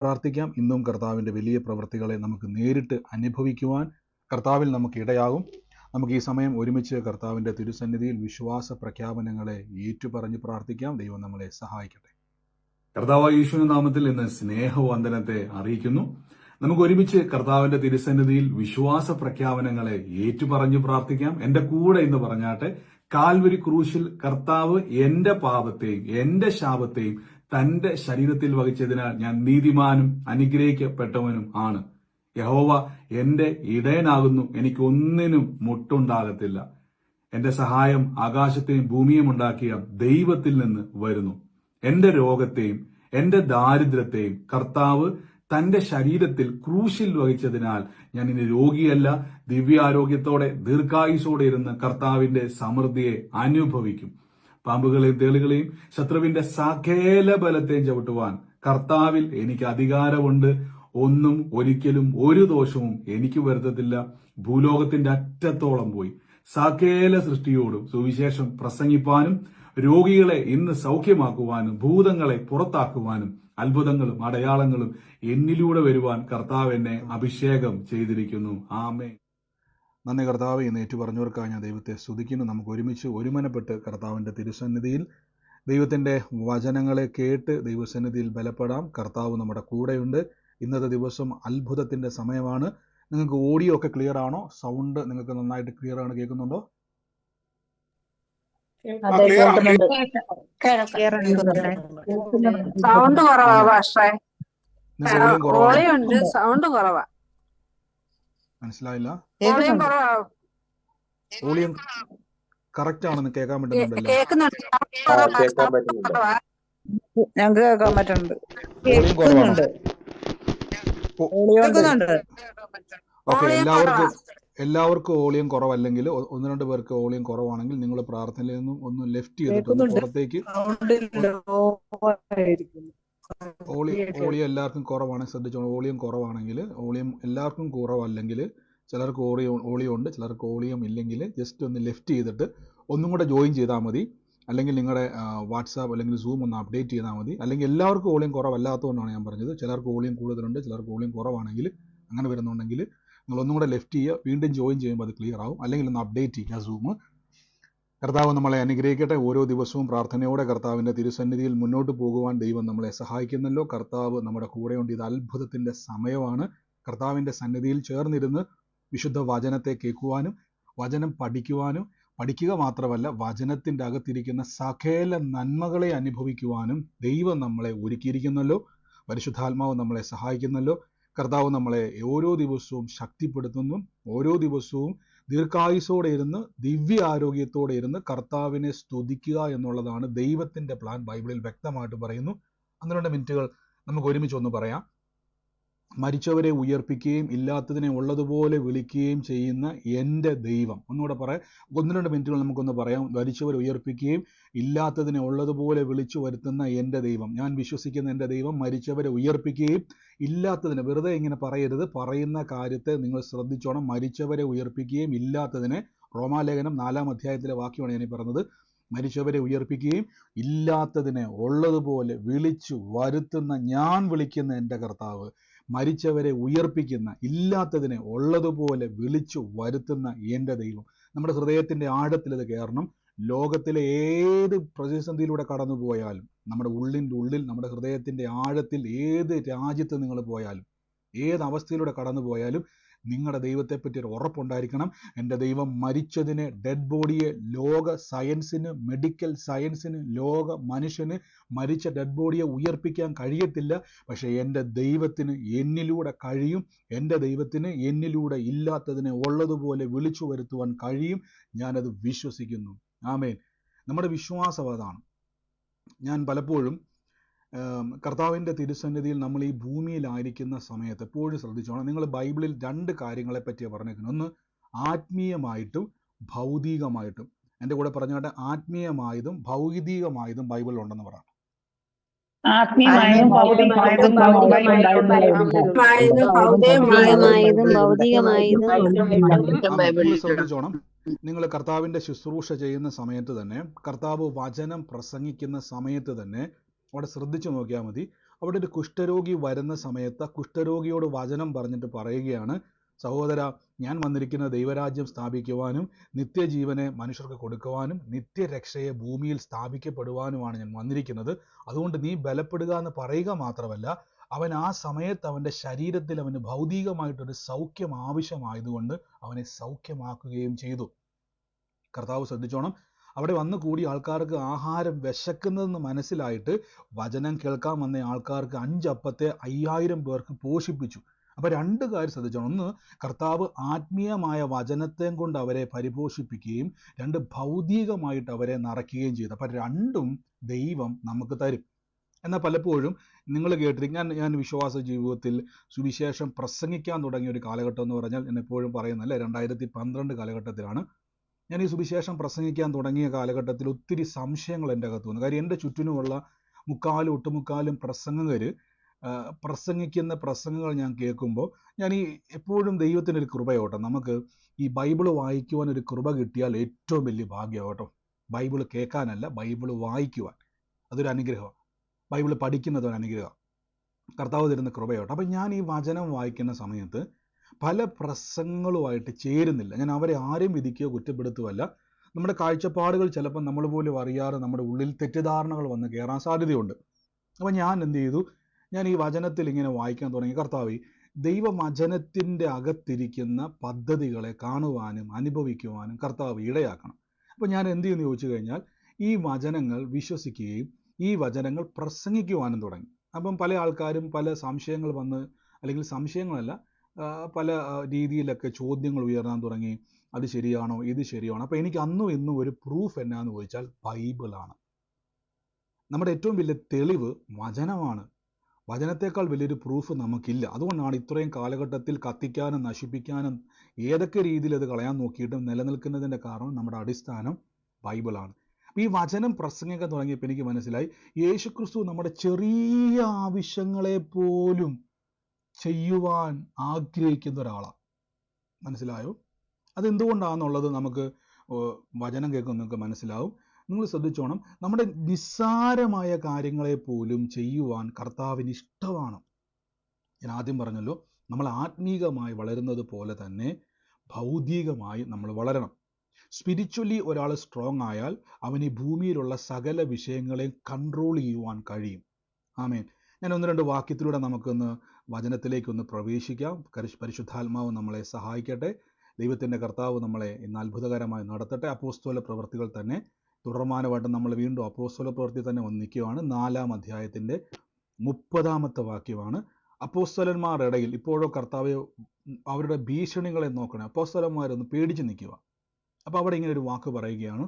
പ്രാർത്ഥിക്കാം. ഇന്നും കർത്താവിൻ്റെ വലിയ പ്രവൃത്തികളെ നമുക്ക് നേരിട്ട് അനുഭവിക്കുവാൻ കർത്താവിൽ നമുക്ക് ഇടയാകും. നമുക്ക് ഈ സമയം ഒരുമിച്ച് കർത്താവിൻ്റെ തിരുസന്നിധിയിൽ വിശ്വാസ പ്രഖ്യാപനങ്ങളെ ഏറ്റുപറഞ്ഞ് പ്രാർത്ഥിക്കാം. ദൈവം നമ്മളെ സഹായിക്കട്ടെ. കർത്താവായ യേശുവിന്റെ നാമത്തിൽ ഇന്ന് സ്നേഹവന്ദനത്തെ അറിയിക്കുന്നു. നമുക്ക് ഒരുമിച്ച് കർത്താവിന്റെ തിരുസന്നിധിയിൽ വിശ്വാസ പ്രഖ്യാപനങ്ങളെ ഏറ്റുപറഞ്ഞ് പ്രാർത്ഥിക്കാം. എന്റെ കൂടെ ഇന്ന് പറഞ്ഞാട്ടെ, കാൽവരി ക്രൂശിൽ കർത്താവ് എന്റെ പാപത്തെയും എന്റെ ശാപത്തെയും തന്റെ ശരീരത്തിൽ വഹിച്ചതിനാൽ ഞാൻ നീതിമാനും അനുഗ്രഹിക്കപ്പെട്ടവനും ആണ്. യഹോവ എന്റെ ഇടയനാകുന്നു, എനിക്കൊന്നിനും മുട്ടുണ്ടാകത്തില്ല. എന്റെ സഹായം ആകാശത്തെയും ഭൂമിയും ഉണ്ടാക്കിയ ദൈവത്തിൽ നിന്ന് വരുന്നു. എന്റെ രോഗത്തെയും എന്റെ ദാരിദ്ര്യത്തെയും കർത്താവ് തന്റെ ശരീരത്തിൽ ക്രൂശിൽ വഹിച്ചതിനാൽ ഞാൻ ഇനി രോഗിയല്ല, ദിവ്യാരോഗ്യത്തോടെ ദീർഘായുസോടെ ഇരുന്ന് കർത്താവിന്റെ സമൃദ്ധിയെ അനുഭവിക്കും. പാമ്പുകളെയും തേളുകളെയും ശത്രുവിന്റെ സകല ബലത്തെയും ചവിട്ടുവാൻ കർത്താവിൽ എനിക്ക് അധികാരമുണ്ട്. ഒന്നും ഒരിക്കലും ഒരു ദോഷവും എനിക്ക് വരുത്തത്തില്ല. ഭൂലോകത്തിന്റെ അറ്റത്തോളം പോയി സകല സൃഷ്ടിയോടും സുവിശേഷം പ്രസംഗിപ്പാനും രോഗികളെ ഇന്ന് സൗഖ്യമാക്കുവാനും ഭൂതങ്ങളെ പുറത്താക്കുവാനും അത്ഭുതങ്ങളും അടയാളങ്ങളും എന്നിലൂടെ വരുവാൻ കർത്താവ് എന്നെ അഭിഷേകം ചെയ്തിരിക്കുന്നു. ആമേൻ. നന്ദി കർത്താവ്. ഇന്ന് ഏറ്റുപറഞ്ഞവർക്കായി ഞാൻ ദൈവത്തെ സ്തുതിക്കുന്നു. നമുക്ക് ഒരുമിച്ച് ഒരുമനപ്പെട്ട് കർത്താവിൻ്റെ തിരുസന്നിധിയിൽ ദൈവത്തിൻ്റെ വചനങ്ങളെ കേട്ട് ദൈവസന്നിധിയിൽ ബലപ്പെടാം. കർത്താവ് നമ്മുടെ കൂടെയുണ്ട്. ഇന്നത്തെ ദിവസം അത്ഭുതത്തിൻ്റെ സമയമാണ്. നിങ്ങൾക്ക് ഓഡിയോ ഒക്കെ ക്ലിയർ ആണോ? സൗണ്ട് നിങ്ങൾക്ക് നന്നായിട്ട് ക്ലിയർ ആണ്? കേൾക്കുന്നുണ്ടോ? സൗണ്ട് കുറവാ പക്ഷേ, സൗണ്ട് കുറവാ. മനസ്സിലായില്ല. വോളിയം കറക്റ്റ് ആണെന്ന് കേൾക്കാൻ പറ്റുന്നുണ്ടല്ലോ. ഞങ്ങൾക്ക് കേൾക്കാൻ പറ്റുന്നുണ്ട്. ഓക്കെ, എല്ലാവർക്കും വോളിയം കുറവല്ലെങ്കിൽ, ഒന്ന് രണ്ട് പേർക്ക് വോളിയം കുറവാണെങ്കിൽ നിങ്ങൾ പ്രാർത്ഥനയിൽ നിന്നും ഒന്ന് ലെഫ്റ്റ് ചെയ്തിട്ട് പുറത്തേക്ക്. വോളിയം എല്ലാവർക്കും കുറവാണെങ്കിൽ ശ്രദ്ധിച്ചോളൂ. വോളിയം കുറവാണെങ്കിൽ, വോളിയം എല്ലാവർക്കും കുറവല്ലെങ്കിൽ, ചിലർക്ക് വോളിയം ഉണ്ട്, ചിലർക്ക് വോളിയം ഇല്ലെങ്കിൽ ജസ്റ്റ് ഒന്ന് ലെഫ്റ്റ് ചെയ്തിട്ട് ഒന്നും കൂടെ ജോയിൻ ചെയ്താൽ മതി. അല്ലെങ്കിൽ നിങ്ങളുടെ വാട്സാപ്പ് അല്ലെങ്കിൽ സൂം ഒന്ന് അപ്ഡേറ്റ് ചെയ്താൽ മതി. അല്ലെങ്കിൽ എല്ലാവർക്കും വോളിയം കുറവല്ലാത്തതുകൊണ്ടാണ് ഞാൻ പറഞ്ഞത്. ചിലർക്ക് വോളിയം കൂടുതലുണ്ട്, ചിലർക്ക് വോളിയം കുറവാണെങ്കിൽ, അങ്ങനെ വരുന്നുണ്ടെങ്കിൽ നിങ്ങൾ ഒന്നും കൂടെ ലെഫ്റ്റ് ചെയ്യുക. വീണ്ടും ജോയിൻ ചെയ്യുമ്പോൾ അത് ക്ലിയർ ആവും. അല്ലെങ്കിൽ ഒന്ന് അപ്ഡേറ്റ് ചെയ്യുക സൂം. കർത്താവ് നമ്മളെ അനുഗ്രഹിക്കട്ടെ. ഓരോ ദിവസവും പ്രാർത്ഥനയോടെ കർത്താവിൻ്റെ തിരുസന്നിധിയിൽ മുന്നോട്ട് പോകുവാൻ ദൈവം നമ്മളെ സഹായിക്കുന്നല്ലോ. കർത്താവ് നമ്മുടെ കൂടെയുണ്ട്. ഇത് അത്ഭുതത്തിൻ്റെ സമയമാണ്. കർത്താവിൻ്റെ സന്നിധിയിൽ ചേർന്നിരുന്ന് വിശുദ്ധ വചനത്തെ കേൾക്കുവാനും വചനം പഠിക്കുക മാത്രമല്ല, വചനത്തിൻ്റെ അകത്തിരിക്കുന്ന സകല നന്മകളെ അനുഭവിക്കുവാനും ദൈവം നമ്മളെ ഒരുക്കിയിരിക്കുന്നല്ലോ. പരിശുദ്ധാത്മാവ് നമ്മളെ സഹായിക്കുന്നല്ലോ. കർത്താവ് നമ്മളെ ഓരോ ദിവസവും ശക്തിപ്പെടുത്തുന്നു. ഓരോ ദിവസവും ദീർഘായുസോടെ ഇരുന്ന് ദിവ്യ ആരോഗ്യത്തോടെ ഇരുന്ന് കർത്താവിനെ സ്തുതിക്കുക എന്നുള്ളതാണ് ദൈവത്തിൻ്റെ പ്ലാൻ. ബൈബിളിൽ വ്യക്തമായിട്ട് പറയുന്നു. 12 മിനിറ്റുകൾ നമുക്ക് ഒരുമിച്ച് ഒന്ന് പറയാം. മരിച്ചവരെ ഉയർപ്പിക്കുകയും ഇല്ലാത്തതിനെ ഉള്ളതുപോലെ വിളിക്കുകയും ചെയ്യുന്ന എൻ്റെ ദൈവം. ഒന്നുകൂടെ പറയാം. 1-2 മിനിറ്റുകൾ നമുക്കൊന്ന് പറയാം. മരിച്ചവരെ ഉയർപ്പിക്കുകയും ഇല്ലാത്തതിനെ ഉള്ളതുപോലെ വിളിച്ചു വരുത്തുന്ന എൻ്റെ ദൈവം. ഞാൻ വിശ്വസിക്കുന്ന എൻ്റെ ദൈവം മരിച്ചവരെ ഉയർപ്പിക്കുകയും ഇല്ലാത്തതിനെ, വെറുതെ ഇങ്ങനെ പറയരുത്, പറയുന്ന കാര്യത്തെ നിങ്ങൾ ശ്രദ്ധിച്ചോണം. മരിച്ചവരെ ഉയർപ്പിക്കുകയും ഇല്ലാത്തതിനെ, റോമാലേഖനം 4-ാം അധ്യായത്തിലെ വാക്യമാണ് ഞാൻ ഈ പറഞ്ഞത്. മരിച്ചവരെ ഉയർപ്പിക്കുകയും ഇല്ലാത്തതിനെ ഉള്ളതുപോലെ വിളിച്ചു വരുത്തുന്ന, ഞാൻ വിളിക്കുന്ന എൻ്റെ കർത്താവ്, മരിച്ചവരെ ഉയർപ്പിക്കുന്ന, ഇല്ലാത്തതിനെ ഉള്ളതുപോലെ വിളിച്ചു വരുത്തുന്ന എൻ്റെ ദൈവം. നമ്മുടെ ഹൃദയത്തിൻ്റെ ആഴത്തിൽ ഇത് കയറണം. ലോകത്തിലെ ഏത് പ്രതിസന്ധിയിലൂടെ കടന്നു പോയാലും, നമ്മുടെ ഉള്ളിൻ്റെ ഉള്ളിൽ, നമ്മുടെ ഹൃദയത്തിൻ്റെ ആഴത്തിൽ ഏത് രാജ്യത്ത് നിങ്ങൾ പോയാലും, ഏത് അവസ്ഥയിലൂടെ കടന്നു പോയാലും നിങ്ങളുടെ ദൈവത്തെപ്പറ്റി ഒരു ഉറപ്പുണ്ടായിരിക്കണം. എൻ്റെ ദൈവം മരിച്ചതിനെ, ഡെഡ് ബോഡിയെ, ലോക സയൻസിന്, മെഡിക്കൽ സയൻസിന്, ലോക മനുഷ്യന് മരിച്ച ഡെഡ് ബോഡിയെ ഉയർപ്പിക്കാൻ കഴിയത്തില്ല. പക്ഷേ എൻ്റെ ദൈവത്തിന് എന്നിലൂടെ കഴിയും. എൻ്റെ ദൈവത്തിന് എന്നിലൂടെ ഇല്ലാത്തതിനെ ഉള്ളതുപോലെ വിളിച്ചു വരുത്തുവാൻ കഴിയും. ഞാനത് വിശ്വസിക്കുന്നു. ആമേൻ. നമ്മുടെ വിശ്വാസം അതാണ്. ഞാൻ പലപ്പോഴും കർത്താവിൻ്റെ തിരുസന്നിധിയിൽ നമ്മൾ ഈ ഭൂമിയിലായിരിക്കുന്ന സമയത്ത് എപ്പോഴും ശ്രദ്ധിച്ചോണം. നിങ്ങൾ ബൈബിളിൽ 2 കാര്യങ്ങളെ പറ്റിയാണ് പറഞ്ഞേക്കുന്നത്. ഒന്ന് ആത്മീയമായിട്ടും ഭൗതികമായിട്ടും. എൻ്റെ കൂടെ പറഞ്ഞാട്ടെ, ആത്മീയമായതും ഭൗതികമായതും ബൈബിളിലുണ്ടെന്ന് പറയാം. ശ്രദ്ധിച്ചോണം. നിങ്ങൾ കർത്താവിൻ്റെ ശുശ്രൂഷ ചെയ്യുന്ന സമയത്ത് തന്നെ, കർത്താവ് വചനം പ്രസംഗിക്കുന്ന സമയത്ത് തന്നെ അവിടെ ശ്രദ്ധിച്ചു നോക്കിയാൽ മതി. അവിടെ ഒരു കുഷ്ഠരോഗി വരുന്ന സമയത്ത് കുഷ്ഠരോഗിയോട് വചനം പറഞ്ഞിട്ട് പറയുകയാണ്, സഹോദര, ഞാൻ വന്നിരിക്കുന്ന ദൈവരാജ്യം സ്ഥാപിക്കുവാനും നിത്യജീവനെ മനുഷ്യർക്ക് കൊടുക്കുവാനും നിത്യരക്ഷയെ ഭൂമിയിൽ സ്ഥാപിക്കപ്പെടുവാനുമാണ് ഞാൻ വന്നിരിക്കുന്നത്. അതുകൊണ്ട് നീ ബലപ്പെടുക എന്ന് പറയുക മാത്രമല്ല, അവൻ ആ സമയത്ത് അവൻ്റെ ശരീരത്തിൽ അവന് ഭൗതികമായിട്ടൊരു സൗഖ്യം ആവശ്യമായതുകൊണ്ട് അവനെ സൗഖ്യമാക്കുകയും ചെയ്തു. കർത്താവ് ശ്രദ്ധിച്ചോണം, അവിടെ വന്നു കൂടി ആൾക്കാർക്ക് ആഹാരം വിശക്കുന്നതെന്ന് മനസ്സിലായിട്ട് വചനം കേൾക്കാൻ വന്ന ആൾക്കാർക്ക് 5 അപ്പത്തെ 5000 പേർക്ക് പോഷിപ്പിച്ചു. അപ്പോൾ 2 കാര്യം ശ്രദ്ധിച്ചോണം. ഒന്ന്, കർത്താവ് ആത്മീയമായ വചനത്തെ കൊണ്ട് അവരെ പരിപോഷിപ്പിക്കുകയും 2 ഭൗതികമായിട്ട് അവരെ നിറയ്ക്കുകയും ചെയ്തു. അപ്പോൾ 2ഉം ദൈവം നമുക്ക് തരും. എന്നാൽ പലപ്പോഴും നിങ്ങൾ കേട്ടിരിക്കും, ഞാൻ വിശ്വാസ ജീവിതത്തിൽ സുവിശേഷം പ്രസംഗിക്കാൻ തുടങ്ങിയ ഒരു കാലഘട്ടം എന്ന് പറഞ്ഞാൽ ഞാൻ എപ്പോഴും പറയുന്നല്ലേ 2012 കാലഘട്ടത്തിലാണ്. ഞാൻ ഈ സുവിശേഷം പ്രസംഗിക്കാൻ തുടങ്ങിയ കാലഘട്ടത്തിൽ ഒത്തിരി സംശയങ്ങൾ എൻ്റെ അകത്ത് വന്നു. കാര്യം എൻ്റെ ചുറ്റിനുമുള്ള ഒട്ടുമുക്കാലും പ്രസംഗകർ പ്രസംഗിക്കുന്ന പ്രസംഗങ്ങൾ ഞാൻ കേൾക്കുമ്പോൾ ഞാൻ ഈ എപ്പോഴും ദൈവത്തിനൊരു കൃപയോട്ടോ, നമുക്ക് ഈ ബൈബിള് വായിക്കുവാൻ ഒരു കൃപ കിട്ടിയാൽ ഏറ്റവും വലിയ ഭാഗ്യമാട്ടോ. ബൈബിള് കേൾക്കാനല്ല, ബൈബിള് വായിക്കുവാൻ അതൊരു അനുഗ്രഹമാണ്. ബൈബിള് പഠിക്കുന്നത് ഒരു അനുഗ്രഹമാണ്, കർത്താവ് തരുന്ന കൃപയോട്ടോ. അപ്പം ഞാൻ ഈ വചനം വായിക്കുന്ന സമയത്ത് പല പ്രസംഗങ്ങളുമായിട്ട് ചേരുന്നില്ല. ഞാൻ അവരെ ആരെയും വിധിക്കുകയോ കുറ്റപ്പെടുത്തുകയല്ല. നമ്മുടെ കാഴ്ചപ്പാടുകൾ ചിലപ്പോൾ നമ്മൾ പോലും അറിയാതെ നമ്മുടെ ഉള്ളിൽ തെറ്റിദ്ധാരണകൾ വന്ന് കയറാൻ സാധ്യതയുണ്ട്. അപ്പം ഞാൻ എന്ത് ചെയ്തു, ഞാൻ ഈ വചനത്തിൽ ഇങ്ങനെ വായിക്കാൻ തുടങ്ങി, കർത്താവേ, ദൈവവചനത്തിൻ്റെ അകത്തിരിക്കുന്ന പദ്ധതികളെ കാണുവാനും അനുഭവിക്കുവാനും കർത്താവ് ഇടയാക്കണം. അപ്പോൾ ഞാൻ എന്ത് ചെയ്യുമെന്ന് ചോദിച്ചു കഴിഞ്ഞാൽ, ഈ വചനങ്ങൾ വിശ്വസിക്കുകയും ഈ വചനങ്ങൾ പ്രസംഗിക്കുവാനും തുടങ്ങി. അപ്പം പല ആൾക്കാരും പല സംശയങ്ങൾ വന്ന്, അല്ലെങ്കിൽ സംശയങ്ങളല്ല, പല രീതിയിലൊക്കെ ചോദ്യങ്ങൾ ഉയർത്താൻ തുടങ്ങി. അത് ശരിയാണോ, ഇത് ശരിയാണോ? അപ്പോൾ എനിക്ക് അന്നും ഇന്നും ഒരു പ്രൂഫ് എന്നാന്ന് ചോദിച്ചാൽ ബൈബിളാണ്. നമ്മുടെ ഏറ്റവും വലിയ തെളിവ് വചനമാണ്. വചനത്തേക്കാൾ വലിയൊരു പ്രൂഫ് നമുക്കില്ല. അതുകൊണ്ടാണ് ഇത്രയും കാലഘട്ടത്തിൽ കത്തിക്കാനും നശിപ്പിക്കാനും ഏതൊക്കെ രീതിയിൽ അത് കളയാൻ നോക്കിയിട്ടും നിലനിൽക്കുന്നതിൻ്റെ കാരണം നമ്മുടെ അടിസ്ഥാനം ബൈബിളാണ്. അപ്പോൾ ഈ വചനം പ്രസംഗിക്കാൻ തുടങ്ങിയപ്പോൾ എനിക്ക് മനസ്സിലായി, യേശുക്രിസ്തു നമ്മുടെ ചെറിയ ആവശ്യങ്ങളെ പോലും ചെയ്യുവാൻ ആഗ്രഹിക്കുന്ന ഒരാളാണ്. മനസ്സിലായോ? അതെന്തുകൊണ്ടാണെന്നുള്ളത് നമുക്ക് വചനം കേൾക്കുമ്പോൾ നിങ്ങൾക്ക് മനസ്സിലാവും. നിങ്ങൾ ശ്രദ്ധിച്ചോണം, നമ്മുടെ നിസ്സാരമായ കാര്യങ്ങളെ പോലും ചെയ്യുവാൻ കർത്താവിന് ഇഷ്ടമാണ്. ഞാൻ ആദ്യം പറഞ്ഞല്ലോ, നമ്മൾ ആത്മീകമായി വളരുന്നത് പോലെ തന്നെ ഭൗതികമായി നമ്മൾ വളരണം. സ്പിരിച്വലി ഒരാൾ സ്ട്രോങ് ആയാൽ അവന് ഈ ഭൂമിയിലുള്ള സകല വിഷയങ്ങളെയും കൺട്രോൾ ചെയ്യുവാൻ കഴിയും. ആമേൻ. ഞാൻ 1-2 വാക്യത്തിലൂടെ നമുക്കൊന്ന് വചനത്തിലേക്കൊന്ന് പ്രവേശിക്കാം. പരിശുദ്ധാത്മാവ് നമ്മളെ സഹായിക്കട്ടെ. ദൈവത്തിൻ്റെ കർത്താവ് നമ്മളെ ഇന്ന് അത്ഭുതകരമായി നടത്തട്ടെ. അപ്പോസ്തല പ്രവൃത്തികൾ തന്നെ തുടർമാനമായിട്ട് നമ്മൾ വീണ്ടും അപ്പോസ്തല പ്രവൃത്തി തന്നെ വന്ന് നിൽക്കുകയാണ്. 4-ാം അധ്യായത്തിൻ്റെ 30-ാമത്തെ വാക്യമാണ്. അപ്പോസ്തലന്മാരുടെ ഇടയിൽ ഇപ്പോഴോ കർത്താവ് അവരുടെ ഭീഷണികളെ നോക്കണേ. അപ്പോസ്തലന്മാരൊന്ന് പേടിച്ച് നിൽക്കുക. അപ്പോൾ അവിടെ ഇങ്ങനെ ഒരു വാക്ക് പറയുകയാണ്,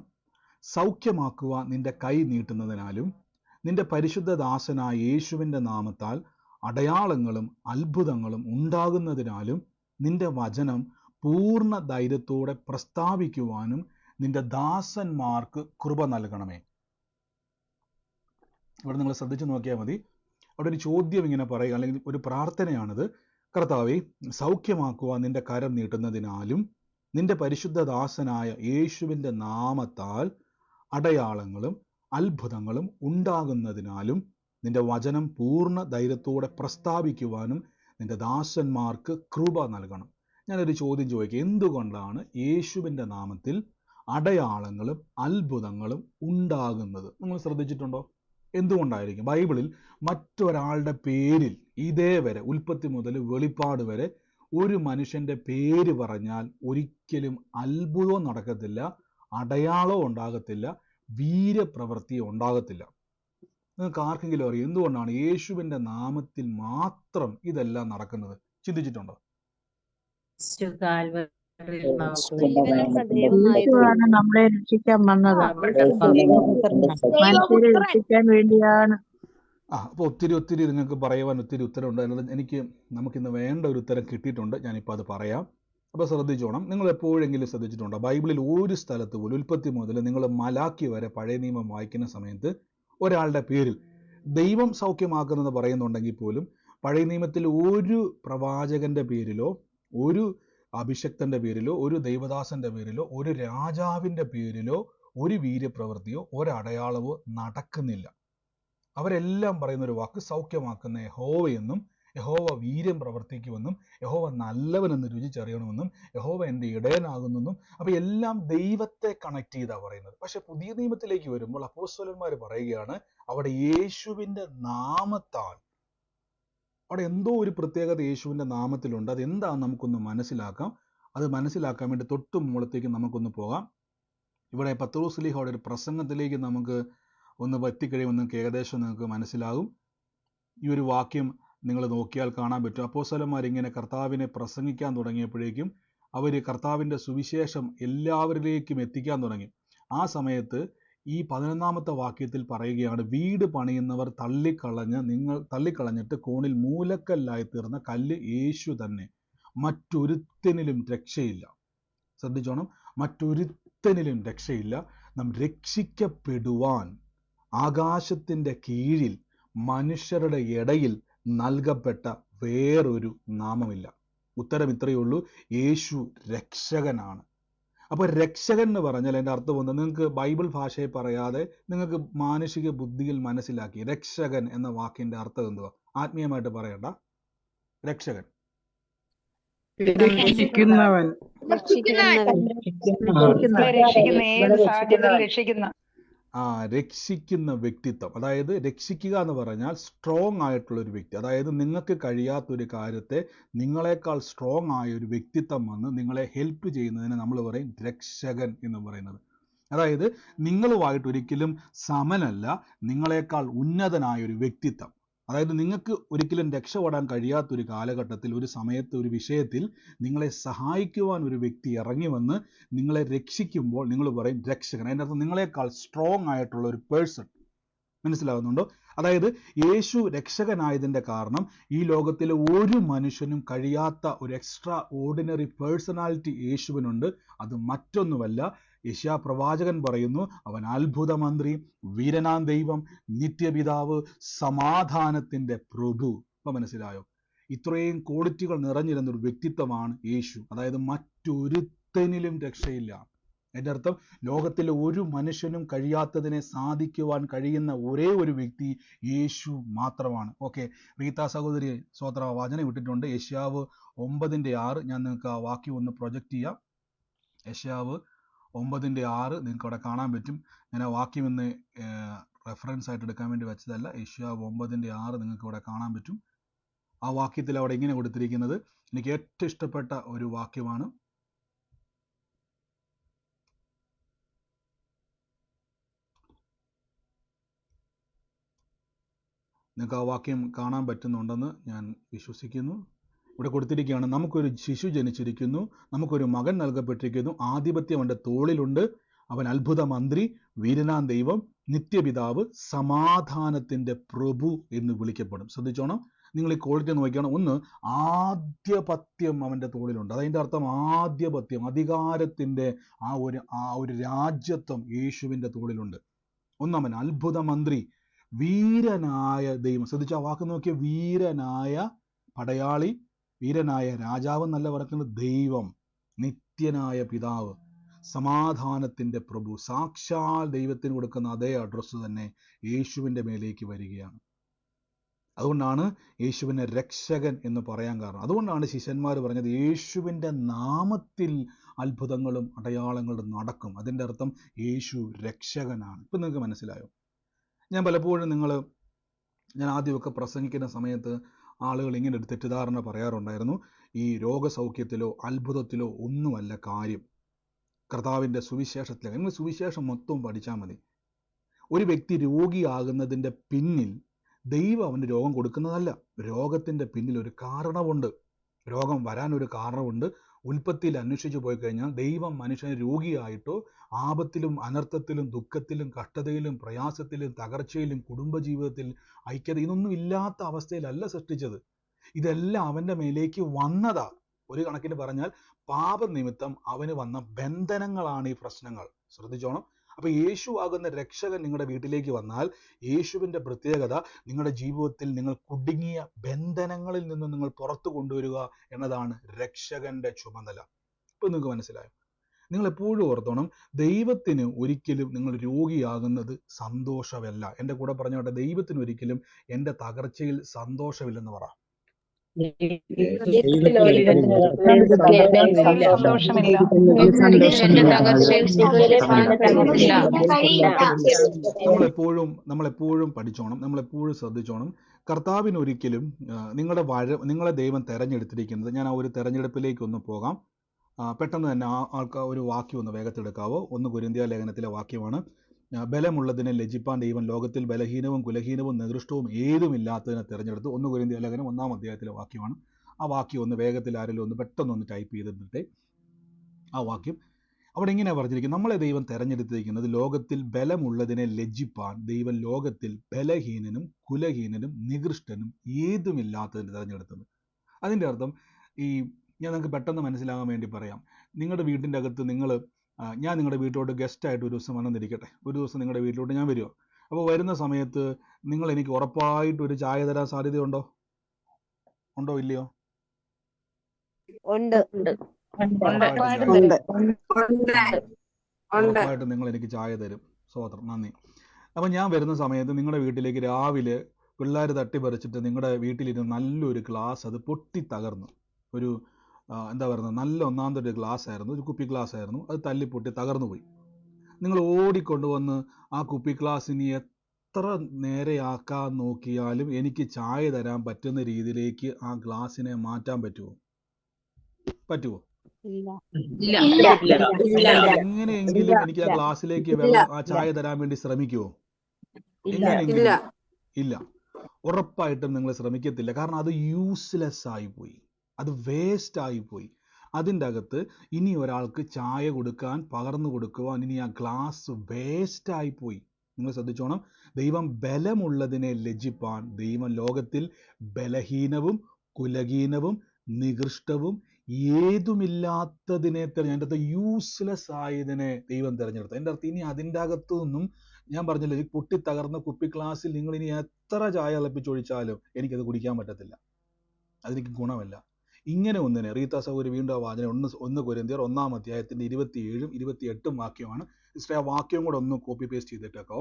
സൗഖ്യമാക്കുവാ നിന്റെ കൈ നീട്ടുന്നതിനാലും നിന്റെ പരിശുദ്ധദാസനായ യേശുവിൻ്റെ നാമത്താൽ അടയാളങ്ങളും അത്ഭുതങ്ങളും ഉണ്ടാകുന്നതിനാലും നിന്റെ വചനം പൂർണ്ണ ധൈര്യത്തോടെ പ്രസ്താവിക്കുവാനും നിന്റെ ദാസന്മാർക്ക് കൃപ നൽകണമേ. ഇവിടെ നിങ്ങൾ ശ്രദ്ധിച്ചു നോക്കിയാൽ മതി. അവിടെ ഒരു ചോദ്യം ഇങ്ങനെ പറയുക, അല്ലെങ്കിൽ ഒരു പ്രാർത്ഥനയാണിത്. കർത്താവേ, സൗഖ്യമാക്കുവാൻ നിന്റെ കരം നീട്ടുന്നതിനാലും നിന്റെ പരിശുദ്ധദാസനായ യേശുവിൻ്റെ നാമത്താൽ അടയാളങ്ങളും അത്ഭുതങ്ങളും ഉണ്ടാകുന്നതിനാലും നിന്റെ വചനം പൂർണ്ണ ധൈര്യത്തോടെ പ്രസ്താവിക്കുവാനും നിന്റെ ദാസന്മാർക്ക് കൃപ നൽകണം. ഞാനൊരു ചോദ്യം ചോദിക്കുക, എന്തുകൊണ്ടാണ് യേശുവിൻ്റെ നാമത്തിൽ അടയാളങ്ങളും അത്ഭുതങ്ങളും ഉണ്ടാകുന്നത്? നിങ്ങൾ ശ്രദ്ധിച്ചിട്ടുണ്ടോ? എന്തുകൊണ്ടായിരിക്കും? ബൈബിളിൽ മറ്റൊരാളുടെ പേരിൽ ഇതേവരെ ഉൽപ്പത്തി മുതൽ വെളിപ്പാട് വരെ ഒരു മനുഷ്യൻ്റെ പേര് പറഞ്ഞാൽ ഒരിക്കലും അത്ഭുതവും നടക്കത്തില്ല, അടയാളവും ഉണ്ടാകത്തില്ല, വീര്യപ്രവൃത്തി ഉണ്ടാകത്തില്ല. നിങ്ങൾക്ക് ആർക്കെങ്കിലും അറിയാം എന്തുകൊണ്ടാണ് യേശുവിൻ്റെ നാമത്തിൽ മാത്രം ഇതെല്ലാം നടക്കുന്നത്? ചിന്തിച്ചിട്ടുണ്ടോ? യേശുവാണ് നമ്മളെ രക്ഷിക്കാൻ വന്നത്. മനുഷ്യരെ രക്ഷിക്കാൻ വേണ്ടിയാണ്. അപ്പോൾ ഒത്തിരി നിങ്ങൾക്ക് പറയുവാൻ ഒത്തിരി ഉത്തരവുണ്ട്. അതിനകത്ത് നമുക്കിന്ന് വേണ്ട ഒരു ഉത്തരം കിട്ടിയിട്ടുണ്ട്. ഞാനിപ്പോൾ അത് പറയാം. അപ്പോൾ ശ്രദ്ധിച്ചോണം. നിങ്ങൾ എപ്പോഴെങ്കിലും ശ്രദ്ധിച്ചിട്ടുണ്ടോ, ബൈബിളിൽ ഒരു സ്ഥലത്ത് പോലും ഉൽപ്പത്തി മുതൽ നിങ്ങൾ മലാക്കി വരെ പഴയ നിയമം വായിക്കുന്ന സമയത്ത് ഒരാളുടെ പേരിൽ ദൈവം സൗഖ്യമാക്കുന്നെന്ന് പറയുന്നുണ്ടെങ്കിൽ പോലും പഴയ നിയമത്തിൽ ഒരു പ്രവാചകന്റെ പേരിലോ ഒരു അഭിഷക്തന്റെ പേരിലോ ഒരു ദൈവദാസന്റെ പേരിലോ ഒരു രാജാവിൻ്റെ പേരിലോ ഒരു വീര്യപ്രവൃത്തിയോ ഒരടയാളവോ നടക്കുന്നില്ല. അവരെല്ലാം പറയുന്ന ഒരു വാക്ക് സൗഖ്യമാക്കുന്ന യഹോവയെന്നും യഹോവ വീര്യം പ്രവർത്തിക്കുമെന്നും യഹോവ നല്ലവനെന്ന് രുചിച്ചറിയണമെന്നും യഹോവ എൻ്റെ ഇടയനാകുന്നെന്നും. അപ്പൊ എല്ലാം ദൈവത്തെ കണക്ട് ചെയ്താ പറയുന്നത്. പക്ഷെ പുതിയ നിയമത്തിലേക്ക് വരുമ്പോൾ അപ്പോസ്തലന്മാർ പറയുകയാണ് അവിടെ യേശുവിന്റെ നാമത്താൽ, അവിടെ എന്തോ ഒരു പ്രത്യേകത യേശുവിന്റെ നാമത്തിലുണ്ട്. അത് എന്താണെന്ന് നമുക്കൊന്ന് മനസ്സിലാക്കാം. അത് മനസ്സിലാക്കാൻ വേണ്ടി തൊട്ട് മുകളത്തേക്ക് നമുക്കൊന്ന് പോകാം. ഇവിടെ പത്രോസ് ശ്ലീഹയുടെ ഒരു പ്രസംഗത്തിലേക്ക് നമുക്ക് ഒന്ന് എത്തിക്കഴിയുമ്പോൾ നിങ്ങൾക്ക് ഏകദേശം നിങ്ങൾക്ക് മനസ്സിലാകും. ഈ ഒരു വാക്യം നിങ്ങൾ നോക്കിയാൽ കാണാൻ പറ്റും. അപ്പോസ്തലന്മാർ ഇങ്ങനെ കർത്താവിനെ പ്രസംഗിക്കാൻ തുടങ്ങിയപ്പോഴേക്കും അവർ കർത്താവിൻ്റെ സുവിശേഷം എല്ലാവരിലേക്കും എത്തിക്കാൻ തുടങ്ങി. ആ സമയത്ത് ഈ 11-ാമത്തെ വാക്യത്തിൽ പറയുകയാണ്, വീട് പണിയുന്നവർ തള്ളിക്കളഞ്ഞിട്ട് കോണിൽ മൂലക്കല്ലായി തീർന്ന കല്ല് യേശു തന്നെ, മറ്റൊരുത്തനിലും രക്ഷയില്ല. ശ്രദ്ധിച്ചോണം, മറ്റൊരുത്തനിലും രക്ഷയില്ല. നാം രക്ഷിക്കപ്പെടുവാൻ ആകാശത്തിൻ്റെ കീഴിൽ മനുഷ്യരുടെ ഇടയിൽ നൽകപ്പെട്ട വേറൊരു നാമമില്ല. ഉത്തരം ഇത്രയേ ഉള്ളൂ, യേശു രക്ഷകനാണ്. അപ്പോൾ രക്ഷകൻ എന്ന് പറഞ്ഞാൽ എൻ്റെ അർത്ഥം ഒന്ന് നിങ്ങൾക്ക് ബൈബിൾ ഭാഷയെ പറയാതെ നിങ്ങൾക്ക് മാനുഷിക ബുദ്ധിയിൽ മനസ്സിലാക്കി രക്ഷകൻ എന്ന വാക്കിന്റെ അർത്ഥം എന്തുവാ? ആത്മീയമായിട്ട് പറയണ്ട. രക്ഷകൻ രക്ഷിക്കുന്നവൻ. രക്ഷിക്കുന്ന വ്യക്തിത്വം. അതായത് രക്ഷിക്കുക എന്ന് പറഞ്ഞാൽ സ്ട്രോങ് ആയിട്ടുള്ള ഒരു വ്യക്തി. അതായത് നിങ്ങൾക്ക് കഴിയാത്തൊരു കാര്യത്തെ നിങ്ങളെക്കാൾ സ്ട്രോങ് ആയ ഒരു വ്യക്തിത്വം വന്ന് നിങ്ങളെ ഹെൽപ്പ് ചെയ്യുന്നതിന് നമ്മൾ പറയും രക്ഷകൻ എന്ന് പറയുന്നത്. അതായത് നിങ്ങളുമായിട്ട് ഒരിക്കലും സമനല്ല, നിങ്ങളെക്കാൾ ഉന്നതനായ ഒരു വ്യക്തിത്വം. അതായത് നിങ്ങൾക്ക് ഒരിക്കലും രക്ഷപ്പെടാൻ കഴിയാത്തൊരു കാലഘട്ടത്തിൽ, ഒരു സമയത്ത്, ഒരു വിഷയത്തിൽ നിങ്ങളെ സഹായിക്കുവാൻ ഒരു വ്യക്തി ഇറങ്ങി വന്ന് നിങ്ങളെ രക്ഷിക്കുമ്പോൾ നിങ്ങൾ പറയും രക്ഷകൻ. അതിൻ്റെ അർത്ഥം നിങ്ങളെക്കാൾ സ്ട്രോങ് ആയിട്ടുള്ള ഒരു പേഴ്സൺ. മനസ്സിലാകുന്നുണ്ടോ? അതായത് യേശു രക്ഷകനായതിൻ്റെ കാരണം ഈ ലോകത്തിലെ ഒരു മനുഷ്യനും കഴിയാത്ത ഒരു എക്സ്ട്രാ ഓർഡിനറി പേഴ്സണാലിറ്റി യേശുവിനുണ്ട്. അത് മറ്റൊന്നുമല്ല, യെശയ്യാ പ്രവാചകൻ പറയുന്നു, അവൻ അത്ഭുത മന്ത്രി, വീരനാം ദൈവം, നിത്യപിതാവ്, സമാധാനത്തിൻ്റെ പ്രഭു. ഇപ്പം മനസ്സിലായോ? ഇത്രയും ക്വാളിറ്റികൾ നിറഞ്ഞിരുന്ന ഒരു വ്യക്തിത്വമാണ് യേശു. അതായത് മറ്റൊരുത്തനിലും രക്ഷയില്ല. എൻ്റെ അർത്ഥം ലോകത്തിലെ ഒരു മനുഷ്യനും കഴിയാത്തതിനെ സാധിക്കുവാൻ കഴിയുന്ന ഒരേ ഒരു വ്യക്തി യേശു മാത്രമാണ്. ഓക്കെ, റീത്ത സഹോദരി സ്വോത്ര വചനം ഇട്ടിട്ടുണ്ട്, യെശയ്യാവ് 9:6. ഞാൻ നിങ്ങൾക്ക് ആ വാക്യം ഒന്ന് പ്രൊജക്റ്റ് ചെയ്യാം. യെശയ്യാവ് 9:6 നിങ്ങൾക്ക് അവിടെ കാണാൻ പറ്റും. ഞാൻ ആ വാക്യം ഇന്ന് റെഫറൻസ് ആയിട്ട് എടുക്കാൻ വേണ്ടി വെച്ചതല്ല. യെശയ്യാവ് 9:6 നിങ്ങൾക്ക് ഇവിടെ കാണാൻ പറ്റും. ആ വാക്യത്തിൽ അവിടെ ഇങ്ങനെ കൊടുത്തിരിക്കുന്നത് എനിക്ക് ഏറ്റവും ഇഷ്ടപ്പെട്ട ഒരു വാക്യമാണ്. നിങ്ങൾക്ക് ആ വാക്യം കാണാൻ പറ്റുന്നുണ്ടെന്ന് ഞാൻ വിശ്വസിക്കുന്നു. ഇവിടെ കൊടുത്തിരിക്കുകയാണ്, നമുക്കൊരു ശിശു ജനിച്ചിരിക്കുന്നു, നമുക്കൊരു മകൻ നൽകപ്പെട്ടിരിക്കുന്നു, ആധിപത്യം അവൻ്റെ തോളിലുണ്ട്, അവൻ അത്ഭുത മന്ത്രി, വീരനാം ദൈവം, നിത്യപിതാവ്, സമാധാനത്തിൻ്റെ പ്രഭു എന്ന് വിളിക്കപ്പെടും. ശ്രദ്ധിച്ചോണം, നിങ്ങൾ ഈ ക്വാളിറ്റി നോക്കിയാണ്. ഒന്ന്, ആധിപത്യം അവൻ്റെ തോളിലുണ്ട്. അതിൻ്റെ അർത്ഥം ആധിപത്യം, അധികാരത്തിൻ്റെ ആ ഒരു രാജ്യത്വം യേശുവിൻ്റെ തോളിലുണ്ട്. ഒന്ന്, അവൻ അത്ഭുത മന്ത്രി, വീരനായ ദൈവം. ശ്രദ്ധിച്ചു ആ വാക്ക് നോക്കിയ, വീരനായ പടയാളി, വീരനായ രാജാവ് എന്നല്ല പറയുന്നത്, ദൈവം, നിത്യനായ പിതാവ്, സമാധാനത്തിൻ്റെ പ്രഭു. സാക്ഷാൽ ദൈവത്തിന് കൊടുക്കുന്ന അതേ അഡ്രസ്സ് തന്നെ യേശുവിൻ്റെ മേലേക്ക് വരികയാണ്. അതുകൊണ്ടാണ് യേശുവിനെ രക്ഷകൻ എന്ന് പറയാൻ കാരണം. അതുകൊണ്ടാണ് ശിഷ്യന്മാർ പറഞ്ഞത് യേശുവിൻ്റെ നാമത്തിൽ അത്ഭുതങ്ങളും അടയാളങ്ങളും നടക്കും. അതിൻ്റെ അർത്ഥം യേശു രക്ഷകനാണ്. ഇപ്പം നിങ്ങൾക്ക് മനസ്സിലായോ? ഞാൻ പലപ്പോഴും ഞാൻ ആദ്യമൊക്കെ പ്രസംഗിക്കുന്ന സമയത്ത് ആളുകൾ ഇങ്ങനെ ഒരു തെറ്റിദ്ധാരണ പറയാറുണ്ടായിരുന്നു, ഈ രോഗസൗഖ്യത്തിലോ അത്ഭുതത്തിലോ ഒന്നുമല്ല കാര്യം, കർത്താവിൻ്റെ സുവിശേഷത്തിലാണ്. നിങ്ങൾ സുവിശേഷം മൊത്തം പഠിച്ചാൽ മതി. ഒരു വ്യക്തി രോഗിയാകുന്നതിൻ്റെ പിന്നിൽ ദൈവം അവന് രോഗം കൊടുക്കുന്നതല്ല. രോഗത്തിൻ്റെ പിന്നിൽ ഒരു കാരണമുണ്ട്. രോഗം വരാനൊരു കാരണമുണ്ട്. ഉൽപ്പത്തിയിൽ അന്വേഷിച്ചു പോയി കഴിഞ്ഞാൽ ദൈവം മനുഷ്യനെ രോഗിയായിട്ടോ ആപത്തിലും അനർത്ഥത്തിലും ദുഃഖത്തിലും കഷ്ടതയിലും പ്രയാസത്തിലും തകർച്ചയിലും കുടുംബജീവിതത്തിൽ ഐക്യത ഇതൊന്നും ഇല്ലാത്ത അവസ്ഥയിലല്ല സൃഷ്ടിച്ചത്. ഇതെല്ലാം അവൻ്റെ മേലേക്ക് വന്നതാ. ഒരു കണക്കിന് പറഞ്ഞാൽ പാപനിമിത്തം അവന് വന്ന ബന്ധനങ്ങളാണ് ഈ പ്രശ്നങ്ങൾ. ശ്രദ്ധിച്ചോണം. അപ്പൊ യേശു ആകുന്ന രക്ഷകൻ നിങ്ങളുടെ വീട്ടിലേക്ക് വന്നാൽ യേശുവിൻ്റെ പ്രത്യേകത നിങ്ങളുടെ ജീവിതത്തിൽ നിങ്ങൾ കുടുങ്ങിയ ബന്ധനങ്ങളിൽ നിന്ന് നിങ്ങൾ പുറത്തു കൊണ്ടുവരിക എന്നതാണ് രക്ഷകന്റെ ചുമതല. ഇപ്പൊ നിങ്ങൾക്ക് മനസ്സിലായോ? നിങ്ങൾ എപ്പോഴും ഓർത്തോണം, ദൈവത്തിന് ഒരിക്കലും നിങ്ങൾ രോഗിയാകുന്നത് സന്തോഷമല്ല. എൻ്റെ കൂടെ പറഞ്ഞോട്ടെ, ദൈവത്തിന് ഒരിക്കലും എൻ്റെ തകർച്ചയിൽ സന്തോഷമില്ലെന്ന് പറ. ദൈവത്തിന് ഒരിക്കലും ദൈവത്തിന് സന്തോഷമില്ല. എന്റെ തകർച്ചയിൽ സന്തോഷമില്ല. നമ്മളെപ്പോഴും പഠിച്ചോണം, നമ്മളെപ്പോഴും ശ്രദ്ധിച്ചോണം. കർത്താവിന് ഒരിക്കലും നിങ്ങളെ ദൈവം തെരഞ്ഞെടുത്തിരിക്കുന്നത്, ഞാൻ ആ ഒരു തെരഞ്ഞെടുപ്പിലേക്ക് ഒന്ന് പോകാം. പെട്ടെന്ന് തന്നെ ആൾക്കാർ ഒരു വാക്യം ഒന്ന് വേഗത്തെടുക്കാവോ. 1 കൊരിന്ത്യർ ലേഖനത്തിലെ വാക്യമാണ്. ബലമുള്ളതിനെ ലജ്ജിപ്പാൻ ദൈവം ലോകത്തിൽ ബലഹീനവും കുലഹീനവും നികൃഷ്ടവും ഏതുമില്ലാത്തതിനെ തിരഞ്ഞെടുത്തു. 1 കൊരിന്ത്യർ ലേഖനം 1-ാം അധ്യായത്തിലെ വാക്യമാണ്. ആ വാക്യം ഒന്ന് വേഗത്തിൽ ആരെങ്കിലും ഒന്ന് പെട്ടെന്നൊന്ന് ടൈപ്പ് ചെയ്തിട്ട് ആ വാക്യം അവിടെ ഇങ്ങനെ പറഞ്ഞിരിക്കും, നമ്മളെ ദൈവം തെരഞ്ഞെടുത്തിരിക്കുന്നത് ലോകത്തിൽ ബലമുള്ളതിനെ ലജ്ജിപ്പാൻ ദൈവം ലോകത്തിൽ ബലഹീനനും കുലഹീനനും നികൃഷ്ടനും ഏതുമില്ലാത്തതിനെ തിരഞ്ഞെടുത്തത്. അതിൻ്റെ അർത്ഥം ഞാൻ നിങ്ങൾക്ക് പെട്ടെന്ന് മനസ്സിലാകാൻ വേണ്ടി പറയാം. നിങ്ങളുടെ വീട്ടിൻ്റെ അകത്ത് ഞാൻ നിങ്ങളുടെ വീട്ടിലോട്ട് ഗസ്റ്റായിട്ട് ഒരു ദിവസം വന്നെന്നിരിക്കട്ടെ. ഒരു ദിവസം നിങ്ങളുടെ വീട്ടിലോട്ട് ഞാൻ വരുമോ. അപ്പോൾ വരുന്ന സമയത്ത് നിങ്ങൾ എനിക്ക് ഉറപ്പായിട്ട് ഒരു ചായ തരാൻ സാധ്യതയുണ്ടോ? ഉണ്ടോ ഇല്ലയോ? ഉറപ്പായിട്ടും നിങ്ങൾ എനിക്ക് ചായ തരും. സ്വോത്രം, നന്ദി. അപ്പം ഞാൻ വരുന്ന സമയത്ത് നിങ്ങളുടെ വീട്ടിലേക്ക് രാവിലെ പിള്ളേർ തട്ടിപ്പറിച്ചിട്ട് നിങ്ങളുടെ വീട്ടിലിരുന്ന് നല്ലൊരു ഗ്ലാസ് അത് പൊട്ടി തകർന്നു. ഒരു എന്താ പറയുന്നത്, നല്ല ഒന്നാമതൊരു ഗ്ലാസ് ആയിരുന്നു, ഒരു കുപ്പി ഗ്ലാസ് ആയിരുന്നു. അത് തല്ലിപ്പൊട്ടി തകർന്നു പോയി. നിങ്ങൾ ഓടിക്കൊണ്ടുവന്ന് ആ കുപ്പി ഗ്ലാസ്സിന് എത്ര നേരെയാക്കാൻ നോക്കിയാലും എനിക്ക് ചായ തരാൻ പറ്റുന്ന രീതിയിലേക്ക് ആ ഗ്ലാസ്സിനെ മാറ്റാൻ പറ്റുമോ? എങ്ങനെയെങ്കിലും എനിക്ക് ആ ഗ്ലാസ്സിലേക്ക് ആ ചായ തരാൻ വേണ്ടി ശ്രമിക്കുമോ? എങ്ങനെയെങ്കിലും ഇല്ല. ഉറപ്പായിട്ടും നിങ്ങൾ ശ്രമിക്കത്തില്ല. കാരണം അത് യൂസ്ലെസ് ആയിപ്പോയി, അത് വേസ്റ്റ് ആയിപ്പോയി. അതിൻ്റെ അകത്ത് ഇനി ഒരാൾക്ക് ചായ കൊടുക്കാൻ, പകർന്നു കൊടുക്കുവാൻ ഇനി ആ ഗ്ലാസ് വേസ്റ്റ് ആയിപ്പോയി. നിങ്ങൾ ശ്രദ്ധിച്ചോണം, ദൈവം ബലമുള്ളതിനെ ലജ്ജിപ്പാൻ ദൈവം ലോകത്തിൽ ബലഹീനവും കുലഹീനവും നികൃഷ്ടവും ഏതുമില്ലാത്തതിനെ തിരഞ്ഞെടുത്ത, യൂസ്ലെസ് ആയതിനെ ദൈവം തിരഞ്ഞെടുത്തു. എൻ്റെ അർത്ഥം ഇനി അതിൻ്റെ അകത്തു നിന്നും, ഞാൻ പറഞ്ഞില്ല, ഈ പൊട്ടി തകർന്ന കുപ്പി ഗ്ലാസ്സിൽ നിങ്ങൾ ഇനി എത്ര ചായ തിളപ്പിച്ചൊഴിച്ചാലും എനിക്കത് കുടിക്കാൻ പറ്റത്തില്ല, അതെനിക്ക് ഗുണമല്ല. ഇങ്ങനെ ഒന്നിനെ റീത്ത സൗകര്യ വീണ്ടും ആ വാചന 1 കൊരിന്ത്യർ 1-ാം അധ്യായത്തിൻ്റെ 27-ഉം 28-ഉം വാക്യമാണ്. ആ വാക്യം കൂടെ ഒന്ന് കോപ്പി പേസ്റ്റ് ചെയ്തിട്ടേക്കോ,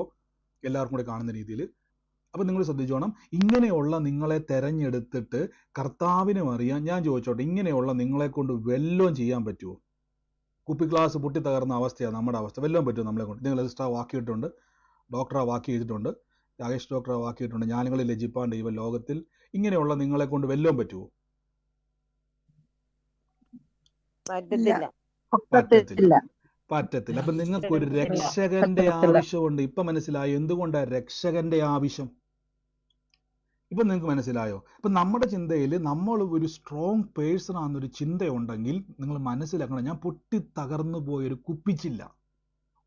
എല്ലാവർക്കും കൂടെ കാണുന്ന രീതിയിൽ. അപ്പം നിങ്ങൾ ശ്രദ്ധിച്ചോണം, ഇങ്ങനെയുള്ള നിങ്ങളെ തെരഞ്ഞെടുത്തിട്ട് കർത്താവിനും അറിയാം. ഞാൻ ചോദിച്ചോട്ടെ, ഇങ്ങനെയുള്ള നിങ്ങളെ കൊണ്ട് വല്ലതും ചെയ്യാൻ പറ്റുമോ? കുപ്പി ഗ്ലാസ് പൊട്ടി തകർന്ന അവസ്ഥയാണ് നമ്മുടെ അവസ്ഥ. വല്ലതും പറ്റുമോ നമ്മളെ കൊണ്ട്? നിങ്ങൾ എക്സ്ട്രാ വാക്കിയിട്ടുണ്ട്, ഡോക്ടർ ആ വാക്ക് ചെയ്തിട്ടുണ്ട്, രാകേഷ് ഡോക്ടർ ആ വാക്കിയിട്ടുണ്ട്, ജ്ഞാനികളെ ലജ്ജിപ്പാൻ ദൈവം ലോകത്തിൽ. ഇങ്ങനെയുള്ള നിങ്ങളെ കൊണ്ട് വല്ലതും പറ്റുമോ? പറ്റത്തില്ല. അപ്പം നിങ്ങൾക്കൊരു രക്ഷകന്റെ ആവശ്യമുണ്ട്. ഇപ്പം മനസ്സിലായോ എന്തുകൊണ്ടാണ് രക്ഷകന്റെ ആവശ്യം? ഇപ്പം നിങ്ങൾക്ക് മനസ്സിലായോ? ഇപ്പം നമ്മുടെ ചിന്തയിൽ നമ്മൾ ഒരു സ്ട്രോങ് പേഴ്സൺ ആണെന്നൊരു ചിന്തയുണ്ടെങ്കിൽ നിങ്ങൾ മനസ്സിലാക്കണം, ഞാൻ പൊട്ടി തകർന്നു പോയൊരു കുപ്പിച്ചില്ല.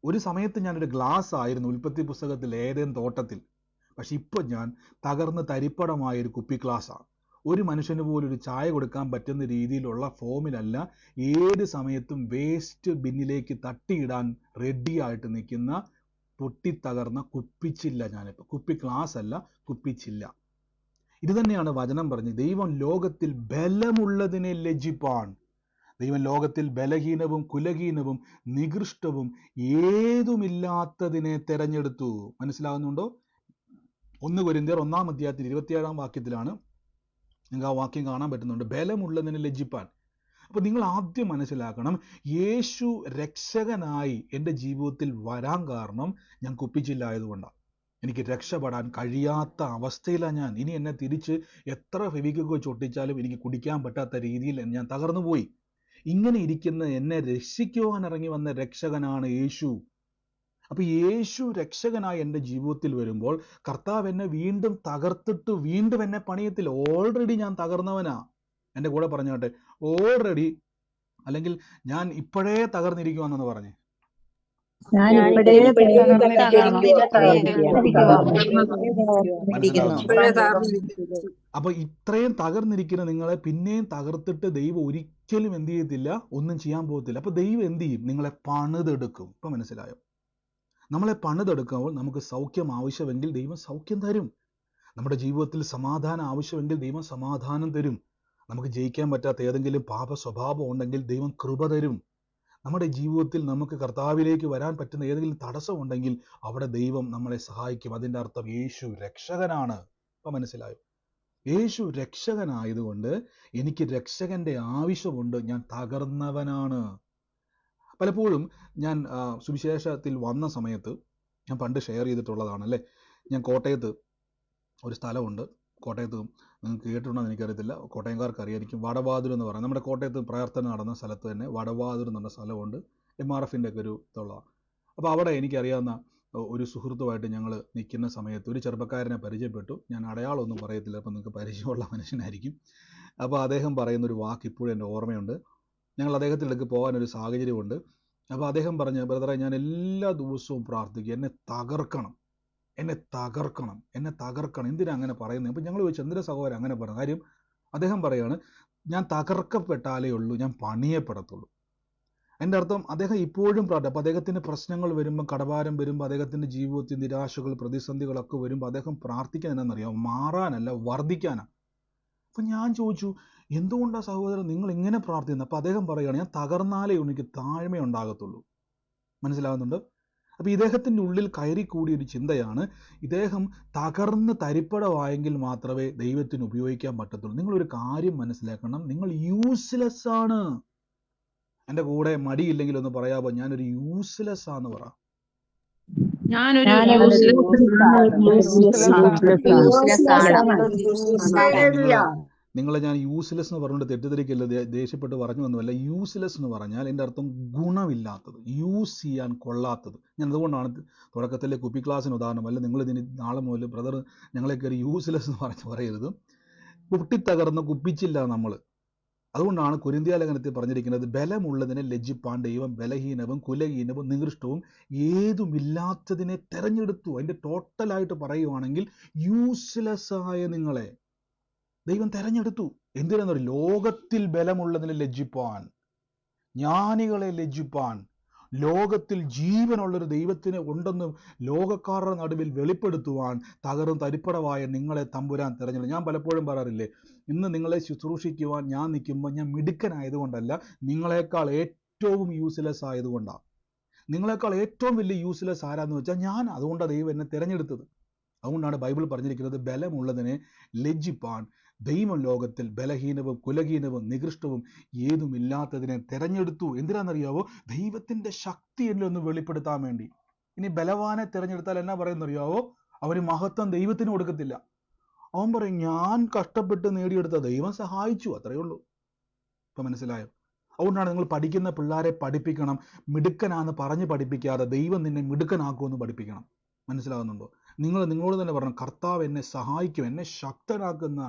ഒരു സമയത്ത് ഞാനൊരു ഗ്ലാസ് ആയിരുന്നു ഉൽപ്പത്തി പുസ്തകത്തിൽ ഏതേൻ തോട്ടത്തിൽ. പക്ഷെ ഇപ്പം ഞാൻ തകർന്ന് തരിപ്പടമായൊരു കുപ്പി ഗ്ലാസ്സാണ്. ഒരു മനുഷ്യന് പോലും ഒരു ചായ കൊടുക്കാൻ പറ്റുന്ന രീതിയിലുള്ള ഫോമിലല്ല, ഏത് സമയത്തും വേസ്റ്റ് ബിന്നിലേക്ക് തട്ടിയിടാൻ റെഡിയായിട്ട് നിൽക്കുന്ന പൊട്ടിത്തകർന്ന കുപ്പിച്ചില്ല ഞാനിപ്പോൾ. കുപ്പി ഗ്ലാസ് അല്ല, കുപ്പിച്ചില്ല. ഇത് തന്നെയാണ് വചനം പറഞ്ഞത്, ദൈവം ലോകത്തിൽ ബലമുള്ളതിനെ ലജ്ജിപ്പാൻ ദൈവം ലോകത്തിൽ ബലഹീനവും കുലഹീനവും നികൃഷ്ടവും ഏതുമില്ലാത്തതിനെ തെരഞ്ഞെടുത്തു. മനസ്സിലാകുന്നുണ്ടോ? 1 കൊരിന്ത്യർ 1-ാം അധ്യായത്തിൽ 27-ാം വാക്യത്തിലാണ് നിങ്ങൾക്ക് ആ വാക്യം കാണാൻ പറ്റുന്നുണ്ട്, ബലമുള്ളതിനെ ലജ്ജിപ്പാൻ. അപ്പോൾ നിങ്ങൾ ആദ്യം മനസ്സിലാക്കണം, യേശു രക്ഷകനായി എൻ്റെ ജീവിതത്തിൽ വരാൻ കാരണം ഞാൻ കുപ്പിച്ചില്ലായതുകൊണ്ടാണ്. എനിക്ക് രക്ഷപ്പെടാൻ കഴിയാത്ത അവസ്ഥയിലാണ് ഞാൻ. ഇനി എന്നെ തിരിച്ച് എത്ര ഫെവിക്വിക്ക് ചൊട്ടിച്ചാലും എനിക്ക് കുടിക്കാൻ പറ്റാത്ത രീതിയിൽ ഞാൻ തകർന്നു പോയി. ഇങ്ങനെ ഇരിക്കുന്ന എന്നെ രക്ഷിക്കുവാൻ ഇറങ്ങി വന്ന രക്ഷകനാണ് യേശു. അപ്പോൾ യേശു രക്ഷകനായി എൻ്റെ ജീവിതത്തിൽ വരുമ്പോൾ കർത്താവ് എന്നെ വീണ്ടും തകർത്തിട്ട് വീണ്ടും എന്നെ പണിയത്തില്ല. ഓൾറെഡി ഞാൻ തകർന്നവനാ. എൻ്റെ കൂടെ പറഞ്ഞോട്ടെ, ഓൾറെഡി, അല്ലെങ്കിൽ ഞാൻ ഇപ്പോഴേ തകർന്നിരിക്കുവാണെന്ന് പറഞ്ഞേ. അപ്പൊ ഇത്രയും തകർന്നിരിക്കുന്ന നിങ്ങളെ പിന്നെയും തകർത്തിട്ട് ദൈവം ഒരിക്കലും എന്ത് ചെയ്യത്തില്ല, ഒന്നും ചെയ്യാൻ പോകത്തില്ല. അപ്പൊ ദൈവം എന്ത് ചെയ്യും? നിങ്ങളെ പണിതെടുക്കും. ഇപ്പൊ മനസ്സിലായോ? നമ്മളെ പണിതെടുക്കുമ്പോൾ നമുക്ക് സൗഖ്യം ആവശ്യമെങ്കിൽ ദൈവം സൗഖ്യം തരും. നമ്മുടെ ജീവിതത്തിൽ സമാധാനം ആവശ്യമെങ്കിൽ ദൈവം സമാധാനം തരും. നമുക്ക് ജയിക്കാൻ പറ്റാത്ത ഏതെങ്കിലും പാപ സ്വഭാവം ഉണ്ടെങ്കിൽ ദൈവം കൃപ തരും. നമ്മുടെ ജീവിതത്തിൽ നമുക്ക് കർത്താവിലേക്ക് വരാൻ പറ്റുന്ന ഏതെങ്കിലും തടസ്സമുണ്ടെങ്കിൽ അവിടെ ദൈവം നമ്മളെ സഹായിക്കും. അതിൻ്റെ അർത്ഥം യേശു രക്ഷകനാണ്. ഇപ്പം മനസ്സിലായോ? യേശു രക്ഷകനായതുകൊണ്ട് എനിക്ക് രക്ഷകന്റെ ആവശ്യമുണ്ട്. ഞാൻ തകർന്നവനാണ്. പലപ്പോഴും ഞാൻ സുവിശേഷത്തിൽ വന്ന സമയത്ത് ഞാൻ പണ്ട് ഷെയർ ചെയ്തിട്ടുള്ളതാണ് അല്ലേ. ഞാൻ കോട്ടയത്ത് ഒരു സ്ഥലമുണ്ട്. കോട്ടയത്ത് നിങ്ങൾക്ക് കേട്ടിട്ടുണ്ടോ എന്ന് എനിക്കറിയത്തില്ല, കോട്ടയംകാർക്ക് അറിയായിരിക്കും. വടവാതൂർ എന്ന് പറയുന്നത് നമ്മുടെ കോട്ടയത്ത് പ്രാർത്ഥന നടന്ന സ്ഥലത്ത് തന്നെ വടവാതൂർ എന്ന് പറഞ്ഞ സ്ഥലമുണ്ട്. MRFൻ്റെ ഒക്കെ ഒരു ഇതുള്ളതാണ്. അപ്പോൾ അവിടെ എനിക്കറിയാവുന്ന ഒരു സുഹൃത്തുമായിട്ട് ഞങ്ങൾ നിൽക്കുന്ന സമയത്ത് ഒരു ചെറുപ്പക്കാരനെ പരിചയപ്പെട്ടു. ഞാൻ അടയാളമൊന്നും പറയത്തില്ല, അപ്പോൾ നിങ്ങൾക്ക് പരിചയമുള്ള മനുഷ്യനായിരിക്കും. അപ്പോൾ അദ്ദേഹം പറയുന്നൊരു വാക്ക് ഇപ്പോഴും എൻ്റെ ഓർമ്മയുണ്ട്. ഞങ്ങൾ അദ്ദേഹത്തിലേക്ക് പോകാനൊരു സാഹചര്യമുണ്ട്. അപ്പോൾ അദ്ദേഹം പറഞ്ഞു, ബ്രദറെ, ഞാൻ എല്ലാ ദിവസവും പ്രാർത്ഥിക്കും, എന്നെ തകർക്കണം, എന്നെ തകർക്കണം, എന്നെ തകർക്കണം. എന്തിനാ അങ്ങനെ പറയുന്നത്? അപ്പോൾ ഞങ്ങൾ ചോദിച്ചു, എന്തിനാ സഹോദരൻ അങ്ങനെ പറഞ്ഞു? കാര്യം അദ്ദേഹം പറയാണ്, ഞാൻ തകർക്കപ്പെട്ടാലേ ഉള്ളൂ ഞാൻ പണിയപ്പെടത്തുള്ളൂ. എൻ്റെ അർത്ഥം അദ്ദേഹം ഇപ്പോഴും പ്രാർത്ഥന. അപ്പോൾ അദ്ദേഹത്തിൻ്റെ പ്രശ്നങ്ങൾ വരുമ്പോൾ, കടഭാരം വരുമ്പോൾ, അദ്ദേഹത്തിൻ്റെ ജീവിതത്തിൽ നിരാശകൾ, പ്രതിസന്ധികളൊക്കെ വരുമ്പോൾ അദ്ദേഹം പ്രാർത്ഥിക്കാൻ എന്നാണെന്നറിയാം, മാറാനല്ല വർദ്ധിക്കാനാണ്. അപ്പം ഞാൻ ചോദിച്ചു, എന്തുകൊണ്ടാണ് സഹോദരൻ നിങ്ങൾ ഇങ്ങനെ പ്രാർത്ഥിക്കുന്നത്? അപ്പോൾ അദ്ദേഹം പറയുകയാണ്, ഞാൻ തകർന്നാലേ എനിക്ക് താഴ്മ ഉണ്ടാകത്തുള്ളൂ. മനസ്സിലാകുന്നുണ്ട്? അപ്പോൾ ഇദ്ദേഹത്തിൻ്റെ ഉള്ളിൽ കയറിക്കൂടിയ ഒരു ചിന്തയാണ്, ഇദ്ദേഹം തകർന്ന് തരിപ്പടമായെങ്കിൽ മാത്രമേ ദൈവത്തിന് ഉപയോഗിക്കാൻ പറ്റത്തുള്ളൂ. നിങ്ങളൊരു കാര്യം മനസ്സിലാക്കണം, നിങ്ങൾ യൂസ്ലെസ് ആണ്. എൻ്റെ കൂടെ മടിയില്ലെങ്കിൽ ഒന്ന് പറയാമോ, ഞാനൊരു യൂസ്ലെസ് ആണെന്ന് പറ. നിങ്ങളെ ഞാൻ യൂസ്ലെസ് എന്ന് പറഞ്ഞുകൊണ്ട് തെറ്റിദ്ധരിക്കല്ല, ദേഷ്യപ്പെട്ട് പറഞ്ഞു വന്നുമല്ല. യൂസ്ലെസ് എന്ന് പറഞ്ഞാൽ എൻ്റെ അർത്ഥം ഗുണമില്ലാത്തത്, യൂസ് ചെയ്യാൻ കൊള്ളാത്തത്. ഞാൻ അതുകൊണ്ടാണ് തുടക്കത്തിലെ കുപ്പി ക്ലാസ്സിന് ഉദാഹരണമല്ല, നിങ്ങൾ ഇതിന് നാളെ മുതൽ ബ്രദർ ഞങ്ങളെ കയറി യൂസ്ലെസ് എന്ന് പറയരുത്. പൊട്ടിത്തകർന്ന് കുപ്പിച്ചില്ല നമ്മൾ. അതുകൊണ്ടാണ് കൊരിന്ത്യ ലേഖനത്തിൽ പറഞ്ഞിരിക്കുന്നത്, ബലമുള്ളതിനെ ലജ്ജിപ്പാൻ ദൈവം ബലഹീനവും കുലഹീനവും നികൃഷ്ടവും ഏതുമില്ലാത്തതിനെ തെരഞ്ഞെടുത്തു. അതിൻ്റെ ടോട്ടലായിട്ട് പറയുവാണെങ്കിൽ യൂസ്ലെസ് ആയ നിങ്ങളെ ദൈവം തെരഞ്ഞെടുത്തു. എന്തിനാണ്? ലോകത്തിൽ ബലമുള്ളതിനെ ലജ്ജിപ്പാൻ, ജ്ഞാനികളെ ലജ്ജിപ്പാൻ, ലോകത്തിൽ ജീവനുള്ളൊരു ദൈവത്തിന് ഉണ്ടെന്ന് ലോകക്കാരുടെ നടുവിൽ വെളിപ്പെടുത്തുവാൻ തകർന്ന് തരിപ്പടമായ നിങ്ങളെ തമ്പുരാൻ തിരഞ്ഞെടുത്തു. ഞാൻ പലപ്പോഴും പറയാറില്ലേ, ഇന്ന് നിങ്ങളെ ശുശ്രൂഷിക്കുവാൻ ഞാൻ നിൽക്കുമ്പോൾ ഞാൻ മിടുക്കനായതുകൊണ്ടല്ല, നിങ്ങളെക്കാൾ ഏറ്റവും യൂസ്ലെസ് ആയതുകൊണ്ടാണ്. നിങ്ങളെക്കാൾ ഏറ്റവും വലിയ യൂസ്ലെസ് ആരാന്ന് വെച്ചാൽ ഞാൻ. അതുകൊണ്ടാണ് ദൈവം എന്നെ തിരഞ്ഞെടുത്തത്. അതുകൊണ്ടാണ് ബൈബിൾ പറഞ്ഞിരിക്കുന്നത്, ബലമുള്ളതിനെ ലജ്ജിപ്പാൻ ദൈവം ലോകത്തിൽ ബലഹീനവും കുലഹീനവും നികൃഷ്ടവും ഏതുമില്ലാത്തതിനെ തിരഞ്ഞെടുത്തു. എന്തിനാണെന്നറിയാവോ? ദൈവത്തിൻ്റെ ശക്തി എന്നൊന്ന് വെളിപ്പെടുത്താൻ വേണ്ടി. ഇനി ബലവാനെ തിരഞ്ഞെടുത്താൽ എന്നാ പറയുന്നറിയാവോ? അവന് മഹത്വം ദൈവത്തിന് കൊടുക്കത്തില്ല. അവൻ പറയും, ഞാൻ കഷ്ടപ്പെട്ട് നേടിയെടുത്ത ദൈവം സഹായിച്ചു, അത്രയേ ഉള്ളൂ. ഇപ്പം മനസ്സിലായോ? അതുകൊണ്ടാണ് നിങ്ങൾ പഠിക്കുന്ന പിള്ളേരെ പഠിപ്പിക്കണം, മിടുക്കനാന്ന് പറഞ്ഞ് പഠിപ്പിക്കാതെ ദൈവം നിന്നെ മിടുക്കനാക്കുമെന്ന് പഠിപ്പിക്കണം. മനസ്സിലാകുന്നുണ്ടോ? നിങ്ങളോട് തന്നെ പറയണം, കർത്താവ് എന്നെ സഹായിക്കും, എന്നെ ശക്തനാക്കുന്ന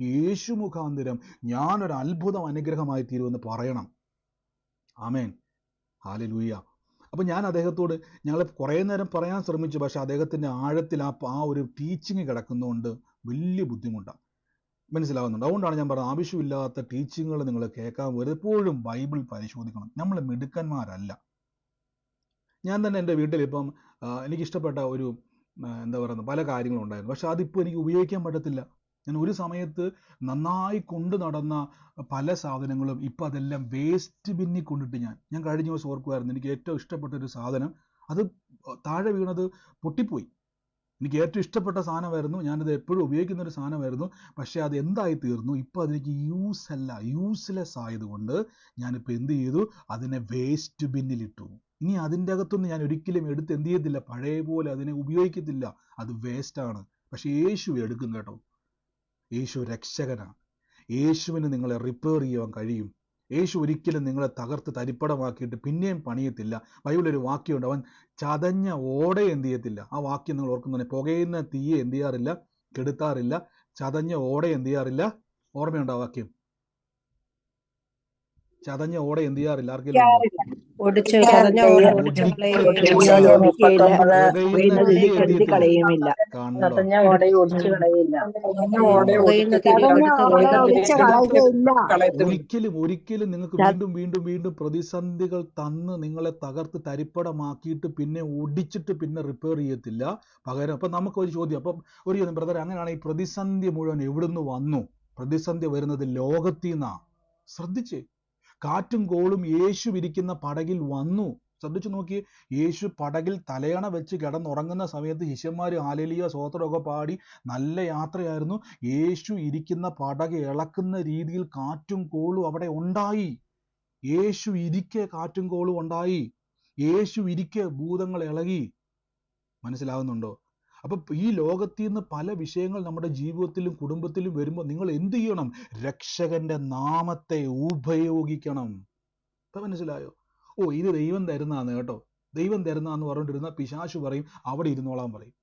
യേശു മുഖാന്തരം ഞാനൊരു അത്ഭുതം അനുഗ്രഹമായി തീരുമെന്ന് പറയണം. ആമേൻ, ഹല്ലേലൂയ. അപ്പം ഞാൻ അദ്ദേഹത്തോട് ഞങ്ങൾ കുറേ നേരം പറയാൻ ശ്രമിച്ചു, പക്ഷെ അദ്ദേഹത്തിൻ്റെ ആഴത്തിൽ ആ ഒരു ടീച്ചിങ് കിടക്കുന്നതുകൊണ്ട് വലിയ ബുദ്ധിമുട്ടാണ്. മനസ്സിലാകുന്നുണ്ട്? അതുകൊണ്ടാണ് ഞാൻ പറഞ്ഞത്, ആവശ്യമില്ലാത്ത ടീച്ചിങ്ങുകൾ നിങ്ങൾ കേൾക്കാൻ പോലും എപ്പോഴും ബൈബിൾ പരിശോധിക്കണം. നമ്മൾ മിടുക്കന്മാരല്ല. ഞാൻ തന്നെ എൻ്റെ വീട്ടിൽ ഇപ്പം എനിക്കിഷ്ടപ്പെട്ട ഒരു എന്താ പറയുന്നത് പല കാര്യങ്ങളുണ്ടായിരുന്നു, പക്ഷെ അതിപ്പോൾ എനിക്ക് ഉപയോഗിക്കാൻ പറ്റത്തില്ല. ഞാൻ ഒരു സമയത്ത് നന്നായി കൊണ്ടു നടന്ന പല സാധനങ്ങളും ഇപ്പം അതെല്ലാം വേസ്റ്റ് ബിന്നിൽ കൊണ്ടിട്ട് ഞാൻ കഴിഞ്ഞ ദിവസം ഓർക്കുമായിരുന്നു, എനിക്ക് ഏറ്റവും ഇഷ്ടപ്പെട്ട ഒരു സാധനം അത് താഴെ വീണത് പൊട്ടിപ്പോയി. എനിക്ക് ഏറ്റവും ഇഷ്ടപ്പെട്ട സാധനമായിരുന്നു, ഞാനത് എപ്പോഴും ഉപയോഗിക്കുന്ന ഒരു സാധനമായിരുന്നു. പക്ഷേ അത് എന്തായി തീർന്നു? ഇപ്പോൾ അതെനിക്ക് യൂസ്ലെസ് ആയതുകൊണ്ട് ഞാനിപ്പോൾ എന്ത് ചെയ്തു? അതിനെ വേസ്റ്റ് ബിന്നിലിട്ടു. ഇനി അതിൻ്റെ അകത്തൊന്നും ഞാൻ ഒരിക്കലും എടുത്ത് എന്ത് ചെയ്യത്തില്ല, പഴയ പോലെ അതിനെ ഉപയോഗിക്കത്തില്ല. അത് വേസ്റ്റാണ്. പക്ഷേ യേശു എടുക്കും കേട്ടോ. യേശു രക്ഷകനാണ്. യേശുവിന് നിങ്ങളെ റിപ്പയർ ചെയ്യാൻ കഴിയും. യേശു ഒരിക്കലും നിങ്ങളെ തകർത്ത് തരിപ്പടമാക്കിയിട്ട് പിന്നെയും പണിയത്തില്ല. ബൈബിളൊരു വാക്യമുണ്ട്, അവൻ ചതഞ്ഞ ഓടെ എന്ത് ചെയ്യത്തില്ല. ആ വാക്യം നിങ്ങൾ ഓർക്കുന്നുണ്ട്, പുകയുന്ന തീയെ എന്ത് ചെയ്യാറില്ല, കെടുത്താറില്ല, ചതഞ്ഞ ഓടെ എന്ത് ചെയ്യാറില്ല. ഓർമ്മയുണ്ടോ ആ വാക്യം? ചതഞ്ഞ ഓടെ എന്ത് ചെയ്യാറില്ല, ആർക്കെങ്കിലും ഉണ്ടോ? ഒരിക്കലും നിങ്ങൾക്ക് വീണ്ടും പ്രതിസന്ധികൾ തന്ന് നിങ്ങളെ തകർത്ത് തരിപ്പടമാക്കിയിട്ട് പിന്നെ ഒടിച്ചിട്ട് പിന്നെ റിപ്പയർ ചെയ്യത്തില്ല. പകരം അപ്പം നമുക്കൊരു ചോദ്യം, അപ്പം ഒരു ചോദ്യം, ബ്രദർ അങ്ങനെയാണ് ഈ പ്രതിസന്ധി മുഴുവൻ എവിടുന്ന് വന്നു? പ്രതിസന്ധി വരുന്നത് ലോകത്തിൽ നിന്നാണ്. ശ്രദ്ധിച്ചേ, കാറ്റും കോളും യേശു ഇരിക്കുന്ന പടകിൽ വന്നു. ശ്രദ്ധിച്ചു നോക്കി, യേശു പടകിൽ തലയണ വെച്ച് കിടന്നുറങ്ങുന്ന സമയത്ത് ശിഷ്യന്മാർ ഹല്ലേലൂയ സ്തോത്രമൊക്കെ പാടി നല്ല യാത്രയായിരുന്നു. യേശു ഇരിക്കുന്ന പടക് ഇളക്കുന്ന രീതിയിൽ കാറ്റും കോളും അവിടെ ഉണ്ടായി. യേശു ഇരിക്കെ കാറ്റും കോളും ഉണ്ടായി. യേശു ഇരിക്കെ ഭൂതങ്ങൾ ഇളകി. മനസ്സിലാകുന്നുണ്ടോ? അപ്പൊ ഈ ലോകത്തിൽ നിന്ന് പല വിഷയങ്ങൾ നമ്മുടെ ജീവിതത്തിലും കുടുംബത്തിലും വരുമ്പോൾ നിങ്ങൾ എന്ത് ചെയ്യണം? രക്ഷകന്റെ നാമത്തെ ഉപയോഗിക്കണം. ഇപ്പൊ മനസ്സിലായോ? ഓ, ഇത് ദൈവം തരുന്നതാണ് കേട്ടോ, ദൈവം തരുന്നതെന്ന് പറഞ്ഞിട്ടിരുന്ന പിശാചു പറയും അവിടെ ഇരുന്നോളാൻ പറയും.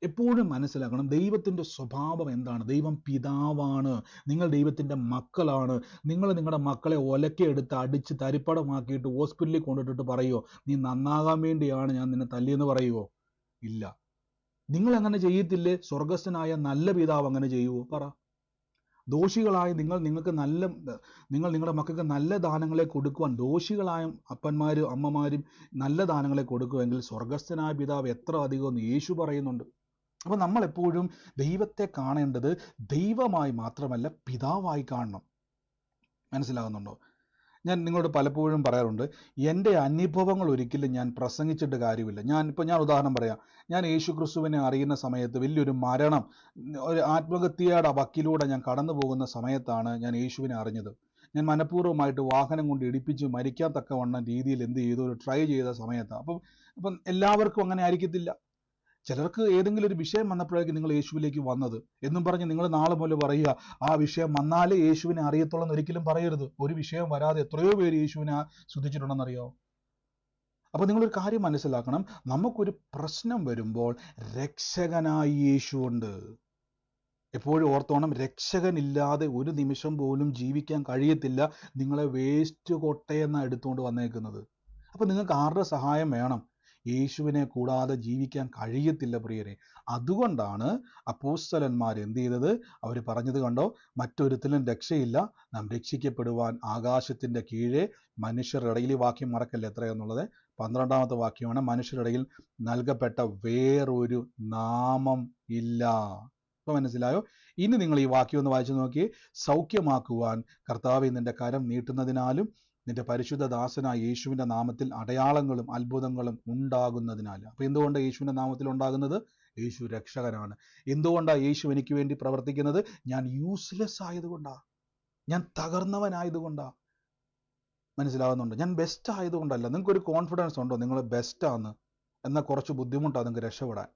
എപ്പോഴും മനസ്സിലാക്കണം ദൈവത്തിന്റെ സ്വഭാവം എന്താണ്. ദൈവം പിതാവാണ്. നിങ്ങൾ ദൈവത്തിന്റെ മക്കളാണ്. നിങ്ങൾ നിങ്ങളുടെ മക്കളെ ഒലക്കെടുത്ത് അടിച്ച് തരിപ്പടമാക്കിയിട്ട് ഹോസ്പിറ്റലിൽ കൊണ്ടിട്ടിട്ട് പറയുമോ നീ നന്നാകാൻ വേണ്ടിയാണ് ഞാൻ നിന്നെ തല്ലിയെന്ന് പറയുമോ? ഇല്ല. നിങ്ങൾ അങ്ങനെ ചെയ്യത്തില്ലേ? സ്വർഗസ്ഥനായ നല്ല പിതാവ് അങ്ങനെ ചെയ്യുമോ? പറ. ദോഷികളായ നിങ്ങൾ നിങ്ങളുടെ മക്കൾക്ക് നല്ല ദാനങ്ങളെ കൊടുക്കുവാൻ ദോഷികളായ അപ്പന്മാരും അമ്മമാരും നല്ല ദാനങ്ങളെ കൊടുക്കുമെങ്കിൽ സ്വർഗസ്ഥനായ പിതാവ് എത്ര അധികമെന്ന് യേശു പറയുന്നുണ്ട്. അപ്പൊ നമ്മൾ എപ്പോഴും ദൈവത്തെ കാണേണ്ടത് ദൈവമായി മാത്രമല്ല പിതാവായി കാണണം. മനസ്സിലാകുന്നുണ്ടോ? ഞാൻ നിങ്ങളോട് പലപ്പോഴും പറയാറുണ്ട്, എൻ്റെ അനുഭവങ്ങൾ ഒരിക്കലും ഞാൻ പ്രസംഗിച്ചിട്ട് കാര്യമില്ല. ഞാൻ ഉദാഹരണം പറയാം. ഞാൻ യേശു ക്രിസ്തുവിനെ അറിയുന്ന സമയത്ത് വലിയൊരു മരണം, ഒരു ആത്മഹത്യയുടെ വക്കിലൂടെ ഞാൻ കടന്നു പോകുന്ന സമയത്താണ് ഞാൻ യേശുവിനെ അറിഞ്ഞത്. ഞാൻ മനഃപൂർവ്വമായിട്ട് വാഹനം കൊണ്ട് ഇടിപ്പിച്ച് മരിക്കാൻ തക്കവണ്ണം രീതിയിൽ എന്ത് ചെയ്തു, ഒരു ട്രൈ ചെയ്ത സമയത്താണ്. അപ്പം എല്ലാവർക്കും അങ്ങനെ ആയിരിക്കത്തില്ല. ചിലർക്ക് ഏതെങ്കിലും ഒരു വിഷയം വന്നപ്പോഴേക്കും നിങ്ങൾ യേശുവിലേക്ക് വന്നത് എന്നും പറഞ്ഞ് നിങ്ങൾ നാളെ മുതൽ പറയുക ആ വിഷയം വന്നാലേ യേശുവിനെ അറിയത്തുള്ളൂ എന്ന് ഒരിക്കലും പറയരുത്. ഒരു വിഷയം വരാതെ എത്രയോ പേര് യേശുവിനെ ശ്രദ്ധിച്ചിട്ടുണ്ടെന്നറിയാമോ? അപ്പൊ നിങ്ങളൊരു കാര്യം മനസ്സിലാക്കണം, നമുക്കൊരു പ്രശ്നം വരുമ്പോൾ രക്ഷകനായി യേശുവുണ്ട്. എപ്പോഴും ഓർത്തോണം, രക്ഷകനില്ലാതെ ഒരു നിമിഷം പോലും ജീവിക്കാൻ കഴിയത്തില്ല. നിങ്ങളെ വേസ്റ്റ് കൊട്ടയെന്നാണ് എടുത്തുകൊണ്ട് വന്നേക്കുന്നത്. അപ്പൊ നിങ്ങൾക്ക് ആരുടെ സഹായം വേണം? യേശുവിനെ കൂടാതെ ജീവിക്കാൻ കഴിയത്തില്ല പ്രിയരെ. അതുകൊണ്ടാണ് അപ്പോസ്തലന്മാർ എന്ത് ചെയ്തത്? അവർ പറഞ്ഞത് കണ്ടോ, മറ്റൊരുത്തിലും രക്ഷയില്ല, നാം രക്ഷിക്കപ്പെടുവാൻ ആകാശത്തിന്റെ കീഴെ മനുഷ്യരുടെ ഇടയിൽ. ഈ വാക്യം മറക്കല്ലേ എത്രയെന്നുള്ളത്. 12ാമത്തെ വാക്യമാണ്, മനുഷ്യരുടെ ഇടയിൽ നൽകപ്പെട്ട വേറൊരു നാമം ഇല്ല. ഇപ്പൊ മനസ്സിലായോ? ഇനി നിങ്ങൾ ഈ വാക്യം ഒന്ന് വായിച്ചു നോക്കിയേ. സൗഖ്യമാക്കുവാൻ കർത്താവേ നിന്റെ കരം നീട്ടുന്നതിനാലും നിന്റെ പരിശുദ്ധ ദാസനായ യേശുവിന്റെ നാമത്തിൽ അടയാളങ്ങളും അത്ഭുതങ്ങളും ഉണ്ടാകുന്നതിനാൽ. അപ്പൊ എന്തുകൊണ്ടാണ് യേശുവിന്റെ നാമത്തിൽ ഉണ്ടാകുന്നത്? യേശു രക്ഷകനാണ്. എന്തുകൊണ്ടാണ് യേശു എനിക്ക് വേണ്ടി പ്രവർത്തിക്കുന്നത്? ഞാൻ യൂസ്ലെസ് ആയതുകൊണ്ടാ, ഞാൻ തകർന്നവനായതുകൊണ്ടാ. മനസ്സിലാകുന്നുണ്ട്? ഞാൻ ബെസ്റ്റ് ആയതുകൊണ്ടല്ല. നിങ്ങൾക്കൊരു കോൺഫിഡൻസ് ഉണ്ടോ നിങ്ങൾ ബെസ്റ്റാന്ന്? എന്നാൽ കുറച്ച് ബുദ്ധിമുട്ടാണ് നിങ്ങൾക്ക് രക്ഷപ്പെടാൻ.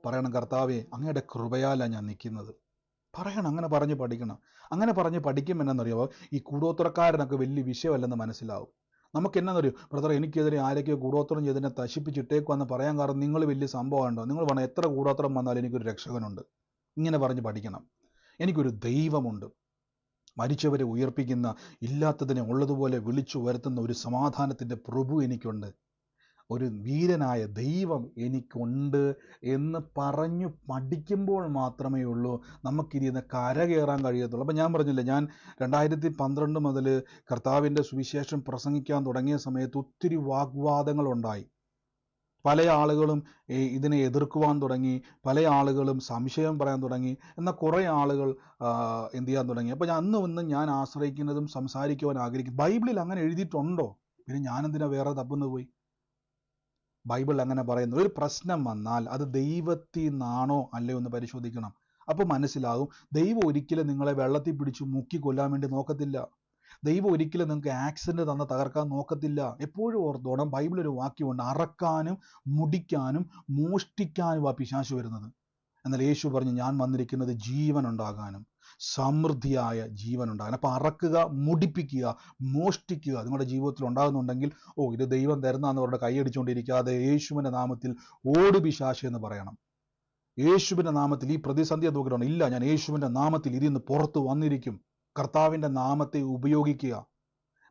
പറയണം, കർത്താവേ അങ്ങയുടെ കൃപയാലാണ് ഞാൻ നിൽക്കുന്നത്. പറയണം, അങ്ങനെ പറഞ്ഞ് പഠിക്കണം. അങ്ങനെ പറഞ്ഞ് പഠിക്കുമ്പോൾ എന്നറിയാമോ, ഈ കൂടോത്രക്കാരനൊക്കെ വലിയ വിഷയമല്ലെന്ന് മനസ്സിലാവും. നമുക്ക് എന്നറിയോ, ബ്രദർ എനിക്കെതിരെ ആരൊക്കെയോ കൂടോത്രം ചെയ്തതിനെ നശിപ്പിച്ചിട്ടേക്കുവെന്ന് പറയാൻ കാരണം നിങ്ങൾ വലിയ സംഭവമുണ്ടോ? നിങ്ങൾ വേണം എത്ര കൂടോത്രം വന്നാലും എനിക്കൊരു രക്ഷകനുണ്ട്. ഇങ്ങനെ പറഞ്ഞ് പഠിക്കണം. എനിക്കൊരു ദൈവമുണ്ട്, മരിച്ചവരെ ഉയർപ്പിക്കുന്ന, ഇല്ലാത്തതിനെ ഉള്ളതുപോലെ വിളിച്ചു വരുത്തുന്ന ഒരു സമാധാനത്തിൻ്റെ പ്രഭു എനിക്കുണ്ട്, ഒരു വീരനായ ദൈവം എനിക്കുണ്ട് എന്ന് പറഞ്ഞു പഠിക്കുമ്പോൾ മാത്രമേ ഉള്ളൂ നമുക്കിതിന്ന് കരകയറാൻ കഴിയത്തുള്ളൂ. അപ്പം ഞാൻ പറഞ്ഞില്ലേ, ഞാൻ 2012 മുതൽ കർത്താവിൻ്റെ സുവിശേഷം പ്രസംഗിക്കാൻ തുടങ്ങിയ സമയത്ത് ഒത്തിരി വാഗ്വാദങ്ങളുണ്ടായി. പല ആളുകളും ഇതിനെ എതിർക്കുവാൻ തുടങ്ങി, പല ആളുകളും സംശയം പറയാൻ തുടങ്ങി, എന്നാൽ കുറേ ആളുകൾ എന്ത് ചെയ്യാൻ തുടങ്ങി. അപ്പം അന്ന് ഞാൻ ആശ്രയിക്കുന്നതും സംസാരിക്കുവാൻ ആഗ്രഹിക്കും, ബൈബിളിൽ അങ്ങനെ എഴുതിയിട്ടുണ്ടോ? പിന്നെ ഞാനെന്തിനാ വേറെ തപ്പുന്നു പോയി? ബൈബിൾ അങ്ങനെ പറയുന്നു. ഒരു പ്രശ്നം വന്നാൽ അത് ദൈവത്തിൽ നിന്നാണോ അല്ലയോ എന്ന് പരിശോധിക്കണം. അപ്പോൾ മനസ്സിലാകും, ദൈവം ഒരിക്കലും നിങ്ങളെ വെള്ളത്തിൽ പിടിച്ച് മുക്കി കൊല്ലാൻ വേണ്ടി നോക്കത്തില്ല. ദൈവം ഒരിക്കലും നിങ്ങൾക്ക് ആക്സിഡന്റ് തന്ന് തകർക്കാൻ നോക്കത്തില്ല. എപ്പോഴും ഓർത്തോണം, ബൈബിളൊരു വാക്യമുണ്ട്, അറക്കാനും മുടിക്കാനും മോഷ്ടിക്കാനും ആ പിശാച് വരുന്നത്. എന്നാൽ യേശു പറഞ്ഞു, ഞാൻ വന്നിരിക്കുന്നത് ജീവൻ ഉണ്ടാകാനും സമൃദ്ധിയായ ജീവൻ ഉണ്ടാകാൻ. അപ്പം അറക്കുക, മുടിപ്പിക്കുക, മോഷ്ടിക്കുക നിങ്ങളുടെ ജീവിതത്തിൽ ഉണ്ടാകുന്നുണ്ടെങ്കിൽ, ഓ ഇത് ദൈവം തരുന്നതെന്ന് അവരുടെ കൈയടിച്ചുകൊണ്ടിരിക്കാതെ യേശുവിൻ്റെ നാമത്തിൽ ഓട് പിശാച് എന്ന് പറയണം. യേശുവിൻ്റെ നാമത്തിൽ ഈ പ്രതിസന്ധിയെ നോക്കണം, ഇല്ല ഞാൻ യേശുവിൻ്റെ നാമത്തിൽ ഇതിന്ന് പുറത്തു വന്നിരിക്കും. കർത്താവിൻ്റെ നാമത്തെ ഉപയോഗിക്കുക.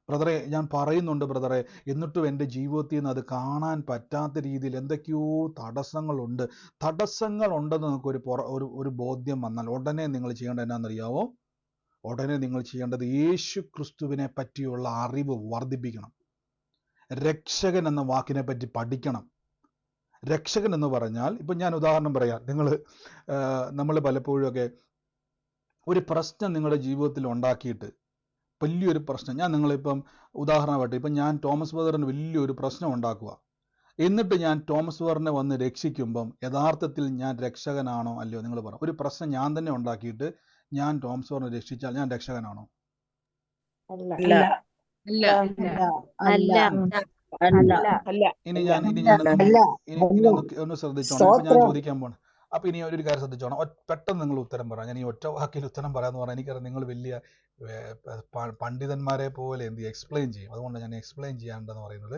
ബ്രദറെ, ഞാൻ പറയുന്നുണ്ട് ബ്രദറെ, എന്നിട്ടും എൻ്റെ ജീവിതത്തിൽ നിന്ന് അത് കാണാൻ പറ്റാത്ത രീതിയിൽ എന്തൊക്കെയോ തടസ്സങ്ങളുണ്ട്. തടസ്സങ്ങളുണ്ടെന്ന് നിങ്ങൾക്ക് ഒരു ബോധ്യം വന്നാൽ ഉടനെ നിങ്ങൾ ചെയ്യേണ്ടത് എന്നാണെന്നറിയാവോ? ഉടനെ നിങ്ങൾ ചെയ്യേണ്ടത് യേശു ക്രിസ്തുവിനെ പറ്റിയുള്ള അറിവ് വർദ്ധിപ്പിക്കണം. രക്ഷകൻ എന്ന വാക്കിനെ പറ്റി പഠിക്കണം. രക്ഷകൻ എന്ന് പറഞ്ഞാൽ, ഇപ്പം ഞാൻ ഉദാഹരണം പറയാം. നമ്മൾ പലപ്പോഴുമൊക്കെ ഒരു പ്രശ്നം നിങ്ങളുടെ ജീവിതത്തിൽ ഉണ്ടാക്കിയിട്ട് വലിയൊരു പ്രശ്നം, ഞാൻ നിങ്ങളിപ്പം ഉദാഹരണമായിട്ട് ഇപ്പം ഞാൻ തോമസ് ബ്രദറിന് വലിയൊരു പ്രശ്നം ഉണ്ടാക്കുക, എന്നിട്ട് ഞാൻ തോമസ് ബ്രദറിനെ വന്ന് രക്ഷിക്കുമ്പം യഥാർത്ഥത്തിൽ ഞാൻ രക്ഷകനാണോ അല്ലയോ? നിങ്ങൾ പറ. ഒരു പ്രശ്നം ഞാൻ തന്നെ ഉണ്ടാക്കിയിട്ട് ഞാൻ തോമസ് ബ്രദറിനെ രക്ഷിച്ചാൽ ഞാൻ രക്ഷകനാണോ? അല്ല അല്ല. അല്ല അല്ല അല്ല അല്ല ഇനി ഞാൻ ഒന്ന് ശ്രദ്ധിച്ചോണം. ഇപ്പൊ ഞാൻ ചോദിക്കാൻ പോണ. അപ്പൊ ഇനി ഒരു കാര്യം ശ്രദ്ധിച്ചോണം. പെട്ടെന്ന് നിങ്ങൾ ഉത്തരം പറയാം. ഞാൻ ഈ ഒറ്റ വാക്കിൽ ഉത്തരം പറയാന്ന് പറഞ്ഞാൽ എനിക്കറിയാം നിങ്ങൾ വലിയ പണ്ഡിതന്മാരെ പോലെ എക്സ്പ്ലെയിൻ ചെയ്യും. അതുകൊണ്ട് ഞാൻ എക്സ്പ്ലെയിൻ ചെയ്യാണ്ടെന്ന് പറയുന്നത്.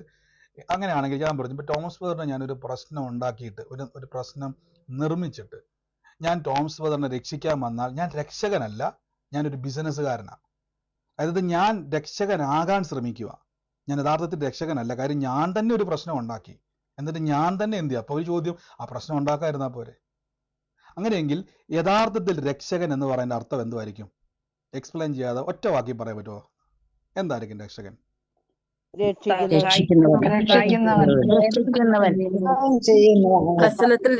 അങ്ങനെയാണെങ്കിൽ ഞാൻ പറഞ്ഞു, ഇപ്പൊ തോമസ് ബ്രദറിനെ ഞാനൊരു പ്രശ്നം ഉണ്ടാക്കിയിട്ട് ഒരു പ്രശ്നം നിർമ്മിച്ചിട്ട് ഞാൻ തോമസ് ബ്രദറിനെ രക്ഷിക്കാൻ വന്നാൽ ഞാൻ രക്ഷകനല്ല, ഞാനൊരു ബിസിനസ്സുകാരനാണ്. അതായത് ഞാൻ രക്ഷകനാകാൻ ശ്രമിക്കുക, ഞാൻ യഥാർത്ഥത്തിൽ രക്ഷകനല്ല. കാര്യം ഞാൻ തന്നെ ഒരു പ്രശ്നം ഉണ്ടാക്കി, എന്നിട്ട് ഞാൻ തന്നെ എന്ത് ചെയ്യുക? അപ്പോൾ ഒരു ചോദ്യം, ആ പ്രശ്നം ഉണ്ടാക്കാതിരുന്നാൽ പോരെ? അങ്ങനെയെങ്കിൽ യഥാർത്ഥത്തിൽ രക്ഷകൻ എന്ന് പറയുന്ന അർത്ഥം എന്തുമായിരിക്കും? എക്സ്പ്ലെയിൻ ചെയ്യാതെ ഒറ്റ വാക്കി പറയാൻ പറ്റുമോ? എന്തായിരിക്കും രക്ഷകൻ? പ്രശ്നത്തിൽ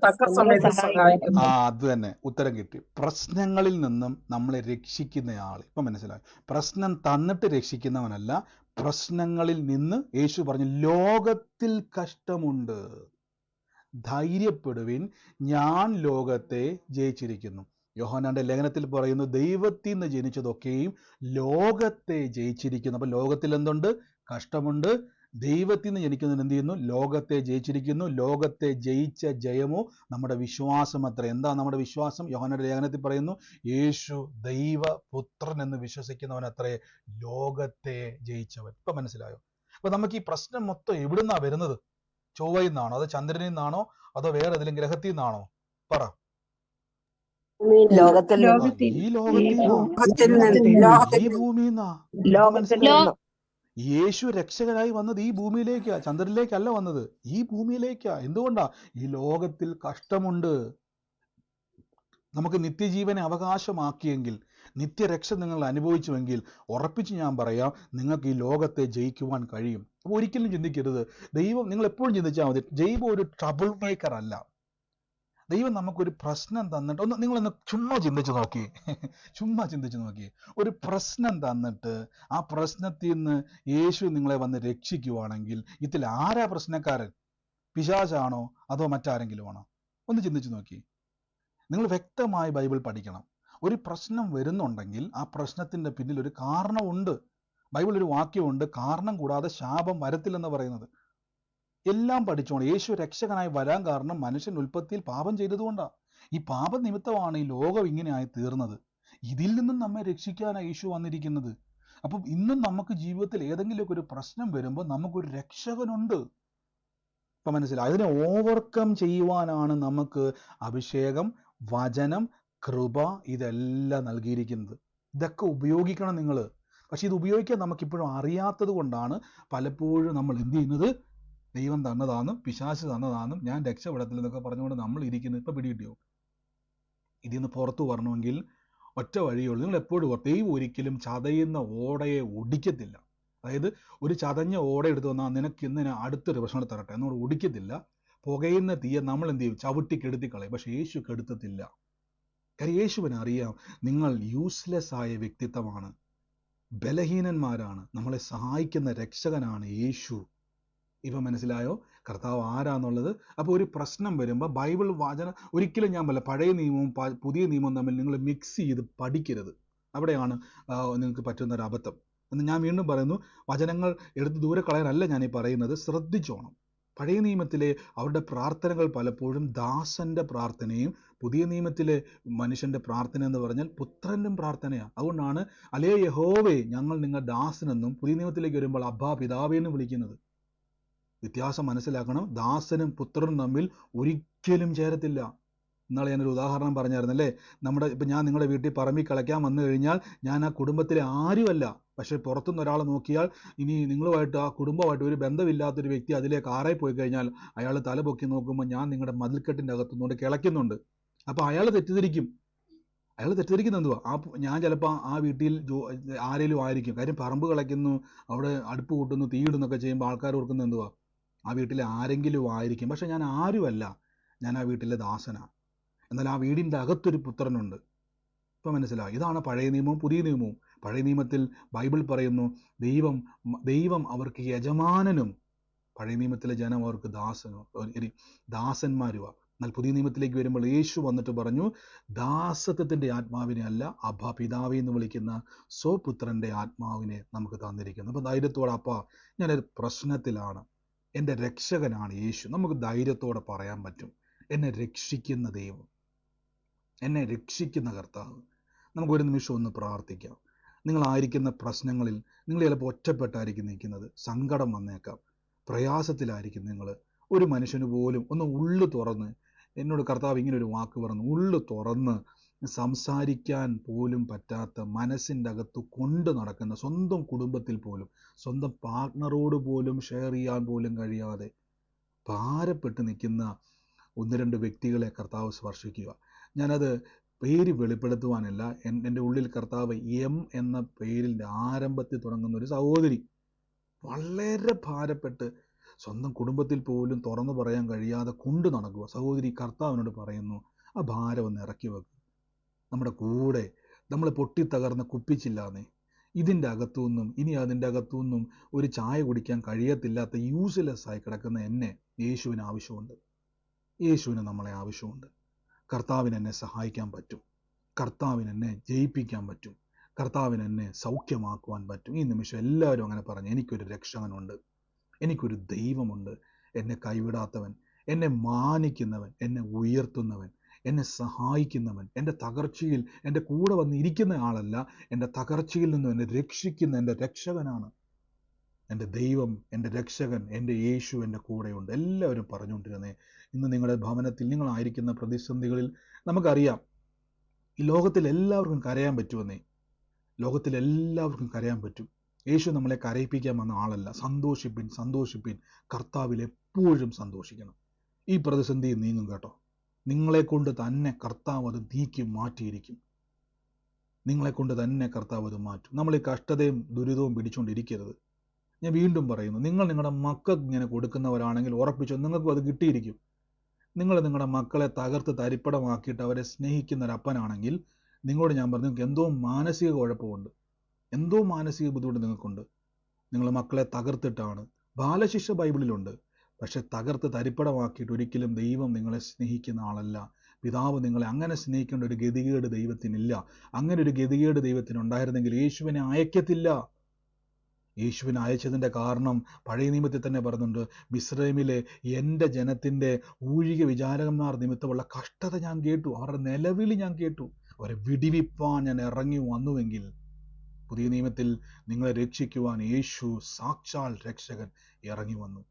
തക്ക സമയത്ത് സഹായിക്കുന്നു. അത് തന്നെ ഉത്തരം കിട്ടി. പ്രശ്നങ്ങളിൽ നിന്നും നമ്മളെ രക്ഷിക്കുന്നയാൾ. ഇപ്പൊ മനസ്സിലായി. പ്രശ്നം തന്നിട്ട് രക്ഷിക്കുന്നവനല്ല, പ്രശ്നങ്ങളിൽ നിന്ന് യേശു പറഞ്ഞു, ലോകത്തിൽ കഷ്ടമുണ്ട്, ധൈര്യപ്പെടുവിൻ, ഞാൻ ലോകത്തെ ജയിച്ചിരിക്കുന്നു. യോഹന്നാന്റെ ലേഖനത്തിൽ പറയുന്നു, ദൈവത്തിൽ നിന്ന് ജനിച്ചതൊക്കെയും ലോകത്തെ ജയിച്ചിരിക്കുന്നു. അപ്പൊ ലോകത്തിൽ എന്തുണ്ട്? കഷ്ടമുണ്ട്. ദൈവത്തിൽ നിന്ന് ജനിക്കുന്നതിന് എന്ത് ചെയ്യുന്നു? ലോകത്തെ ജയിച്ചിരിക്കുന്നു. ലോകത്തെ ജയിച്ച ജയമോ നമ്മുടെ വിശ്വാസം അത്ര. എന്താ നമ്മുടെ വിശ്വാസം? യോഹന്നാന്റെ ലേഖനത്തിൽ പറയുന്നു, യേശു ദൈവപുത്രൻ എന്ന് വിശ്വസിക്കുന്നവൻ അത്രേ ലോകത്തെ ജയിച്ചവൻ. ഇപ്പൊ മനസ്സിലായോ? അപ്പൊ നമുക്ക് ഈ പ്രശ്നം മൊത്തം എവിടുന്നാ വരുന്നത്? ചൊവ്വയിൽ നിന്നാണോ, അതോ ചന്ദ്രനിൽ നിന്നാണോ, അതോ വേറെ ഏതെങ്കിലും ഗ്രഹത്തിൽ നിന്നാണോ? പറ. ലോകത്തിൽ ഈ ലോകത്തിൽ ഈ ഭൂമിയിൽ നിന്നാ. യേശു രക്ഷകനായി വന്നത് ഈ ഭൂമിയിലേക്കാ, ചന്ദ്രനിലേക്കല്ല വന്നത്, ഈ ഭൂമിയിലേക്കാ. എന്തുകൊണ്ടാ? ഈ ലോകത്തിൽ കഷ്ടമുണ്ട്. നമുക്ക് നിത്യജീവനെ അവകാശമാക്കിയെങ്കിൽ, നിത്യരക്ഷ നിങ്ങൾ അനുഭവിച്ചുവെങ്കിൽ ഉറപ്പിച്ച് ഞാൻ പറയാം, നിങ്ങൾക്ക് ഈ ലോകത്തെ ജയിക്കുവാൻ കഴിയും. അപ്പോൾ ഒരിക്കലും ചിന്തിക്കരുത്, ദൈവം, നിങ്ങൾ എപ്പോഴും ചിന്തിച്ചാൽ മതി, ദൈവം ഒരു ട്രബിൾ മേക്കർ അല്ല. ദൈവം നമുക്കൊരു പ്രശ്നം തന്നിട്ട് നിങ്ങളൊന്ന് ചുമ്മാ ചിന്തിച്ചു നോക്കി, ഒരു പ്രശ്നം തന്നിട്ട് ആ പ്രശ്നത്തിൽ നിന്ന് യേശു നിങ്ങളെ വന്ന് രക്ഷിക്കുവാണെങ്കിൽ ഇതിൽ ആരാ പ്രശ്നക്കാരൻ? പിശാചാണോ അതോ മറ്റാരെങ്കിലും ആണോ? ഒന്ന് ചിന്തിച്ചു നോക്കി. നിങ്ങൾ വ്യക്തമായി ബൈബിൾ പഠിക്കണം. ഒരു പ്രശ്നം വരുന്നുണ്ടെങ്കിൽ ആ പ്രശ്നത്തിന്റെ പിന്നിൽ ഒരു കാരണമുണ്ട്. ബൈബിൾ ഒരു വാക്യമുണ്ട്, കാരണം കൂടാതെ ശാപം വരത്തില്ലെന്ന് പറയുന്നത്. എല്ലാം പഠിച്ചോണം. യേശു രക്ഷകനായി വരാൻ കാരണം മനുഷ്യൻ ഉൽപ്പത്തിയിൽ പാപം ചെയ്തതുകൊണ്ടാണ്. ഈ പാപ നിമിത്തമാണ് ഈ ലോകം ഇങ്ങനെയായി തീർന്നത്. ഇതിൽ നിന്നും നമ്മെ രക്ഷിക്കാനാണ് യേശു വന്നിരിക്കുന്നത്. അപ്പം ഇന്നും നമുക്ക് ജീവിതത്തിൽ ഏതെങ്കിലുമൊക്കെ ഒരു പ്രശ്നം വരുമ്പോൾ നമുക്കൊരു രക്ഷകനുണ്ട്. ഇപ്പൊ മനസ്സിലായി? അതിനെ ഓവർകം ചെയ്യുവാനാണ് നമുക്ക് അഭിഷേകം, വചനം, കൃപ ഇതെല്ലാം നൽകിയിരിക്കുന്നത്. ഇതൊക്കെ ഉപയോഗിക്കണം നിങ്ങൾ. പക്ഷെ ഇത് ഉപയോഗിക്കാൻ നമുക്കിപ്പോഴും അറിയാത്തത് കൊണ്ടാണ് പലപ്പോഴും നമ്മൾ എന്ത് ചെയ്യുന്നത്? ദൈവം തന്നതാണെന്നും പിശാച് തന്നതാണെന്നും ഞാൻ രക്ഷപ്പെടത്തില്ലെന്നൊക്കെ പറഞ്ഞുകൊണ്ട് നമ്മൾ ഇരിക്കുന്നത്. ഇപ്പൊ പിടികിട്ടിയോ? ഇതിൽ നിന്ന് പുറത്തു വരണമെങ്കിൽ ഒറ്റ വഴിയുള്ളൂ. നിങ്ങൾ എപ്പോഴും ദൈവം ഒരിക്കലും ചതയുന്ന ഓടയെ ഒടിക്കത്തില്ല. അതായത് ഒരു ചതഞ്ഞ ഓട എടുത്ത് വന്നാൽ നിനക്ക് ഇന്ന് അടുത്തൊരു പ്രശ്നം തരട്ടെ എന്നോട് ഒടിക്കത്തില്ല. പുകയുന്ന തീയെ നമ്മൾ എന്ത് ചെയ്യും? ചവിട്ടി കെടുത്തി കളയും. പക്ഷെ യേശു കെടുത്തത്തില്ല. കാര്യം യേശുവിന് അറിയാം നിങ്ങൾ യൂസ്ലെസ് ആയ വ്യക്തിത്വമാണ്, ബലഹീനന്മാരാണ്. നമ്മളെ സഹായിക്കുന്ന രക്ഷകനാണ് യേശു. ഇപ്പം മനസ്സിലായോ കർത്താവ് ആരാന്നുള്ളത്? അപ്പോൾ ഒരു പ്രശ്നം വരുമ്പോൾ ബൈബിൾ വാചന ഒരിക്കലും ഞാൻ പറയില്ല, പഴയ നിയമവും പുതിയ നിയമവും തമ്മിൽ നിങ്ങൾ മിക്സ് ചെയ്ത് പഠിക്കരുത്. അവിടെയാണ് നിങ്ങൾക്ക് പറ്റുന്നൊരു അബദ്ധം. എന്ന് ഞാൻ വീണ്ടും പറയുന്നു, വചനങ്ങൾ എടുത്ത് ദൂരെ കളയാനല്ല ഞാൻ ഈ പറയുന്നത്, ശ്രദ്ധിച്ചോണം. പഴയ നിയമത്തിലെ അവരുടെ പ്രാർത്ഥനകൾ പലപ്പോഴും ദാസന്റെ പ്രാർത്ഥനയും പുതിയ നിയമത്തിലെ മനുഷ്യന്റെ പ്രാർത്ഥന എന്ന് പറഞ്ഞാൽ പുത്രന്റെ പ്രാർത്ഥനയാണ്. അതുകൊണ്ടാണ് അലേ യഹോവേ ഞങ്ങൾ നിങ്ങൾ ദാസനെന്നും പുതിയ നിയമത്തിലേക്ക് വരുമ്പോൾ അബ്ബാ പിതാവേ എന്നും വിളിക്കുന്നത്. വ്യത്യാസം മനസ്സിലാക്കണം. ദാസനും പുത്രനും തമ്മിൽ ഒരിക്കലും ചേരത്തില്ല. ഇന്നാളെ ഞാനൊരു ഉദാഹരണം പറഞ്ഞായിരുന്നല്ലേ, ഇപ്പം ഞാൻ നിങ്ങളുടെ വീട്ടിൽ പറമ്പിൽ കളിക്കാൻ വന്നു കഴിഞ്ഞാൽ ഞാൻ ആ കുടുംബത്തിലെ ആരുമല്ല. പക്ഷേ പുറത്തുനിന്ന് ഒരാൾ നോക്കിയാൽ ഇനി നിങ്ങളുമായിട്ട് ആ കുടുംബമായിട്ട് ഒരു ബന്ധമില്ലാത്തൊരു വ്യക്തി അതിലേക്ക് ആറായി പോയി കഴിഞ്ഞാൽ അയാൾ തല പൊക്കി നോക്കുമ്പോൾ ഞാൻ നിങ്ങളുടെ മതിൽക്കെട്ടിൻ്റെ അകത്തുനിന്നുകൊണ്ട് കിളയ്ക്കുന്നുണ്ട്. അപ്പോൾ അയാൾ തെറ്റിദ്ധരിക്കും. തെറ്റിദ്ധരിക്കുന്നത് എന്തുവാ? ഞാൻ ചിലപ്പോൾ ആ വീട്ടിൽ ആരെങ്കിലും ആയിരിക്കും. കാര്യം പറമ്പ് കളയ്ക്കുന്നു, അവിടെ അടുപ്പ് കൂട്ടുന്നു, തീയിടുന്നൊക്കെ ചെയ്യുമ്പോൾ ആൾക്കാർ ഓർക്കുന്നത് എന്തുവാ? ആ വീട്ടിലെ ആരെങ്കിലും ആയിരിക്കും. പക്ഷെ ഞാൻ ആരുമല്ല, ഞാൻ ആ വീട്ടിലെ ദാസനാണ്. എന്നാൽ ആ വീടിൻ്റെ അകത്തൊരു പുത്രനുണ്ട്. ഇപ്പം മനസ്സിലാവും. ഇതാണ് പഴയ നിയമവും പുതിയ നിയമവും. പഴയ നിയമത്തിൽ ബൈബിൾ പറയുന്നു ദൈവം അവർക്ക് യജമാനനും, പഴയ നിയമത്തിലെ ജനം അവർക്ക് ദാസന്മാരുമാണ്. എന്നാൽ പുതിയ നിയമത്തിലേക്ക് വരുമ്പോൾ യേശു വന്നിട്ട് പറഞ്ഞു, ദാസത്വത്തിൻ്റെ ആത്മാവിനെ അല്ല, അബ്ബാ പിതാവേ എന്ന് വിളിക്കുന്ന സ്വപുത്രൻ്റെ ആത്മാവിനെ നമുക്ക് തന്നിരിക്കുന്നു. അപ്പം ധൈര്യത്തോടെ, അപ്പാ ഞാനൊരു പ്രശ്നത്തിലാണ്, എൻ്റെ രക്ഷകനാണ് യേശു, നമുക്ക് ധൈര്യത്തോടെ പറയാൻ പറ്റും. എന്നെ രക്ഷിക്കുന്ന ദൈവം, എന്നെ രക്ഷിക്കുന്ന കർത്താവ്. നമുക്കൊരു നിമിഷം ഒന്ന് പ്രാർത്ഥിക്കാം. നിങ്ങളായിരിക്കുന്ന പ്രശ്നങ്ങളിൽ നിങ്ങൾ ചിലപ്പോൾ ഒറ്റപ്പെട്ടായിരിക്കും നിൽക്കുന്നത്, സങ്കടം വന്നേക്കാം, പ്രയാസത്തിലായിരിക്കും നിങ്ങൾ. ഒരു മനുഷ്യന് പോലും ഒന്ന് ഉള്ളു തുറന്ന്, എന്നോട് കർത്താവ് ഇങ്ങനെ ഒരു വാക്ക് പറഞ്ഞു, ഉള്ളു തുറന്ന് സംസാരിക്കാൻ പോലും പറ്റാത്ത, മനസ്സിൻ്റെ അകത്ത് കൊണ്ട് നടക്കുന്ന, സ്വന്തം കുടുംബത്തിൽ പോലും സ്വന്തം പാർട്ട്ണറോട് പോലും ഷെയർ ചെയ്യാൻ പോലും കഴിയാതെ ഭാരപ്പെട്ട് നിൽക്കുന്ന 1-2 വ്യക്തികളെ കർത്താവ് സ്പർശിക്കുക. ഞാനത് പേര് വെളിപ്പെടുത്തുവാനല്ല, എൻ്റെ ഉള്ളിൽ കർത്താവ് എം എന്ന പേരിൻ്റെ ആരംഭത്തിൽ തുടങ്ങുന്ന ഒരു സഹോദരി വളരെ ഭാരപ്പെട്ട് സ്വന്തം കുടുംബത്തിൽ പോലും തുറന്നു പറയാൻ കഴിയാതെ കൊണ്ടു നടക്കുക. സഹോദരി കർത്താവിനോട് പറയുന്നു, ആ ഭാരം ഒന്ന് ഇറക്കി വെക്കുക. നമ്മുടെ കൂടെ നമ്മൾ പൊട്ടിത്തകർന്ന് കുപ്പിച്ചില്ലാന്നേ, ഇതിൻ്റെ അകത്തുനിന്നും ഇനി അതിൻ്റെ അകത്തുനിന്നും ഒരു ചായ കുടിക്കാൻ കഴിയത്തില്ലാത്ത യൂസ്ലെസ് ആയി കിടക്കുന്ന എന്നെ യേശുവിന് ആവശ്യമുണ്ട്. യേശുവിന് നമ്മളെ ആവശ്യമുണ്ട്. കർത്താവിന് എന്നെ സഹായിക്കാൻ പറ്റും, കർത്താവിന് എന്നെ ജയിപ്പിക്കാൻ പറ്റും, കർത്താവിന് എന്നെ സൗഖ്യമാക്കുവാൻ പറ്റും. ഈ നിമിഷം എല്ലാവരും അങ്ങനെ പറഞ്ഞു, എനിക്കൊരു രക്ഷകനുണ്ട്, എനിക്കൊരു ദൈവമുണ്ട്, എന്നെ കൈവിടാത്തവൻ, എന്നെ മാനിക്കുന്നവൻ, എന്നെ ഉയർത്തുന്നവൻ, എന്നെ സഹായിക്കുന്നവൻ, എൻ്റെ തകർച്ചയിൽ എൻ്റെ കൂടെ വന്നിരിക്കുന്ന ആളല്ല, എൻ്റെ തകർച്ചയിൽ നിന്നും എന്നെ രക്ഷിക്കുന്ന എൻ്റെ രക്ഷകനാണ്. എൻ്റെ ദൈവം, എൻ്റെ രക്ഷകൻ, എൻ്റെ യേശു എൻ്റെ കൂടെയുണ്ട്. എല്ലാവരും പറഞ്ഞുകൊണ്ടിരുന്നേ. ഇന്ന് നിങ്ങളുടെ ഭവനത്തിൽ നിങ്ങളായിരിക്കുന്ന പ്രതിസന്ധികളിൽ നമുക്കറിയാം, ഈ ലോകത്തിൽ എല്ലാവർക്കും കരയാൻ പറ്റുമെന്നേ, ലോകത്തിൽ എല്ലാവർക്കും കരയാൻ പറ്റും. യേശു നമ്മളെ കരയിപ്പിക്കാൻ വന്ന ആളല്ല. സന്തോഷിപ്പിൻ, സന്തോഷിപ്പിൻ, കർത്താവിൽ എപ്പോഴും സന്തോഷിക്കണം. ഈ പ്രതിസന്ധി നീങ്ങും കേട്ടോ. നിങ്ങളെ കൊണ്ട് തന്നെ കർത്താവ് അത് നീക്കി മാറ്റിയിരിക്കും. നിങ്ങളെ കൊണ്ട് തന്നെ കർത്താവ് അത് മാറ്റും. നമ്മൾ ഈ കഷ്ടതയും ദുരിതവും പിടിച്ചുകൊണ്ടിരിക്കരുത്. ഞാൻ വീണ്ടും പറയുന്നു, നിങ്ങൾ നിങ്ങളുടെ മക്കൾക്ക് ഇങ്ങനെ കൊടുക്കുന്നവരാണെങ്കിൽ ഉറപ്പിച്ചോ, നിങ്ങൾക്കും അത് കിട്ടിയിരിക്കും. നിങ്ങൾ നിങ്ങളുടെ മക്കളെ തകർത്ത് തരിപ്പടമാക്കിയിട്ട് അവരെ സ്നേഹിക്കുന്ന ഒരു അപ്പനാണെങ്കിൽ നിങ്ങളോട് ഞാൻ പറഞ്ഞു, നിങ്ങൾക്ക് എന്തോ മാനസിക കുഴപ്പമുണ്ട്, എന്തോ മാനസിക ബുദ്ധിമുട്ട് നിങ്ങൾക്കുണ്ട്. നിങ്ങൾ മക്കളെ തകർത്തിട്ടാണ്. ബാലശിക്ഷ ബൈബിളിലുണ്ട്. പക്ഷെ തകർത്ത് തരിപ്പടമാക്കിയിട്ട് ഒരിക്കലും ദൈവം നിങ്ങളെ സ്നേഹിക്കുന്ന ആളല്ല. പിതാവ് നിങ്ങളെ അങ്ങനെ സ്നേഹിക്കേണ്ട ഒരു ഗതികേട് ദൈവത്തിനില്ല. അങ്ങനെ ഒരു ഗതികേട് ദൈവത്തിനുണ്ടായിരുന്നെങ്കിൽ യേശുവിനെ അയക്കത്തില്ല. യേശുവിനെ അയച്ചതിൻ്റെ കാരണം പഴയ നിയമത്തിൽ തന്നെ പറയുന്നുണ്ട്, മിസ്രൈമിലെ എൻ്റെ ജനത്തിൻ്റെ ഊഴിക വിചാരകന്മാർ നിമിത്തമുള്ള കഷ്ടത ഞാൻ കേട്ടു, അവരുടെ നിലവിളി ഞാൻ കേട്ടു, അവരെ വിടിവിപ്പാൻ ഞാൻ ഇറങ്ങി വന്നുവെങ്കിൽ, പുതിയ നിയമത്തിൽ നിങ്ങളെ രക്ഷിക്കുവാൻ യേശു സാക്ഷാൽ രക്ഷകൻ ഇറങ്ങി വന്നു.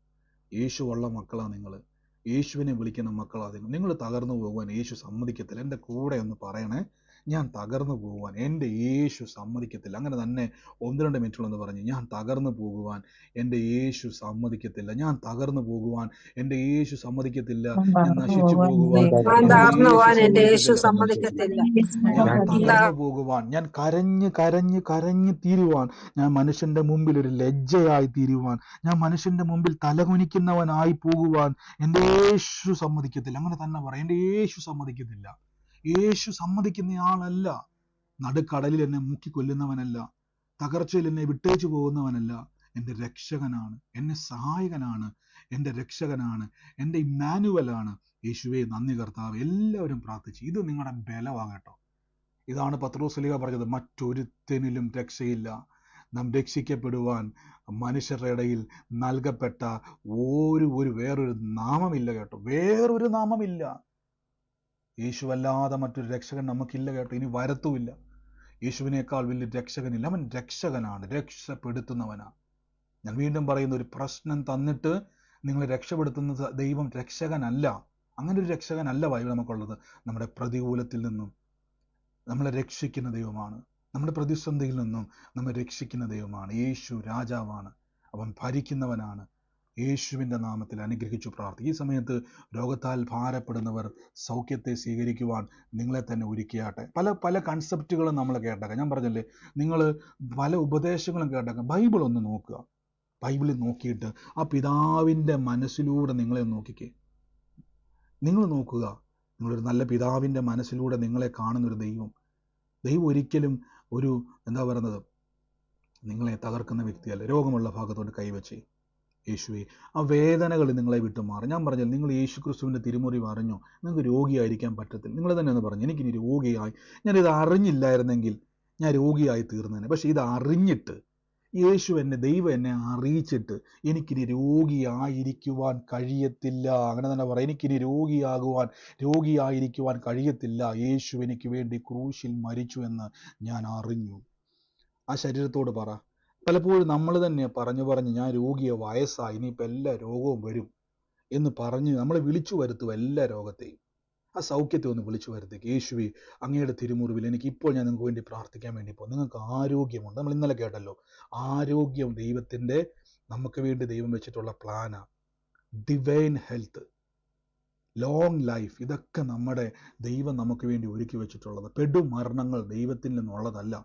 യേശു ഉള്ള മക്കളാണ് നിങ്ങൾ, യേശുവിനെ വിളിക്കുന്ന മക്കളാണ് നിങ്ങൾ. തകർന്നു പോകുവാൻ യേശു സമ്മതിക്കത്തില്ല. എൻ്റെ കൂടെ ഒന്ന് പറയണേ, ഞാൻ തകർന്നു പോകുവാൻ എൻ്റെ യേശു സമ്മതിക്കത്തില്ല. അങ്ങനെ തന്നെ 1-2 മിനിറ്റുകളെന്ന് പറഞ്ഞ്, ഞാൻ തകർന്നു പോകുവാൻ എൻ്റെ യേശു സമ്മതിക്കത്തില്ല, ഞാൻ തകർന്നു പോകുവാൻ എൻ്റെ യേശു സമ്മതിക്കത്തില്ല, ഞാൻ നശിച്ചു പോകുവാൻ എൻ്റെ യേശു സമ്മതിക്കത്തില്ല. ഞാൻ തകർന്നു പോകുവാൻ, ഞാൻ കരഞ്ഞ് കരഞ്ഞ് കരഞ്ഞ് തീരുവാൻ, ഞാൻ മനുഷ്യന്റെ മുമ്പിൽ ഒരു ലജ്ജയായി തീരുവാൻ, ഞാൻ മനുഷ്യന്റെ മുമ്പിൽ തലകുനിക്കുന്നവനായി പോകുവാൻ എൻ്റെ യേശു സമ്മതിക്കത്തില്ല. അങ്ങനെ തന്നെ പറയാം, എൻ്റെ യേശു സമ്മതിക്കത്തില്ല. യേശു സമ്മതിക്കുന്നയാളല്ല. നടുക്കടലിൽ എന്നെ മുക്കിക്കൊല്ലുന്നവനല്ല, തകർച്ചയിൽ എന്നെ വിട്ടേച്ചു പോകുന്നവനല്ല. എൻ്റെ രക്ഷകനാണ്, എന്നെ സഹായകനാണ്, എൻ്റെ രക്ഷകനാണ്, എൻ്റെ ഇമ്മാനുവലാണ്. യേശുവേ നന്ദി കർത്താവ്. എല്ലാവരും പ്രാർത്ഥിച്ചു. ഇത് നിങ്ങളുടെ ബലമാകട്ടോ. ഇതാണ് പത്രോസ്ലീഹ പറഞ്ഞത്, മറ്റൊരുത്തനിലും രക്ഷയില്ല. നാം രക്ഷിക്കപ്പെടുവാൻ മനുഷ്യരുടെ ഇടയിൽ നൽകപ്പെട്ട വേറൊരു നാമമില്ല കേട്ടോ, വേറൊരു നാമമില്ല. യേശുവല്ലാതെ മറ്റൊരു രക്ഷകൻ നമുക്കില്ല കേട്ടോ, ഇനി വരത്തുമില്ല. യേശുവിനേക്കാൾ വലിയ രക്ഷകനില്ല. അവൻ രക്ഷകനാണ്, രക്ഷപ്പെടുത്തുന്നവനാണ്. ഞാൻ വീണ്ടും പറയുന്ന, ഒരു പ്രശ്നം തന്നിട്ട് നിങ്ങളെ രക്ഷപ്പെടുത്തുന്ന ദൈവം രക്ഷകനല്ല. അങ്ങനെ ഒരു രക്ഷകനല്ല ബൈബിൾ നമുക്കുള്ളത്. നമ്മുടെ പ്രതികൂലത്തിൽ നിന്നും നമ്മളെ രക്ഷിക്കുന്ന ദൈവമാണ്. നമ്മുടെ പ്രതിസന്ധിയിൽ നിന്നും നമ്മെ രക്ഷിക്കുന്ന ദൈവമാണ്. യേശു രാജാവാണ്, അവൻ ഭരിക്കുന്നവനാണ്. യേശുവിൻ്റെ നാമത്തിൽ അനുഗ്രഹിച്ചു പ്രാർത്ഥിക്കും. ഈ സമയത്ത് രോഗത്താൽ ഭാരപ്പെടുന്നവർ സൗഖ്യത്തെ സ്വീകരിക്കുവാൻ നിങ്ങളെ തന്നെ ഒരുക്കിയാട്ടെ. പല പല കൺസെപ്റ്റുകളും നമ്മൾ കേട്ടേക്കാം. ഞാൻ പറഞ്ഞല്ലേ, നിങ്ങൾ പല ഉപദേശങ്ങളും കേട്ടേക്കാം. ബൈബിൾ ഒന്ന് നോക്കുക. ബൈബിളിൽ നോക്കിയിട്ട് ആ പിതാവിൻ്റെ മനസ്സിലൂടെ നിങ്ങളെ നോക്കിക്കേ. നിങ്ങൾ നോക്കുക, നിങ്ങളൊരു നല്ല പിതാവിൻ്റെ മനസ്സിലൂടെ നിങ്ങളെ കാണുന്നൊരു ദൈവം ഒരിക്കലും ഒരു എന്താ പറയുന്നത്, നിങ്ങളെ തകർക്കുന്ന വ്യക്തിയല്ല. രോഗമുള്ള ഭാഗത്തോട്ട് കൈവച്ച് യേശുവെ, ആ വേദനകൾ നിങ്ങളെ വിട്ടു മാറും. ഞാൻ പറഞ്ഞാൽ നിങ്ങൾ യേശു ക്രിസ്തുവിൻ്റെ തിരുമുറിവ് അറിഞ്ഞോ, നിങ്ങൾക്ക് രോഗിയായിരിക്കാൻ പറ്റത്തില്ല. നിങ്ങൾ തന്നെ ഒന്ന് പറഞ്ഞു, എനിക്കിനി രോഗിയായി, ഞാനിത് അറിഞ്ഞില്ലായിരുന്നെങ്കിൽ ഞാൻ രോഗിയായി തീർന്നേനെ. പക്ഷേ ഇത് അറിഞ്ഞിട്ട് യേശു എന്നെ, ദൈവം എന്നെ അറിയിച്ചിട്ട് എനിക്കിനി രോഗിയായിരിക്കുവാൻ കഴിയത്തില്ല. അങ്ങനെ തന്നെ പറ, എനിക്കിനി രോഗിയായിരിക്കുവാൻ കഴിയത്തില്ല. യേശു എനിക്ക് വേണ്ടി ക്രൂശിൽ മരിച്ചു എന്ന് ഞാൻ അറിഞ്ഞു. ആ ശരീരത്തോട് പറ. പലപ്പോഴും നമ്മൾ തന്നെ പറഞ്ഞു ഞാൻ രോഗിയെ, വയസ്സായി, ഇനിയിപ്പോൾ എല്ലാ രോഗവും വരും എന്ന് പറഞ്ഞ് നമ്മളെ വിളിച്ചു വരുത്തുക. എല്ലാ രോഗത്തെയും, ആ സൗഖ്യത്തെ ഒന്ന് വിളിച്ചു വരുത്തേക്ക്. യേശുവേ, അങ്ങയുടെ തിരുമുറിവിൽ എനിക്ക് ഇപ്പോൾ ഞാൻ നിങ്ങൾക്ക് വേണ്ടി പ്രാർത്ഥിക്കാൻ വേണ്ടി പോകും. നിങ്ങൾക്ക് ആരോഗ്യമുണ്ട്. നമ്മൾ ഇന്നലെ കേട്ടല്ലോ, ആരോഗ്യം ദൈവത്തിൻ്റെ, നമുക്ക് വേണ്ടി ദൈവം വെച്ചിട്ടുള്ള പ്ലാനാണ്. ഡിവൈൻ ഹെൽത്ത്, ലോങ് ലൈഫ്, ഇതൊക്കെ നമ്മുടെ ദൈവം നമുക്ക് വേണ്ടി ഒരുക്കി വെച്ചിട്ടുള്ളത്. പെടുമരണങ്ങൾ ദൈവത്തിൽ നിന്നുള്ളതല്ല.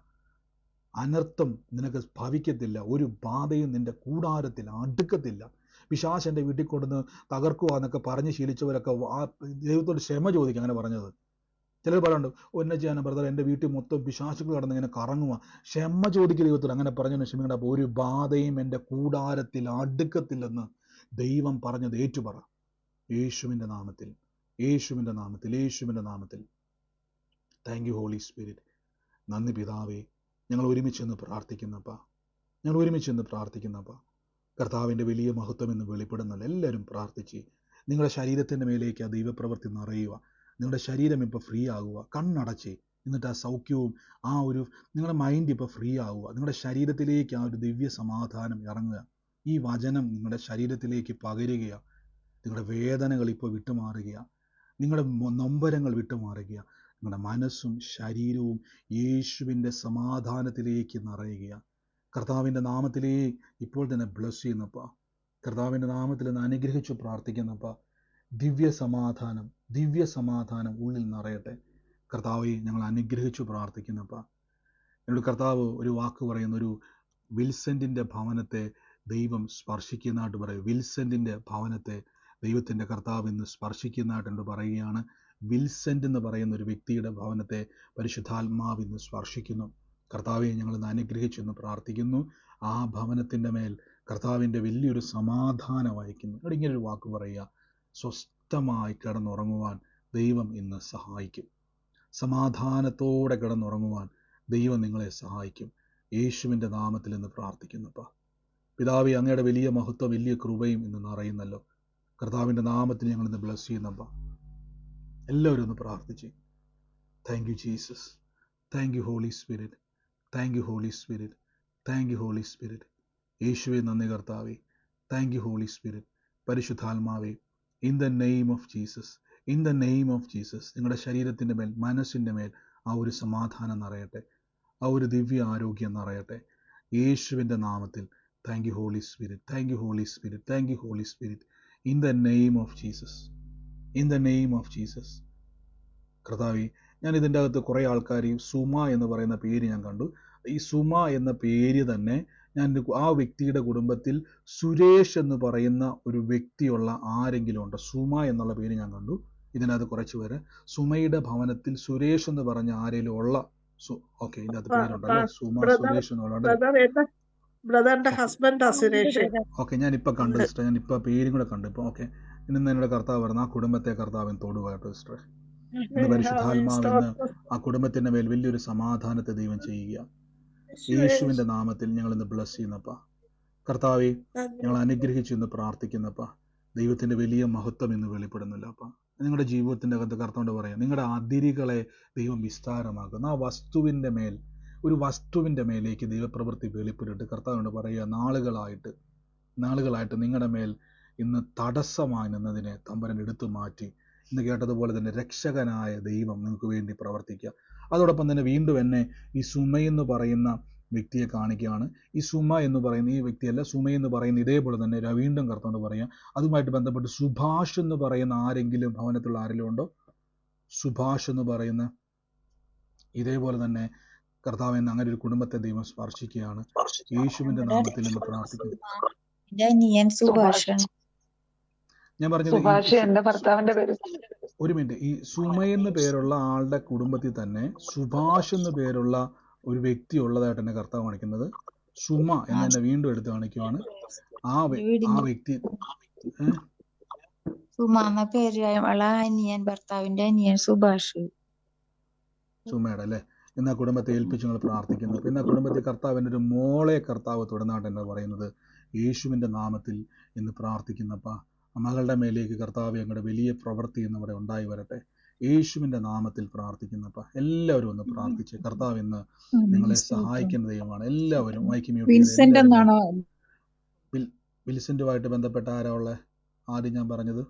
അനർത്ഥം നിനക്ക് ഭവിക്കത്തില്ല. ഒരു ബാധയും നിന്റെ കൂടാരത്തിൽ അടുക്കത്തില്ല. പിശാചന്റെ വീട്ടിൽ കൊടുന്ന് തകർക്കുക എന്നൊക്കെ പറഞ്ഞ് ശീലിച്ചവരൊക്കെ ആ ദൈവത്തോട് ക്ഷമ ചോദിക്കുക. അങ്ങനെ പറഞ്ഞത് ചിലർ പറയാറുണ്ട്, ഒന്നെ ചെയ്യാൻ ബ്രദർ, എൻ്റെ വീട്ടിൽ മൊത്തം പിശാചുകൾ കടന്ന് ഇങ്ങനെ കറങ്ങുക. ക്ഷമ ചോദിക്കുക ദൈവത്തോട്. അങ്ങനെ പറഞ്ഞു ക്ഷമിക്കേണ്ട. അപ്പോൾ ഒരു ബാധയും എൻ്റെ കൂടാരത്തിൽ അടുക്കത്തില്ലെന്ന് ദൈവം പറഞ്ഞത് ഏറ്റുപറ. യേശുവിൻ്റെ നാമത്തിൽ, യേശുവിൻ്റെ നാമത്തിൽ, യേശുവിൻ്റെ നാമത്തിൽ. Thank you Holy Spirit. നന്ദി പിതാവേ. ഞങ്ങൾ ഒരുമിച്ചെന്ന് പ്രാർത്ഥിക്കുന്നപ്പാ, ഞങ്ങൾ ഒരുമിച്ചെന്ന് പ്രാർത്ഥിക്കുന്നപ്പാ. കർത്താവിൻ്റെ വലിയ മഹത്വം എന്ന് വെളിപ്പെടുന്നല്ല. എല്ലാവരും പ്രാർത്ഥിച്ച് നിങ്ങളുടെ ശരീരത്തിൻ്റെ മേലേക്ക് ആ ദൈവപ്രവൃത്തി നിറയുക. നിങ്ങളുടെ ശരീരം ഇപ്പോൾ ഫ്രീ ആകുക. കണ്ണടച്ച് എന്നിട്ട് ആ സൗഖ്യവും ആ ഒരു നിങ്ങളുടെ മൈൻഡ് ഇപ്പോൾ ഫ്രീ ആവുക. നിങ്ങളുടെ ശരീരത്തിലേക്ക് ആ ഒരു ദിവ്യ സമാധാനം ഇറങ്ങുക. ഈ വചനം നിങ്ങളുടെ ശരീരത്തിലേക്ക് പകരുകയാണ്. നിങ്ങളുടെ വേദനകൾ ഇപ്പോൾ വിട്ടുമാറുകയാണ്. നിങ്ങളുടെ നൊമ്പരങ്ങൾ വിട്ടുമാറുകയാണ്. നിങ്ങളുടെ മനസ്സും ശരീരവും യേശുവിൻ്റെ സമാധാനത്തിലേക്ക് നിറയുകയാണ്. കർത്താവിൻ്റെ നാമത്തിലേ ഇപ്പോൾ തന്നെ ബ്ലസ് ചെയ്യുന്നപ്പാ. കർത്താവിൻ്റെ നാമത്തിൽ നിന്ന് അനുഗ്രഹിച്ചു പ്രാർത്ഥിക്കുന്നപ്പാ. ദിവ്യ സമാധാനം ഉള്ളിൽ നിറയട്ടെ. കർത്താവെ, ഞങ്ങൾ അനുഗ്രഹിച്ചു പ്രാർത്ഥിക്കുന്നപ്പാ. എന്നോട് കർത്താവ് ഒരു വാക്ക് പറയുന്ന, ഒരു വിൽസെൻറ്റിൻ്റെ ഭവനത്തെ ദൈവം സ്പർശിക്കുന്നതായിട്ട് പറയും. വിൽസെൻറ്റിൻ്റെ ഭവനത്തെ ദൈവത്തിൻ്റെ കർത്താവ് ഇന്ന് സ്പർശിക്കുന്നതായിട്ട് എന്നോട് പറയുകയാണ്. വിൽസെൻ്റ് എന്ന് പറയുന്ന ഒരു വ്യക്തിയുടെ ഭവനത്തെ പരിശുദ്ധാത്മാവ് ഇന്ന് സ്പർശിക്കുന്നു. കർത്താവെ, ഞങ്ങളിന്ന് അനുഗ്രഹിച്ചെന്ന് പ്രാർത്ഥിക്കുന്നു. ആ ഭവനത്തിൻ്റെ മേൽ കർത്താവിൻ്റെ വലിയൊരു സമാധാനം അയക്കുന്നു. ഇവിടെ ഇങ്ങനൊരു വാക്ക് പറയുക, സ്വസ്ഥമായി കിടന്നുറങ്ങുവാൻ ദൈവം ഇന്ന് സഹായിക്കും. സമാധാനത്തോടെ കിടന്നുറങ്ങുവാൻ ദൈവം നിങ്ങളെ സഹായിക്കും. യേശുവിൻ്റെ നാമത്തിൽ ഇന്ന് പ്രാർത്ഥിക്കുന്നപ്പാ. പിതാവേ, അങ്ങയുടെ വലിയ മഹത്വം, വലിയ കൃപയും ഇന്ന് നിറയുന്നല്ലോ. കർത്താവിൻ്റെ നാമത്തിൽ ഞങ്ങളിന്ന് ബ്ലസ് ചെയ്യുന്നപ്പാ. എല്ലാവരും ഒന്ന് പ്രാർത്ഥിച്ച്. Thank you Jesus. Thank you Holy Spirit. Thank you Holy Spirit. Thank you Holy Spirit. യേശുവെ നന്ദി കർത്താവേ. Thank you Holy Spirit. പരിശുദ്ധാത്മാവേ, in the name of Jesus, in the name of Jesus, നിങ്ങളുടെ ശരീരത്തിൻ്റെ മേൽ, മനസ്സിൻ്റെ മേൽ ആ ഒരു സമാധാനം നിറയട്ടെ. ആ ഒരു ദിവ്യ ആരോഗ്യം നിറയട്ടെ. യേശുവിൻ്റെ നാമത്തിൽ. Thank you Holy Spirit. Thank you Holy Spirit. Thank you Holy Spirit. In the name of Jesus, in the name of Jesus. കർത്താവേ, ഞാൻ ഇതിൻ്റെ അകത്ത് കുറേ ആൾക്കാർ സുമ എന്ന് പറയുന്ന പേര് ഞാൻ കണ്ടു. ഈ സുമ എന്ന പേര് തന്നെ ഞാൻ ആ വ്യക്തിയുടെ കുടുംബത്തിൽ സുരേഷ് എന്ന് പറയുന്ന ഒരു വ്യക്തിയുള്ള ആരെങ്കിലും ഉണ്ടോ? സുമ എന്നുള്ള പേര് ഞാൻ കണ്ടു. ഇതിനകത്ത് കുറച്ച് പേര് സുമയുടെ ഭവനത്തിൽ സുരേഷ് എന്ന് പറഞ്ഞ ആരെങ്കിലും ഉള്ള ഓക്കെ, ഇതിനകത്ത് പേരുണ്ടല്ലേ? സുമ, സുരേഷ് എന്നുള്ള ബ്രദറിന്റെ ഹസ്ബൻഡാ സുരേഷ്. ഓക്കെ, ഞാൻ ഇപ്പൊ കണ്ടു സിസ്റ്റർ, ഞാൻ ഇപ്പൊ പേരും കൂടെ കണ്ടു ഇപ്പൊ. ഓക്കെ, ഇന്ന് എന്നോട് കർത്താവ് പറഞ്ഞു, ആ കുടുംബത്തെ കർത്താവിൻ തൊടുവാട്ടോ സിസ്റ്റർ. ഇന്ന് പരിശുദ്ധാത്മാവെന്ന് ആ കുടുംബത്തിന്റെ മേൽ വലിയൊരു സമാധാനത്തെ ദൈവം ചെയ്യുക. യേശുവിന്റെ നാമത്തിൽ ഞങ്ങൾ ഇന്ന് ബ്ലസ് ചെയ്യുന്നപ്പാ. കർത്താവെ, ഞങ്ങൾ അനുഗ്രഹിച്ചു എന്ന് പ്രാർത്ഥിക്കുന്നപ്പാ. ദൈവത്തിന്റെ വലിയ മഹത്വം ഇന്ന് വെളിപ്പെടുന്നില്ല അപ്പാ. നിങ്ങളുടെ ജീവിതത്തിന്റെ അകത്ത് കർത്താവിനോട് പറയാം, നിങ്ങളുടെ അതിരുകളെ ദൈവം വിസ്താരമാക്കുന്ന ആ ഒരു വസ്തുവിൻ്റെ മേലേക്ക് ദൈവപ്രവൃത്തി വെളിപ്പെട്ടിട്ട് കർത്താവിനോട് പറയുക, നാളുകളായിട്ട് നിങ്ങളുടെ മേൽ ഇന്ന് തടസ്സമായി നിന്നതിനെ തമ്പുരാൻ എടുത്തു മാറ്റി. ഇന്ന് കേട്ടതുപോലെ തന്നെ രക്ഷകനായ ദൈവം നിങ്ങൾക്ക് വേണ്ടി പ്രവർത്തിക്കുക. അതോടൊപ്പം തന്നെ വീണ്ടും എന്നെ ഈ സുമയെന്ന് പറയുന്ന വ്യക്തിയെ കാണിക്കുകയാണ്. ഈ സുമ എന്ന് പറയുന്ന ഈ വ്യക്തിയല്ല, സുമയെന്ന് പറയുന്ന ഇതേപോലെ തന്നെ വീണ്ടും കർത്താവിനോട് പറയുക. അതുമായിട്ട് ബന്ധപ്പെട്ട് സുഭാഷ് എന്ന് പറയുന്ന ആരെങ്കിലും ഭവനത്തിലുള്ള ആരെങ്കിലും ഉണ്ടോ? സുഭാഷ് എന്ന് പറയുന്ന ഇതേപോലെ തന്നെ കർത്താവ് എന്ന് അങ്ങനെ ഒരു കുടുംബത്തെ ദൈവം സ്പർശിക്കുകയാണ്. യേശുവിന്റെ നാമത്തിൽ എന്ന് പ്രാർത്ഥിക്കുന്നു. ഞാൻ പറഞ്ഞത് ഒരു മിനിറ്റ്, ഈ സുമ എന്ന് പേരുള്ള ആളുടെ കുടുംബത്തിൽ തന്നെ സുഭാഷ് എന്ന് പേരുള്ള ഒരു വ്യക്തി ഉള്ളതായിട്ട് എന്നെ കർത്താവ് കാണിക്കുന്നത്. സുമ എന്ന് എന്നെ വീണ്ടും എടുത്ത് കാണിക്കുവാണ്. ആ വ്യക്തി സുമ എന്ന പേര് അവളെ അനിയൻ, ഭർത്താവിന്റെ അനിയൻ സുഭാഷ്. സുമയുടെ അല്ലേ? ഇന്ന് ആ കുടുംബത്തെ ഏൽപ്പിച്ച് നിങ്ങൾ പ്രാർത്ഥിക്കുന്നു. പിന്നെ ആ കുടുംബത്തിൽ കർത്താവിൻ്റെ ഒരു മോളെ കർത്താവ് തുടർന്നായിട്ട് എന്താ പറയുന്നത്? യേശുവിൻ്റെ നാമത്തിൽ ഇന്ന് പ്രാർത്ഥിക്കുന്നപ്പ മകളുടെ മേലേക്ക് കർത്താവ് ഞങ്ങളുടെ വലിയ പ്രവൃത്തി എന്നിവിടെ ഉണ്ടായി വരട്ടെ. യേശുവിൻ്റെ നാമത്തിൽ പ്രാർത്ഥിക്കുന്നപ്പ എല്ലാവരും ഒന്ന് പ്രാർത്ഥിച്ച് കർത്താവ് ഇന്ന് നിങ്ങളെ സഹായിക്കുന്ന ദൈവമാണ്. എല്ലാവരും മൈക്ക് മ്യൂട്ട് ചെയ്ത് വിൽസെന്റുമായിട്ട് ബന്ധപ്പെട്ട ആരാ ഉള്ളത്? ആദ്യം ഞാൻ പറഞ്ഞത്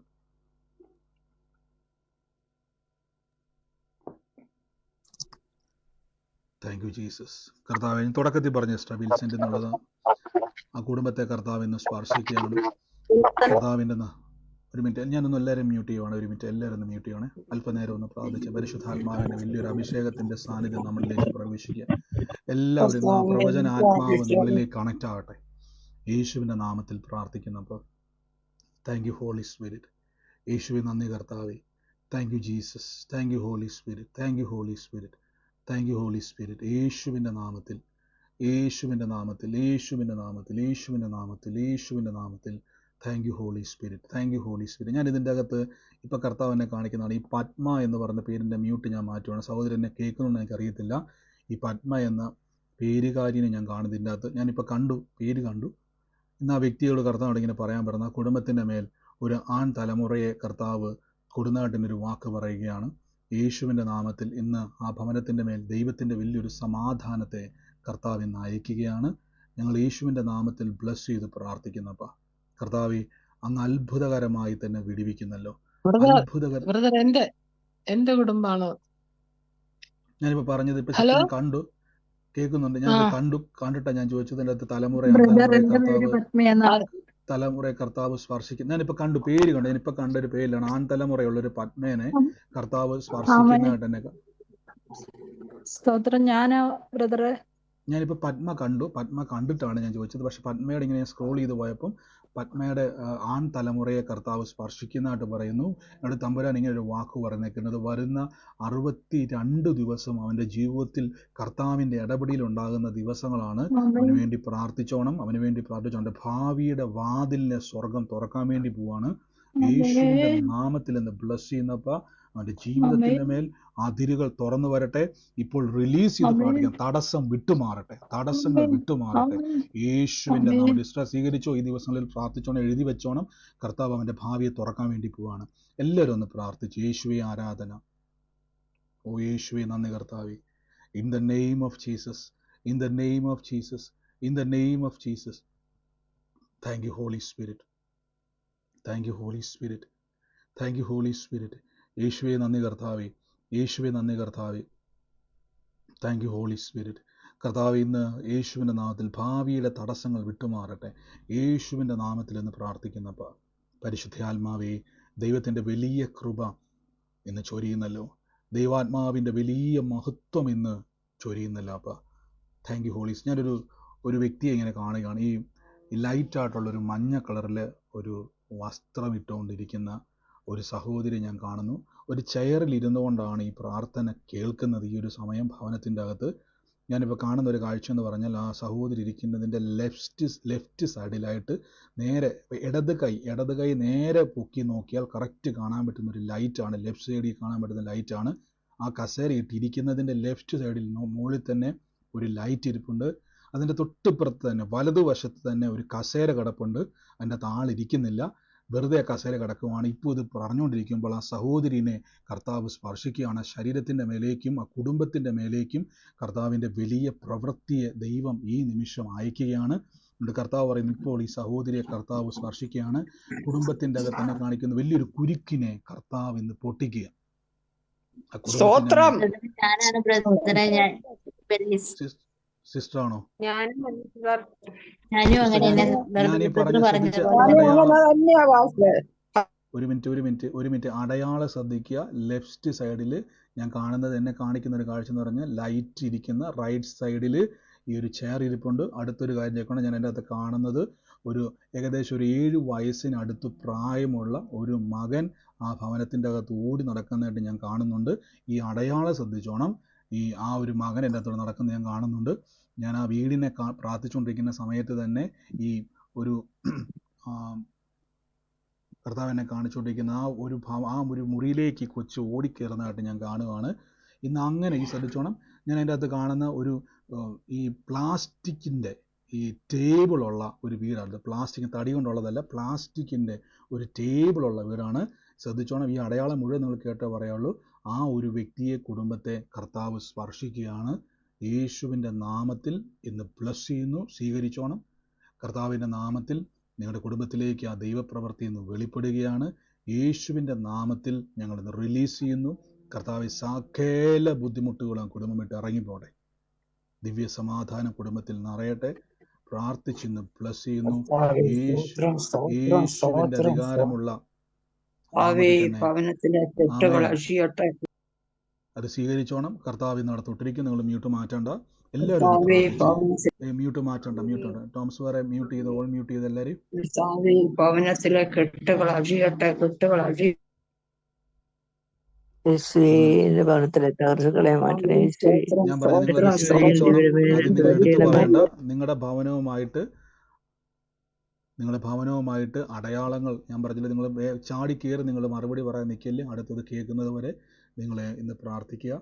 താങ്ക് യു ജീസസ്. കർത്താവ് തുടക്കത്തിൽ പറഞ്ഞ വിൽസെന്റ് എന്നുള്ളത് ആ കുടുംബത്തെ കർത്താവ് ഇന്ന് സ്പർശിക്കുകയാണ്. കർത്താവിൻ്റെ ഒരു മിനിറ്റ് ഞാനൊന്ന് എല്ലാവരും മ്യൂട്ട് ചെയ്യുവാണ്. ഒരു മിനിറ്റ് എല്ലാവരും ഒന്ന് മ്യൂട്ട് ചെയ്യുവാണ്. അല്പനേരം ഒന്ന് പ്രാർത്ഥിച്ച് പരിശുദ്ധാത്മാവിൻ്റെ വലിയൊരു അഭിഷേകത്തിന്റെ സാന്നിധ്യം നമ്മളിലേക്ക് പ്രവേശിക്കുക. എല്ലാവരും ആ പ്രവചനാത്മാവ് നിങ്ങളിലേക്ക് കണക്റ്റ് ആകട്ടെ. യേശുവിൻ്റെ നാമത്തിൽ പ്രാർത്ഥിക്കുന്നപ്പോൾ താങ്ക് യു ഹോളി സ്പിരിറ്റ്. യേശുവെ നന്ദി കർത്താവേ. Thank you Jesus. Thank you Holy Spirit. Thank you Holy Spirit. Thank you Holy Spirit. യേശുവിൻ്റെ നാമത്തിൽ, യേശുവിൻ്റെ നാമത്തിൽ, യേശുവിൻ്റെ നാമത്തിൽ, യേശുവിൻ്റെ നാമത്തിൽ, യേശുവിൻ്റെ നാമത്തിൽ. Thank you Holy Spirit. Thank you Holy Spirit. ഞാൻ ഇതിൻ്റെ അകത്ത് ഇപ്പോൾ കർത്താവ് എന്നെ കാണിക്കുന്നതാണ്. ഈ പത്മ എന്ന് പറഞ്ഞ പേരിൻ്റെ മ്യൂട്ട് ഞാൻ മാറ്റുവാണ്. സഹോദരൻ എന്നെ കേൾക്കണമെന്ന് എനിക്കറിയത്തില്ല. ഈ പത്മ എന്ന പേരുകാരിനെ ഞാൻ കാണുന്നതിൻ്റെ അകത്ത് ഞാനിപ്പോൾ പേര് കണ്ടു. ഇന്ന് ആ വ്യക്തിയോട് കർത്താവ് ഇങ്ങനെ പറയാൻ പറഞ്ഞ ആ കുടുംബത്തിൻ്റെ മേൽ ഒരു ആൺ തലമുറയെ കർത്താവ് കൊടുനാട്ടിനൊരു വാക്ക് പറയുകയാണ്. യേശുവിൻ്റെ നാമത്തിൽ ഇന്ന് ആ ഭവനത്തിൻ്റെ മേൽ ദൈവത്തിൻ്റെ വലിയൊരു സമാധാനത്തെ കർത്താവ് ഇന്ന് അയക്കുകയാണ്. ഞങ്ങൾ യേശുവിൻ്റെ നാമത്തിൽ ബ്ലസ് ചെയ്ത് പ്രാർത്ഥിക്കുന്നപ്പ കർത്താവെ അങ്ങ് അത്ഭുതകരമായി തന്നെ വിടിവിക്കുന്നല്ലോ. എന്റെ കുടുംബാണ് ഞാനിപ്പോ പറഞ്ഞത്. ഇപ്പൊ കണ്ടു കേൾക്കുന്നുണ്ട്. ഞാൻ കണ്ടിട്ടാ ഞാൻ ചോദിച്ചതിൻ്റെ അകത്ത് തലമുറയെ കർത്താവ് സ്പർശിക്കും. ഞാനിപ്പോ പേര് കണ്ടു. ഞാനിപ്പോ കണ്ടൊരു പേരിലാണ് ആൺ തലമുറയുള്ള ഒരു പത്മേനെ കർത്താവ് സ്പർശിക്കുന്നതായിട്ട് എന്നെ. ഞാനിപ്പോ പത്മ കണ്ടിട്ടാണ് ഞാൻ ചോദിച്ചത്. പക്ഷെ പത്മയുടെ ഇങ്ങനെ സ്ക്രോൾ ചെയ്ത് പോയപ്പം പത്മയുടെ ആൺ തലമുറയെ കർത്താവ് സ്പർശിക്കുന്നതായിട്ട് പറയുന്നു. എന്നോട് തമ്പുരാൻ ഇങ്ങനെ ഒരു വാക്ക് പറഞ്ഞേക്കുന്നത്, വരുന്ന 62 ദിവസം അവൻ്റെ ജീവിതത്തിൽ കർത്താവിൻ്റെ ഇടപെടൽ ഉണ്ടാകുന്ന ദിവസങ്ങളാണ്. അവന് വേണ്ടി പ്രാർത്ഥിച്ചോണം. അവൻ്റെ ഭാവിയുടെ വാതിലിനെ സ്വർഗം തുറക്കാൻ വേണ്ടി പോവാണ്. യേശുവിൻ്റെ നാമത്തിൽ എന്ന് ബ്ലസ് ചെയ്യുന്നപ്പോ അവൻ്റെ ജീവിതത്തിൻ്റെ മേൽ അതിരുകൾ തുറന്നു വരട്ടെ. ഇപ്പോൾ റിലീസ് ചെയ്ത് പ്രാർത്ഥിക്കാം. തടസ്സങ്ങൾ വിട്ടുമാറട്ടെ. യേശുവിൻ്റെ നാമത്തിൽ സ്വീകരിച്ചോ. ഈ ദിവസങ്ങളിൽ പ്രാർത്ഥിച്ചോണം, എഴുതി വെച്ചോണം. കർത്താവ് അവൻ്റെ ഭാവിയെ തുറക്കാൻ വേണ്ടി പോവാണ്. എല്ലാവരും ഒന്ന് പ്രാർത്ഥിച്ചു. യേശുവേ ആരാധന. ഓ യേശുവേ നന്ദി കർത്താവേ. In the name of Jesus, in the name of Jesus, in the name of Jesus. Thank you Holy Spirit. Thank you Holy Spirit. Thank you Holy Spirit. യേശുവേ നന്ദി കർത്താവേ. യേശുവേ നന്ദി കർത്താവേ. Thank you Holy Spirit. കർത്താവ് ഇന്ന് യേശുവിൻ്റെ നാമത്തിൽ ഭാവിയുടെ തടസ്സങ്ങൾ വിട്ടുമാറട്ടെ. യേശുവിൻ്റെ നാമത്തിൽ എന്ന് പ്രാർത്ഥിക്കുന്നപ്പ പരിശുദ്ധാത്മാവേ ദൈവത്തിൻ്റെ വലിയ കൃപ ഇന്ന് ചൊരിയുന്നല്ലോ. ദൈവാത്മാവിൻ്റെ വലിയ മഹത്വം ഇന്ന് ചൊരിയുന്നല്ലോ. അപ്പ താങ്ക് യു ഹോളി. ഞാനൊരു വ്യക്തിയെ ഇങ്ങനെ കാണുകയാണ്. ഈ ലൈറ്റായിട്ടുള്ളൊരു മഞ്ഞ കളറിൽ ഒരു വസ്ത്രം ഇട്ടുകൊണ്ടിരിക്കുന്ന ഒരു സഹോദരി ഞാൻ കാണുന്നു. ഒരു ചെയറിൽ ഇരുന്നുകൊണ്ടാണ് ഈ പ്രാർത്ഥന കേൾക്കുന്നത്. ഈ ഒരു സമയം ഭവനത്തിൻ്റെ അകത്ത് ഞാനിപ്പോൾ കാണുന്ന ഒരു കാഴ്ച എന്ന് പറഞ്ഞാൽ ആ സഹോദരി ഇരിക്കുന്നതിൻ്റെ ലെഫ്റ്റ് സൈഡിലായിട്ട് നേരെ ഇടത് കൈ നേരെ പൊക്കി നോക്കിയാൽ കറക്റ്റ് കാണാൻ പറ്റുന്ന ഒരു ലൈറ്റാണ്. ലെഫ്റ്റ് സൈഡിൽ കാണാൻ പറ്റുന്ന ലൈറ്റാണ്. ആ കസേര ഇട്ടിരിക്കുന്നതിൻ്റെ ലെഫ്റ്റ് സൈഡിൽ മുകളിൽ തന്നെ ഒരു ലൈറ്റ് ഇരിപ്പുണ്ട്. അതിൻ്റെ തൊട്ടിപ്പുറത്ത് തന്നെ വലതുവശത്ത് തന്നെ ഒരു കസേര കിടപ്പുണ്ട്. അതിൻ്റെ താളിരിക്കുന്നില്ല, വെറുതെ കസേര കിടക്കുവാണ്. ഇപ്പോൾ ഇത് പറഞ്ഞുകൊണ്ടിരിക്കുമ്പോൾ ആ സഹോദരിനെ കർത്താവ് സ്പർശിക്കുകയാണ്. ശരീരത്തിൻ്റെ മേലേക്കും ആ കുടുംബത്തിൻ്റെ മേലേക്കും കർത്താവിൻ്റെ വലിയ പ്രവൃത്തിയെ ദൈവം ഈ നിമിഷം അയക്കുകയാണ്. അതുകൊണ്ട് കർത്താവ് പറയുന്നു, ഇപ്പോൾ ഈ സഹോദരിയെ കർത്താവ് സ്പർശിക്കുകയാണ്. കുടുംബത്തിൻ്റെ അകത്ത് തന്നെ കാണിക്കുന്ന വലിയൊരു കുരുക്കിനെ കർത്താവ് ഇന്ന് പൊട്ടിക്കുക. സിസ്റ്ററാണോ? ഒരു മിനിറ്റ് അടയാളം ശ്രദ്ധിക്കുക. ലെഫ്റ്റ് സൈഡിൽ ഞാൻ കാണുന്നത്, എന്നെ കാണിക്കുന്ന ഒരു കാഴ്ച എന്ന് പറഞ്ഞാൽ ലൈറ്റ് ഇരിക്കുന്ന റൈറ്റ് സൈഡിൽ ഈ ഒരു ചെയർ ഇരിപ്പുണ്ട്. അടുത്തൊരു കാര്യം ചോദിക്കണം, ഞാൻ എൻ്റെ അകത്ത് കാണുന്നത് ഏകദേശം ഒരു 7 വയസ്സിനടുത്ത് പ്രായമുള്ള ഒരു മകൻ ആ ഭവനത്തിൻ്റെ അകത്ത് ഓടി നടക്കുന്നതായിട്ട് ഞാൻ കാണുന്നുണ്ട്. ഈ അടയാളം ശ്രദ്ധിച്ചോണം. ആ ഒരു മകൻ എൻ്റെ അകത്തോടെ നടക്കുന്നത് ഞാൻ കാണുന്നുണ്ട്. ഞാൻ ആ വീടിനെ പ്രാർത്ഥിച്ചുകൊണ്ടിരിക്കുന്ന സമയത്ത് തന്നെ ഈ ഒരു കർത്താവ് എന്നെ കാണിച്ചുകൊണ്ടിരിക്കുന്ന ആ ഒരു മുറിയിലേക്ക് കൊച്ചു ഓടിക്കയറുന്നതായിട്ട് ഞാൻ കാണുകയാണ്. ഇന്ന് അങ്ങനെ ഈ ശ്രദ്ധിച്ചോണം, ഞാൻ അതിൻ്റെ അകത്ത് കാണുന്ന ഒരു ഈ പ്ലാസ്റ്റിക്കിൻ്റെ ഈ ടേബിളുള്ള ഒരു വീടാണ്. പ്ലാസ്റ്റിക് തടി കൊണ്ടുള്ളതല്ല, പ്ലാസ്റ്റിക്കിൻ്റെ ഒരു ടേബിളുള്ള വീടാണ്. ശ്രദ്ധിച്ചോണം, ഈ അടയാളം മുഴുവൻ നിങ്ങൾ കേട്ടോ പറയാവുള്ളൂ. ആ ഒരു വ്യക്തിയെ, കുടുംബത്തെ കർത്താവ് സ്പർശിക്കുകയാണ്. യേശുവിൻ്റെ നാമത്തിൽ ഇന്ന് ബ്ലസ് ചെയ്യുന്നു. സ്വീകരിച്ചോണം. കർത്താവിൻ്റെ നാമത്തിൽ നിങ്ങളുടെ കുടുംബത്തിലേക്ക് ആ ദൈവപ്രവൃത്തി ഇന്ന് വെളിപ്പെടുകയാണ്. യേശുവിൻ്റെ നാമത്തിൽ ഞങ്ങളിന്ന് റിലീസ് ചെയ്യുന്നു. കർത്താവ് സകല ബുദ്ധിമുട്ടുകളും കുടുംബം വിട്ട് ഇറങ്ങിപ്പോട്ടെ. ദിവ്യ സമാധാനം കുടുംബത്തിൽ നിറയട്ടെ. പ്രാർത്ഥിച്ചിന്ന് ബ്ലസ് ചെയ്യുന്നു. യേശുവിൻ്റെ അധികാരമുള്ള അത് സ്വീകരിച്ചോണം. കർത്താവ് ഇന്ന് അവിടെ തൊട്ടിരിക്കും. നിങ്ങൾ മ്യൂട്ട് മാറ്റണ്ട. എല്ലാവരും മ്യൂട്ട് മാറ്റണ്ട. ടോംസ് വരെ മ്യൂട്ട് ചെയ്ത്, ഓൾ മ്യൂട്ട് ചെയ്ത് എല്ലാവരും. ഭവനത്തിലെ കെട്ടുകൾ അഴിയട്ടെ, ഞാൻ പറയുന്നത് നിങ്ങളുടെ ഭവനവുമായിട്ട് അടയാളങ്ങൾ ഞാൻ പറഞ്ഞില്ല. നിങ്ങൾ ചാടി കയറി നിങ്ങൾ മറുപടി പറയാൻ നിൽക്കില്ല. അടുത്തത് കേൾക്കുന്നത് വരെ നിങ്ങളെ ഇന്ന് പ്രാർത്ഥിക്കുക.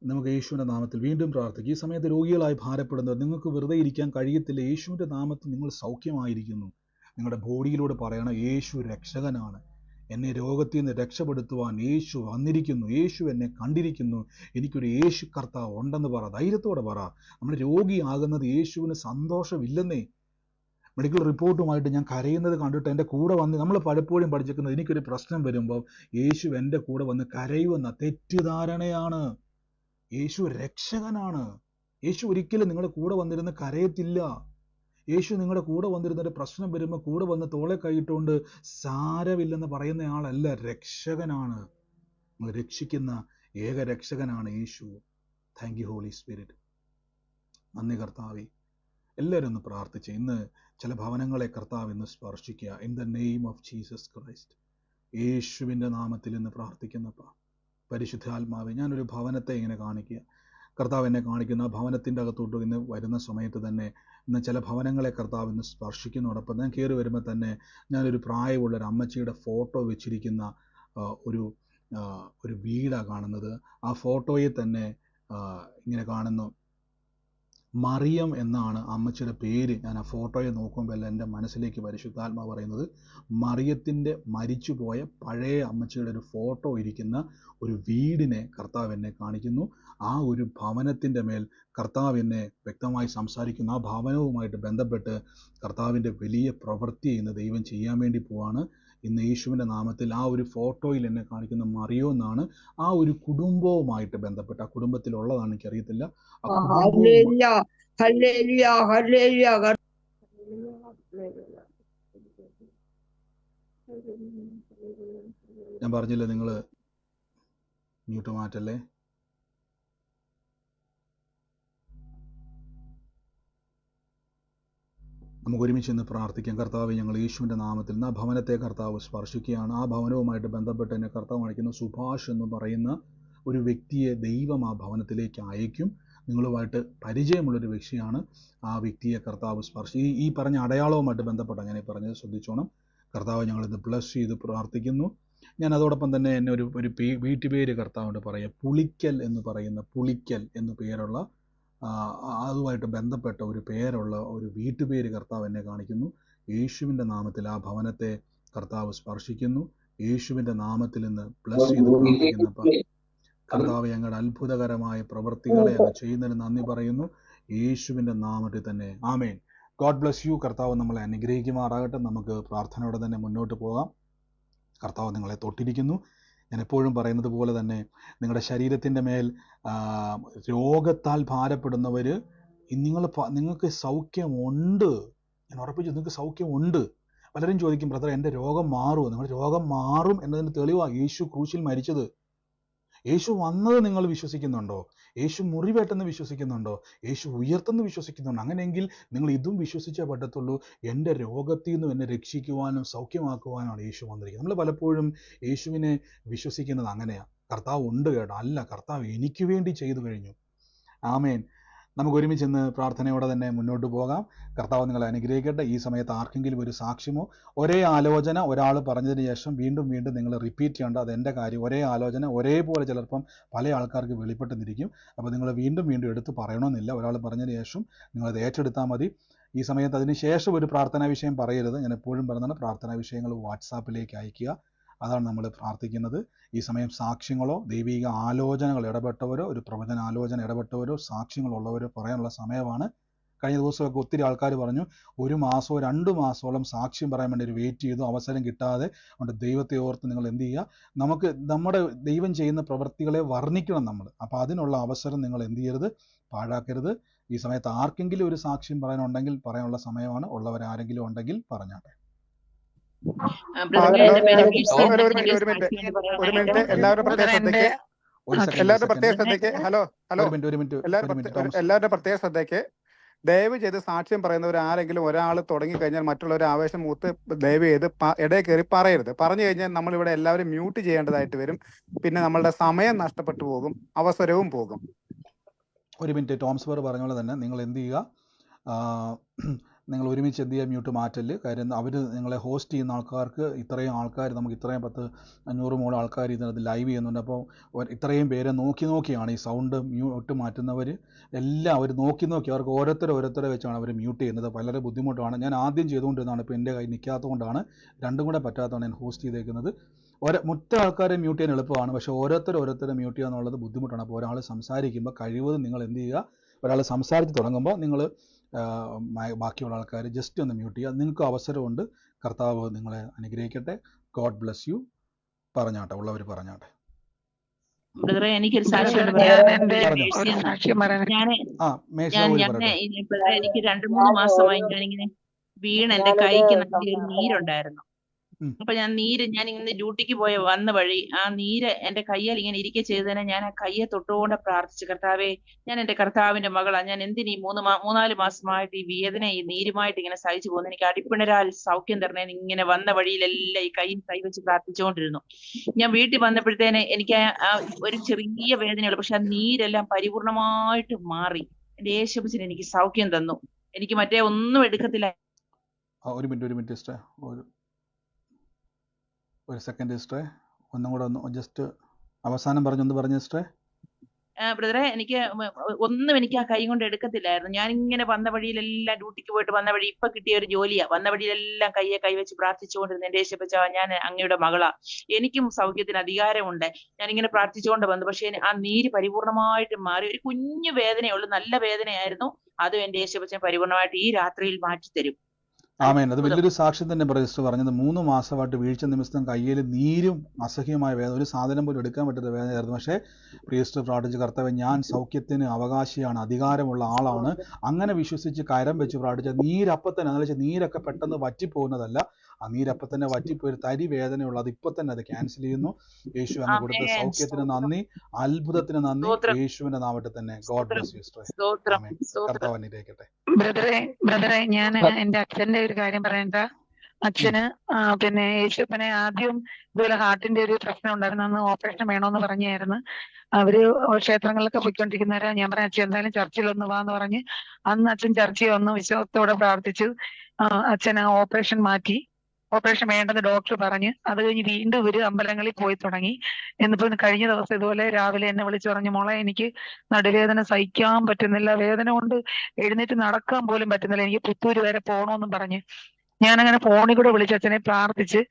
നമുക്ക് യേശുവിൻ്റെ നാമത്തിൽ വീണ്ടും പ്രാർത്ഥിക്കുക. ഈ സമയത്ത് രോഗികളായി ഭാരപ്പെടുന്നവർ, നിങ്ങൾക്ക് വെറുതെ ഇരിക്കാൻ കഴിയത്തില്ല. യേശുവിൻ്റെ നാമത്തിൽ നിങ്ങൾ സൗഖ്യമായിരിക്കുന്നു. നിങ്ങളുടെ ബോഡിയിലൂടെ പറയണം, യേശു രക്ഷകനാണ്. എന്നെ രോഗത്തിൽ നിന്ന് രക്ഷപ്പെടുത്തുവാൻ യേശു വന്നിരിക്കുന്നു. യേശു എന്നെ കണ്ടിരിക്കുന്നു. എനിക്കൊരു യേശു കർത്താവ് ഉണ്ടെന്ന് പറ. ധൈര്യത്തോടെ പറ. നമ്മൾ രോഗിയാകുന്നത് യേശുവിന് സന്തോഷമില്ലെന്നേ. മെഡിക്കൽ റിപ്പോർട്ടുമായിട്ട് ഞാൻ കരയുന്നത് കണ്ടിട്ട് എൻ്റെ കൂടെ വന്ന്, നമ്മൾ പലപ്പോഴും പഠിച്ചിരിക്കുന്നത് എനിക്കൊരു പ്രശ്നം വരുമ്പോൾ യേശു എൻ്റെ കൂടെ വന്ന് കരയുമെന്ന തെറ്റിദ്ധാരണയാണ്. യേശു രക്ഷകനാണ്. യേശു ഒരിക്കലും നിങ്ങളുടെ കൂടെ വന്നിരുന്ന് കരയത്തില്ല. യേശു നിങ്ങളുടെ കൂടെ വന്നിരുന്നൊരു പ്രശ്നം വരുമ്പോൾ കൂടെ വന്ന് തോളെ കൈയിട്ടുകൊണ്ട് സാരമില്ലെന്ന് പറയുന്ന ആളല്ല, രക്ഷകനാണ്. നിങ്ങൾ രക്ഷിക്കുന്ന ഏക രക്ഷകനാണ് യേശു. Thank you Holy Spirit. നന്ദി കർത്താവേ. എല്ലാവരും ഒന്ന് പ്രാർത്ഥിച്ച് ഇന്ന് ചില ഭവനങ്ങളെ കർത്താവ് ഇന്ന് സ്പർശിക്കുക. In the name of Jesus Christ. യേശുവിൻ്റെ നാമത്തിൽ ഇന്ന് പ്രാർത്ഥിക്കുന്നപ്പ പരിശുദ്ധാത്മാവേ, ഞാനൊരു ഭവനത്തെ ഇങ്ങനെ കാണിക്കുക. കർത്താവ് എന്നെ കാണിക്കുന്ന ആ ഭവനത്തിൻ്റെ അകത്തോട്ട് ഇന്ന് വരുന്ന സമയത്ത് തന്നെ ഇന്ന് ചില ഭവനങ്ങളെ കർത്താവ് ഇന്ന് സ്പർശിക്കുന്നതോടൊപ്പം ഞാൻ കയറി വരുമ്പോൾ തന്നെ ഞാനൊരു പ്രായമുള്ളൊരു അമ്മച്ചിയുടെ ഫോട്ടോ വെച്ചിരിക്കുന്ന ഒരു വീടാണ് കാണുന്നത്. ആ ഫോട്ടോയിൽ തന്നെ ഇങ്ങനെ കാണുന്നു, മറിയം എന്നാണ് അമ്മച്ചിയുടെ പേര്. ഞാൻ ആ ഫോട്ടോയെ നോക്കുമ്പോൾ എൻ്റെ മനസ്സിലേക്ക് പരിശുദ്ധാത്മാവ് പറയുന്നത്, മറിയത്തിൻ്റെ മരിച്ചുപോയ പഴയ അമ്മച്ചിയുടെ ഒരു ഫോട്ടോ ഇരിക്കുന്ന ഒരു വീടിനെ കർത്താവ് എന്നെ കാണിക്കുന്നു. ആ ഒരു ഭവനത്തിൻ്റെ മേൽ കർത്താവ് എന്നെ വ്യക്തമായി സംസാരിക്കുന്നു. ആ ഭവനവുമായിട്ട് ബന്ധപ്പെട്ട് കർത്താവിൻ്റെ വലിയ പ്രവൃത്തി ഇന്ന് ദൈവം ചെയ്യാൻ വേണ്ടി പോവാണ്. ഇന്ന് യേശുവിൻ്റെ നാമത്തിൽ ആ ഒരു ഫോട്ടോയിൽ എന്നെ കാണിക്കുന്ന മറിയോ എന്നാണ്. ആ ഒരു കുടുംബവുമായിട്ട് ബന്ധപ്പെട്ട്, ആ കുടുംബത്തിലുള്ളതാണ്, എനിക്കറിയത്തില്ല. ഞാൻ പറഞ്ഞില്ല, നിങ്ങൾ മ്യൂട്ട് മാറ്റല്ലേ. നമുക്ക് ഒരുമിച്ച് ഇന്ന് പ്രാർത്ഥിക്കാം. കർത്താവ്, ഞങ്ങൾ യേശുവിൻ്റെ നാമത്തിൽ ആ ഭവനത്തെ കർത്താവ് സ്പർശിക്കുകയാണ്. ആ ഭവനവുമായിട്ട് ബന്ധപ്പെട്ട് എന്നെ കർത്താവ് കാണിക്കുന്ന സുഭാഷ് എന്ന് പറയുന്ന ഒരു വ്യക്തിയെ ദൈവം ആ ഭവനത്തിലേക്ക് അയക്കും. നിങ്ങളുമായിട്ട് പരിചയമുള്ളൊരു വ്യക്തിയാണ്. ആ വ്യക്തിയെ കർത്താവ് ഈ പറഞ്ഞ അടയാളവുമായിട്ട് ബന്ധപ്പെട്ടാണ് ഞാൻ ഈ പറഞ്ഞത്. ശ്രദ്ധിച്ചോണം. കർത്താവ് ഞങ്ങളിത് ബ്ലസ് ചെയ്ത് പ്രാർത്ഥിക്കുന്നു. ഞാൻ അതോടൊപ്പം തന്നെ എന്നെ ഒരു വീട്ടുപേര് കർത്താവിൻ്റെ പറയുക, പുളിക്കൽ എന്ന് പറയുന്ന, പുളിക്കൽ എന്ന് പേരുള്ള അതുമായിട്ട് ബന്ധപ്പെട്ട ഒരു പേരുള്ള ഒരു വീട്ടുപേര് കർത്താവ് എന്നെ കാണിക്കുന്നു. യേശുവിൻ്റെ നാമത്തിൽ ആ ഭവനത്തെ കർത്താവ് സ്പർശിക്കുന്നു. യേശുവിൻ്റെ നാമത്തിൽ നിന്ന് ബ്ലസ് ചെയ്ത് പ്രാർത്ഥിക്കുന്നപ്പോൾ കർത്താവ് ഞങ്ങളുടെ അത്ഭുതകരമായ പ്രവൃത്തികളെ അങ്ങ് ചെയ്യുന്നതിന് നന്ദി പറയുന്നു. യേശുവിൻ്റെ നാമത്തിൽ തന്നെ ആമേൻ. God bless U. കർത്താവ് നമ്മളെ അനുഗ്രഹിക്കുമാറാകട്ടെ. നമുക്ക് പ്രാർത്ഥനയോടെ തന്നെ മുന്നോട്ട് പോകാം. കർത്താവ് നിങ്ങളെ തൊട്ടിരിക്കുന്നു. ഞാൻ എപ്പോഴും പറയുന്നത് പോലെ തന്നെ നിങ്ങളുടെ ശരീരത്തിൻ്റെ മേൽ രോഗത്താൽ ഭാരപ്പെടുന്നവർ, നിങ്ങൾക്ക് സൗഖ്യമുണ്ട്. ഞാൻ ഉറപ്പിച്ചു, നിങ്ങൾക്ക് സൗഖ്യമുണ്ട്. പലരും ചോദിക്കും, ബ്രദർ എൻ്റെ രോഗം മാറുമോ? നിങ്ങളുടെ രോഗം മാറും എന്നതിന് തെളിവാണ് യേശു ക്രൂശിൽ മരിച്ചത്. യേശു വന്നത് നിങ്ങൾ വിശ്വസിക്കുന്നുണ്ടോ? യേശു മുറിവേട്ടെന്ന് വിശ്വസിക്കുന്നുണ്ടോ? യേശു ഉയർത്തെന്ന് വിശ്വസിക്കുന്നുണ്ടോ? അങ്ങനെയെങ്കിൽ നിങ്ങൾ ഇതും വിശ്വസിച്ചേ പറ്റത്തുള്ളൂ. എൻ്റെ രോഗത്തിൽ നിന്നും എന്നെ രക്ഷിക്കുവാനും സൗഖ്യമാക്കുവാനുമാണ് യേശു വന്നിരിക്കുന്നത്. നമ്മൾ പലപ്പോഴും യേശുവിനെ വിശ്വസിക്കുന്നത് അങ്ങനെയാണ്. കർത്താവ് ഉണ്ട് കേട്ടോ. അല്ല, കർത്താവ് എനിക്ക് വേണ്ടി ചെയ്തു കഴിഞ്ഞു. ആമേൻ. നമുക്ക് ഒരുമിച്ച് ഇന്ന് പ്രാർത്ഥനയോടെ തന്നെ മുന്നോട്ട് പോകാം. കർത്താവ് നിങ്ങളെ അനുഗ്രഹിക്കട്ടെ. ഈ സമയത്ത് ആർക്കെങ്കിലും ഒരു സാക്ഷ്യമോ ഒരേ ആലോചന ഒരാൾ പറഞ്ഞതിന് ശേഷം വീണ്ടും വീണ്ടും നിങ്ങൾ റിപ്പീറ്റ് ചെയ്യേണ്ട, അത് എൻ്റെ കാര്യം, ഒരേ ആലോചന ഒരേപോലെ ചിലപ്പം പല ആൾക്കാർക്ക് വെളിപ്പെട്ടെന്നിരിക്കും. അപ്പോൾ നിങ്ങൾ വീണ്ടും വീണ്ടും എടുത്ത് പറയണമെന്നില്ല. ഒരാൾ പറഞ്ഞതിന് ശേഷം നിങ്ങളത് ഏറ്റെടുത്താൽ മതി. ഈ സമയത്ത് അതിന് ശേഷം ഒരു പ്രാർത്ഥനാ വിഷയം പറയരുത്. ഞാൻ എപ്പോഴും പറയുന്നതാണ്, പ്രാർത്ഥനാ വിഷയങ്ങൾ വാട്സാപ്പിലേക്ക് അയക്കുക. അതാണ് നമ്മൾ പ്രാർത്ഥിക്കുന്നത്. ഈ സമയം സാക്ഷ്യങ്ങളോ ദൈവിക ആലോചനകൾ ഇടപെട്ടവരോ ഒരു പ്രവചന ആലോചന ഇടപെട്ടവരോ സാക്ഷ്യങ്ങളുള്ളവരോ പറയാനുള്ള സമയമാണ്. കഴിഞ്ഞ ദിവസമൊക്കെ ഒത്തിരി ആൾക്കാർ പറഞ്ഞു 1 മാസമോ 2 മാസമോളം സാക്ഷ്യം പറയാൻ വേണ്ടി ഒരു വെയിറ്റ് ചെയ്തു, അവസരം കിട്ടാതെ. അതുകൊണ്ട് ദൈവത്തെ ഓർത്ത് നിങ്ങൾ എന്ത് ചെയ്യുക, നമുക്ക് നമ്മുടെ ദൈവം ചെയ്യുന്ന പ്രവൃത്തികളെ വർണ്ണിക്കണം നമ്മൾ. അപ്പോൾ അതിനുള്ള അവസരം നിങ്ങൾ എന്ത് ചെയ്യരുത്, പാഴാക്കരുത്. ഈ സമയത്ത് ആർക്കെങ്കിലും ഒരു സാക്ഷ്യം പറയാനുണ്ടെങ്കിൽ പറയാനുള്ള സമയമാണ്. ഉള്ളവരാരെങ്കിലും ഉണ്ടെങ്കിൽ പറഞ്ഞാട്ടെ. ഒരു മിനിറ്റ് എല്ലാവരും പ്രത്യേക ശ്രദ്ധയ്ക്ക്, എല്ലാവരുടെ പ്രത്യേക ശ്രദ്ധയ്ക്ക്. ഹലോ എല്ലാവരുടെ പ്രത്യേക ശ്രദ്ധയ്ക്ക്. ദയവ് ചെയ്ത് സാക്ഷ്യം പറയുന്നവർ ആരെങ്കിലും ഒരാൾ തുടങ്ങിക്കഴിഞ്ഞാൽ മറ്റുള്ളവർ ആവേശം മൂത്ത് ദയവ് ചെയ്ത് ഇടയിൽ കയറി പറയരുത്. പറഞ്ഞു കഴിഞ്ഞാൽ നമ്മളിവിടെ എല്ലാവരും മ്യൂട്ട് ചെയ്യേണ്ടതായിട്ട് വരും. പിന്നെ നമ്മളുടെ സമയം നഷ്ടപ്പെട്ടു പോകും, അവസരവും പോകും. ഒരു മിനിറ്റ്. ടോംസ് ബർ പറഞ്ഞ പോലെ തന്നെ നിങ്ങൾ എന്ത് ചെയ്യുക, നിങ്ങൾ ഒരുമിച്ച് എന്ത് ചെയ്യുക, മ്യൂട്ട് മാറ്റല്. കാര്യം അവർ നിങ്ങളെ ഹോസ്റ്റ് ചെയ്യുന്ന ആൾക്കാർക്ക് ഇത്രയും ആൾക്കാർ, നമുക്ക് ഇത്രയും 100-500 മോൾ ആൾക്കാർ ഇതിനകത്ത് ലൈവ് ചെയ്യുന്നുണ്ട്. അപ്പോൾ ഇത്രയും പേരെ നോക്കിയാണ് ഈ സൗണ്ട് മ്യൂട്ട് മാറ്റുന്നവർ എല്ലാം. അവർ നോക്കി അവർക്ക് ഓരോരുത്തരെ വെച്ചാണ് അവർ മ്യൂട്ട് ചെയ്യുന്നത്. വളരെ ബുദ്ധിമുട്ടാണ്. ഞാൻ ആദ്യം ചെയ്തുകൊണ്ടിരുന്നതാണ്, ഇപ്പോൾ എൻ്റെ കൈ നിൽക്കാത്തതുകൊണ്ടാണ്, രണ്ടും കൂടെ പറ്റാത്തതാണ് ഞാൻ ഹോസ്റ്റ് ചെയ്തേക്കുന്നത്. മൊത്ത ആൾക്കാരെ മ്യൂട്ട് ചെയ്യാൻ എളുപ്പമാണ്, പക്ഷേ ഓരോരുത്തരെ മ്യൂട്ട് ചെയ്യുക എന്നുള്ളത് ബുദ്ധിമുട്ടാണ്. അപ്പോൾ ഒരാൾ സംസാരിക്കുമ്പോൾ കഴിവതും നിങ്ങൾ എന്ത് ചെയ്യുക, ഒരാൾ സംസാരിച്ച് തുടങ്ങുമ്പോൾ നിങ്ങൾ ബാക്കിയുള്ള ആൾക്കാർ ജസ്റ്റ് ഒന്ന് മ്യൂട്ട് ചെയ്യുക. നിങ്ങൾക്ക് അവസരമുണ്ട്. കർത്താവ് നിങ്ങളെ അനുഗ്രഹിക്കട്ടെ. God bless U. പറഞ്ഞാട്ടെ, ഉള്ളവർ പറഞ്ഞാട്ടെ. എനിക്കൊരു എനിക്ക് 2-3 മാസമായി ഞാനിങ്ങനെ വീണ് എന്റെ കൈക്ക് നല്ലൊരു നീരുണ്ടായിരുന്നു. അപ്പൊ ഞാൻ ഇങ്ങനെ ഡ്യൂട്ടിക്ക് വന്ന വഴി ആ നീര് എന്റെ കയ്യിൽ ഇങ്ങനെ ഇരിക്കെ ചെയ്തതിനെ ഞാൻ ആ കയ്യെ തൊട്ടുകൊണ്ട് പ്രാർത്ഥിച്ചു, കർത്താവേ, ഞാൻ എന്റെ കർത്താവിന്റെ മകളാ, ഞാൻ എന്തിനീ 3-4 മാസമായിട്ട് ഈ വേദന ഈ നീരുമായിട്ട് ഇങ്ങനെ സഹിച്ചു പോകുന്നു, എനിക്ക് അടിപ്പിണരാൽ സൗഖ്യം തരണേന്ന് ഇങ്ങനെ വന്ന വഴിയിലെല്ലാം ഈ കൈവച്ച് പ്രാർത്ഥിച്ചുകൊണ്ടിരുന്നു. ഞാൻ വീട്ടിൽ വന്നപ്പോഴത്തേനെ എനിക്ക് ഒരു ചെറിയ വേദനയുള്ളൂ, പക്ഷെ ആ നീരെല്ലാം പരിപൂർണമായിട്ട് മാറി. എന്റെ യേശുവിന് എനിക്ക് സൗഖ്യം തന്നു. എനിക്ക് മറ്റേ ഒന്നും എടുക്കത്തില്ല. ഒരു മിനിറ്റ് സിസ്റ്റർ, ഒരു സെക്കൻഡ് സിസ്റ്ററെ, ഒന്നും കൂടെ ഒന്ന് ജസ്റ്റ് അവസാനം പറഞ്ഞ സിസ്റ്ററെ. ബ്രദറെ, എനിക്ക് ആ കൈ കൊണ്ട് എടുക്കത്തില്ലായിരുന്നു. ഞാനിങ്ങനെ വന്ന വഴിയിലെല്ലാം ഡ്യൂട്ടിക്ക് പോയിട്ട് വന്ന വഴി ഇപ്പൊ കിട്ടിയ ഒരു ജോലിയാ, വന്ന വഴിയിലെല്ലാം കൈവച്ച് പ്രാർത്ഥിച്ചുകൊണ്ടിരുന്നു, എന്റെ യേശുപ്പച്ചാ, ഞാൻ അങ്ങയുടെ മകളാ, എനിക്കും സൗഖ്യത്തിന് അധികാരമുണ്ട്. ഞാനിങ്ങനെ പ്രാർത്ഥിച്ചുകൊണ്ട് വന്നു. പക്ഷെ ആ നീര് പരിപൂർണമായിട്ട് മാറി. ഒരു കുഞ്ഞു വേദനയുള്ളൂ, നല്ല വേദനയായിരുന്നു. അതും എന്റെ യേശുപ്പച്ചൻ പരിപൂർണമായിട്ട് ഈ രാത്രിയിൽ മാറ്റിത്തരും. ആമേൻ. അത് വലിയൊരു സാക്ഷ്യം തന്നെ സിസ്റ്റർ പറഞ്ഞത്. 3 മാസമായിട്ട് വീഴ്ച നിമിത്തം കയ്യിൽ നീരും അസഹ്യമായ വേദന, ഒരു സാധനം പോലും എടുക്കാൻ പറ്റാത്ത വേദനയായിരുന്നു. പക്ഷേ സിസ്റ്റർ പ്രാർത്ഥിച്ച്, കർത്താവേ, ഞാൻ സൗഖ്യത്തിന് അവകാശിയാണ്, അധികാരമുള്ള ആളാണ്, അങ്ങനെ വിശ്വസിച്ച് കരം വെച്ച് പ്രാർത്ഥിച്ച നീരപ്പം തന്നെ, എന്ന് വെച്ചാൽ നീരൊക്കെ പെട്ടെന്ന് വറ്റിപ്പോകുന്നതല്ല, ആ നീരപ്പം തന്നെ വറ്റിപ്പോയി ഒരു തരി വേദനയുള്ള അത് ഇപ്പൊ തന്നെ അത് ക്യാൻസൽ ചെയ്യുന്നു. യേശു അങ്ങ് കൊടുത്ത സൗഖ്യത്തിന് നന്ദി, അത്ഭുതത്തിന് നന്ദി, യേശുവിന്റെ നാമത്തിൽ തന്നെ. God bless you sister. ആമേൻ. കർത്താവ് അനുഗ്രഹിക്കട്ടെ. ബ്രദറെ, ഞാൻ എന്റെ അച്ഛന്റെ ഒരു കാര്യം പറയണ്ട. അച്ഛന് പിന്നെ യേശുപ്പനെ ആദ്യം ഇതുപോലെ ഹാർട്ടിന്റെ ഒരു പ്രശ്നം ഉണ്ടായിരുന്നു. അന്ന് ഓപ്പറേഷൻ വേണോന്ന് പറഞ്ഞായിരുന്നു. അവര് ക്ഷേത്രങ്ങളിലൊക്കെ പോയിക്കൊണ്ടിരിക്കുന്നവരാ. ഞാൻ പറഞ്ഞ അച്ഛൻ എന്തായാലും ചർച്ചിൽ ഒന്ന് വാന്ന് പറഞ്ഞ് അന്ന് അച്ഛൻ ചർച്ചിൽ വന്ന് വിശ്വാസത്തോടെ പ്രാർത്ഥിച്ചു. അച്ഛൻ ആ ഓപ്പറേഷൻ മാറ്റി. ഓപ്പറേഷൻ വേണ്ടെന്ന് ഡോക്ടർ പറഞ്ഞ് അത് കഴിഞ്ഞ് വീണ്ടും ഇവര് അമ്പലങ്ങളിൽ പോയി തുടങ്ങി. എന്നിപ്പോ കഴിഞ്ഞ ദിവസം ഇതുപോലെ രാവിലെ എന്നെ വിളിച്ചു പറഞ്ഞു, മോളെ, എനിക്ക് നടുവേദന സഹിക്കാൻ പറ്റുന്നില്ല, വേദന കൊണ്ട് എഴുന്നേറ്റ് നടക്കാൻ പോലും പറ്റുന്നില്ല, എനിക്ക് പുത്തൂര് വരെ പോകണമെന്നും പറഞ്ഞ് ഞാനങ്ങനെ ഫോണിൽ കൂടെ വിളിച്ച് അച്ഛനെ പ്രാർത്ഥിച്ച്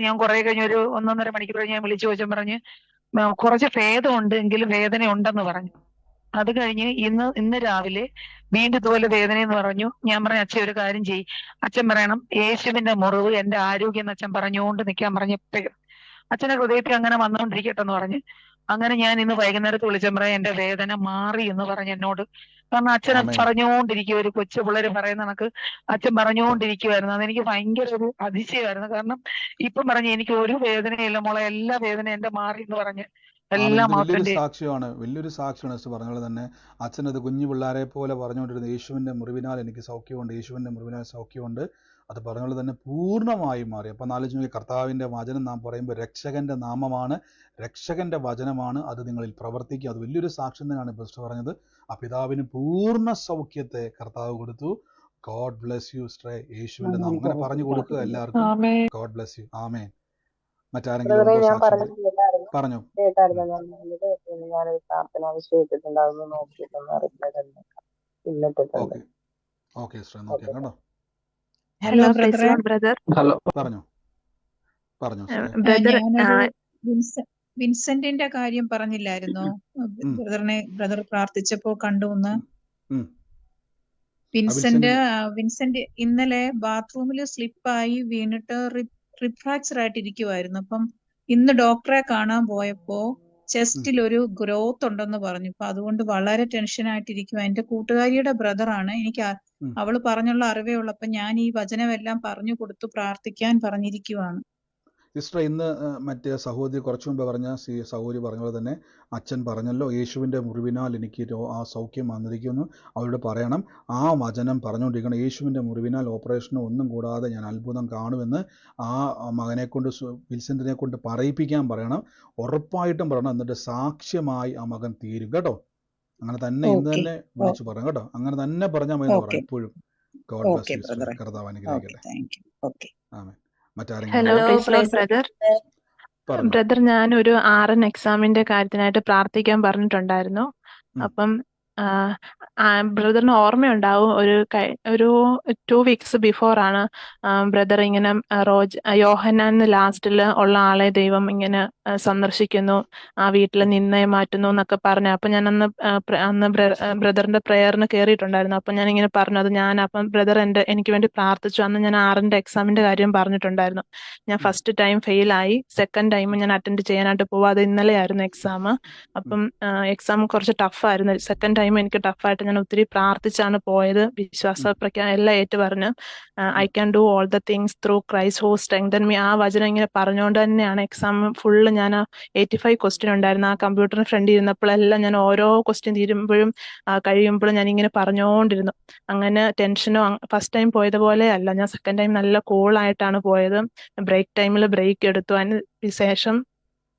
ഞാൻ കുറെ കഴിഞ്ഞ് ഒരു 1-1.5 മണിക്കൂർ ഞാൻ വിളിച്ചു ചോദിച്ചാൽ പറഞ്ഞ് കുറച്ച് ഭേദമുണ്ട്, എങ്കിലും വേദന ഉണ്ടെന്ന് പറഞ്ഞു. അത് കഴിഞ്ഞ് ഇന്ന് രാവിലെ വീണ്ടും ഇതുപോലെ വേദന എന്ന് പറഞ്ഞു. ഞാൻ പറഞ്ഞു, അച്ഛൻ ഒരു കാര്യം ചെയ്യ്, അച്ഛൻ പറയണം യേശുവിന്റെ മുറിവ് എന്റെ ആരോഗ്യം എന്ന് അച്ഛൻ പറഞ്ഞുകൊണ്ട് നിൽക്കാൻ പറഞ്ഞു. എപ്പോഴും അച്ഛന്റെ ഹൃദയത്തിൽ അങ്ങനെ വന്നുകൊണ്ടിരിക്കട്ടെ എന്ന് പറഞ്ഞ് അങ്ങനെ ഞാൻ ഇന്ന് വൈകുന്നേരത്ത് വിളിച്ചാൽ പറയാം എന്റെ വേദന മാറി എന്ന് പറഞ്ഞ് എന്നോട്. കാരണം അച്ഛൻ പറഞ്ഞുകൊണ്ടിരിക്കുക, ഒരു കൊച്ചു പിള്ളേര് പറയുന്ന കണക്ക് അച്ഛൻ പറഞ്ഞുകൊണ്ടിരിക്കുവായിരുന്നു. അതെനിക്ക് ഭയങ്കര ഒരു അതിശയമായിരുന്നു. കാരണം ഇപ്പം പറഞ്ഞ് എനിക്ക് ഒരു വേദനയില്ല മോളെ, എല്ലാ വേദന എന്റെ മാറി എന്ന് പറഞ്ഞ് എല്ലാ ഇത് വലിയൊരു മൗത്തിന്റെ സാക്ഷ്യമാണ് സിസ്റ്റർ പറഞ്ഞ പോലെ തന്നെ. അച്ഛനത് കുഞ്ഞു പിള്ളേരെ പോലെ പറഞ്ഞുകൊണ്ടിരുന്നത് യേശുവിൻ്റെ മുറിവിനാൽ എനിക്ക് സൗഖ്യമുണ്ട്, യേശുവിൻ്റെ മുറിവിനാൽ സൗഖ്യമുണ്ട്. അത് പറഞ്ഞ പോലെ തന്നെ പൂർണ്ണമായും മാറി. അപ്പം ആലോചിച്ച് കർത്താവിൻ്റെ വചനം നാം പറയുമ്പോൾ രക്ഷകൻ്റെ നാമമാണ്, രക്ഷകൻ്റെ വചനമാണ്, അത് നിങ്ങളിൽ പ്രവർത്തിക്കും. അത് വലിയൊരു സാക്ഷ്യം തന്നെയാണ് സിസ്റ്റർ പറഞ്ഞത്. ആ പിതാവിന് പൂർണ്ണ സൗഖ്യത്തെ കർത്താവ് കൊടുത്തു. ഗോഡ് ബ്ലെസ് യു സിസ്റ്ററെ. യേശുവിൻ്റെ നാമം അങ്ങനെ പറഞ്ഞു കൊടുക്കുക എല്ലാവർക്കും. ആമേൻ. God bless you. ആമേൻ. മറ്റാരെങ്കിലും ഉണ്ടോ ഞാൻ സാക്ഷ്യം? പറഞ്ഞു. കേട്ടായിരുന്നു ഞാൻ പറഞ്ഞത്. പിന്നെ ഞാനൊരു പ്രാർത്ഥന ആവശ്യപ്പെട്ടിട്ടുണ്ട്, അതൊന്ന് നോക്കിയിട്ടൊന്ന് റിപ്ലൈ തന്നെ ഇന്നിട്ടിട്ടുണ്ട്. ഓക്കെ ഓക്കെ സിസ്റ്റർ, നോക്കിയാൽ കേട്ടോ. ഹലോ പ്രൈസ് ബ്രദറെ. Lord brother. പറഞ്ഞു സിസ്റ്ററെ. ബ്രദർ ഞാനൊരു വിൻസെന്റിന്റെ കാര്യം പറഞ്ഞില്ലായിരുന്നോ? ബ്രദർ പ്രാർത്ഥിച്ചപ്പോ കണ്ടുവന്ന്. ഉം. വിൻസെന്റ് ഇന്നലെ ബാത്റൂമിൽ സ്ലിപ്പായി വീണിട്ട് റിബ് ഫ്രാക്ചർ ആയിട്ട് ഇരിക്കുവായിരുന്നു. അപ്പം ഇന്ന് ഡോക്ടറെ കാണാൻ പോയപ്പോ ചെസ്റ്റിൽ ഒരു ഗ്രോത്ത് ഉണ്ടെന്ന് പറഞ്ഞു. അപ്പൊ അതുകൊണ്ട് വളരെ ടെൻഷൻ ആയിട്ടിരിക്കുക. എന്റെ കൂട്ടുകാരിയുടെ ബ്രദറാണ്. എനിക്ക് അവള് പറഞ്ഞുള്ള അറിവേ ഉള്ളൂ. അപ്പൊ ഞാൻ ഈ വചനമെല്ലാം പറഞ്ഞു കൊടുത്തു പ്രാർത്ഥിക്കാൻ പറഞ്ഞിരിക്കുവാണ്. സിസ്റ്റർ, ഇന്ന് മറ്റേ സഹോദരി കുറച്ചു മുമ്പ് പറഞ്ഞ സഹോദരി പറഞ്ഞ പോലെ തന്നെ അച്ഛൻ പറഞ്ഞല്ലോ, യേശുവിൻ്റെ മുറിവിനാൽ എനിക്ക് ആ സൗഖ്യം വന്നിരിക്കുന്നു. അവരോട് പറയണം, ആ വചനം പറഞ്ഞുകൊണ്ടിരിക്കണം. യേശുവിൻ്റെ മുറിവിനാൽ ഓപ്പറേഷനോ ഒന്നും കൂടാതെ ഞാൻ അത്ഭുതം കാണുമെന്ന് ആ മകനെ കൊണ്ട്, വിൽസെന്റിനെ കൊണ്ട് പറയിപ്പിക്കാൻ പറയണം. ഉറപ്പായിട്ടും പറയണം. എന്നിട്ട് സാക്ഷ്യമായി ആ മകൻ തീരും കേട്ടോ. അങ്ങനെ തന്നെ ഇന്ന് തന്നെ വിളിച്ചു പറയാം കേട്ടോ. അങ്ങനെ തന്നെ പറഞ്ഞാൽ മതി എന്ന് പറയാം എപ്പോഴും. God bless you sister. കർത്താവ് അനുഗ്രഹിക്കട്ടെ. ആമേൻ. Hello praise Lord brother. പറഞ്ഞു. ബ്രദർ, ഞാൻ ഒരു RN എക്സാമിന്റെ കാര്യത്തിനായിട്ട് പ്രാർത്ഥിക്കാൻ പറഞ്ഞിട്ടുണ്ടായിരുന്നു. അപ്പം ബ്രദറിന് ഓർമ്മയുണ്ടാവും, ഒരു 2 വീക്സ് ബിഫോർ ആണ് ബ്രദർ ഇങ്ങനെ യോഹന്നാൻ ലാസ്റ്റിൽ ഉള്ള ആളെ ദൈവം ഇങ്ങനെ സന്ദർശിക്കുന്നു, ആ വീട്ടിൽ നിന്നയെ മാറ്റുന്നു എന്നൊക്കെ പറഞ്ഞു. അപ്പൊ ഞാൻ അന്ന് ബ്രദറിന്റെ പ്രേയറിന് കയറിയിട്ടുണ്ടായിരുന്നു. അപ്പൊ ഞാൻ ഇങ്ങനെ പറഞ്ഞു, അത് ഞാൻ അപ്പം ബ്രദർ എനിക്ക് വേണ്ടി പ്രാർത്ഥിച്ചു. അന്ന് ഞാൻ RN എക്സാമിന്റെ കാര്യം പറഞ്ഞിട്ടുണ്ടായിരുന്നു. ഞാൻ ഫസ്റ്റ് ടൈം ഫെയിലായി, സെക്കൻഡ് ടൈം ഞാൻ അറ്റൻഡ് ചെയ്യാനായിട്ട് പോവാ. അത് ഇന്നലെ ആയിരുന്നു എക്സാം. അപ്പം എക്സാം കുറച്ച് ടഫായിരുന്നു. സെക്കൻഡ് ടൈം എനിക്ക് ടഫായിട്ട് ഞാൻ ഒത്തിരി പ്രാർത്ഥിച്ചാണ് പോയത്. എല്ലാം ഏറ്റു പറഞ്ഞ് I can do all the things through Christ who strengthen me, ആ വചനം ഇങ്ങനെ പറഞ്ഞുകൊണ്ട് തന്നെയാണ് എക്സാം ഫുള്ള്. ഞാൻ 85 ക്വസ്റ്റ്യൻ ഉണ്ടായിരുന്നു. ആ കമ്പ്യൂട്ടറിന് ഫ്രണ്ട് ഇരുന്നപ്പോഴെല്ലാം ഞാൻ ഓരോ ക്വസ്റ്റ്യൻ തീരുമ്പോഴും കഴിയുമ്പോഴും ഞാൻ ഇങ്ങനെ പറഞ്ഞുകൊണ്ടിരുന്നു. അങ്ങനെ ടെൻഷനോ, ഫസ്റ്റ് ടൈം പോയത് പോലെ അല്ല. ഞാൻ സെക്കൻഡ് ടൈം നല്ല കൂളായിട്ടാണ് പോയത്. ബ്രേക്ക് ടൈമിൽ ബ്രേക്ക് എടുത്തു. അതിന് ശേഷം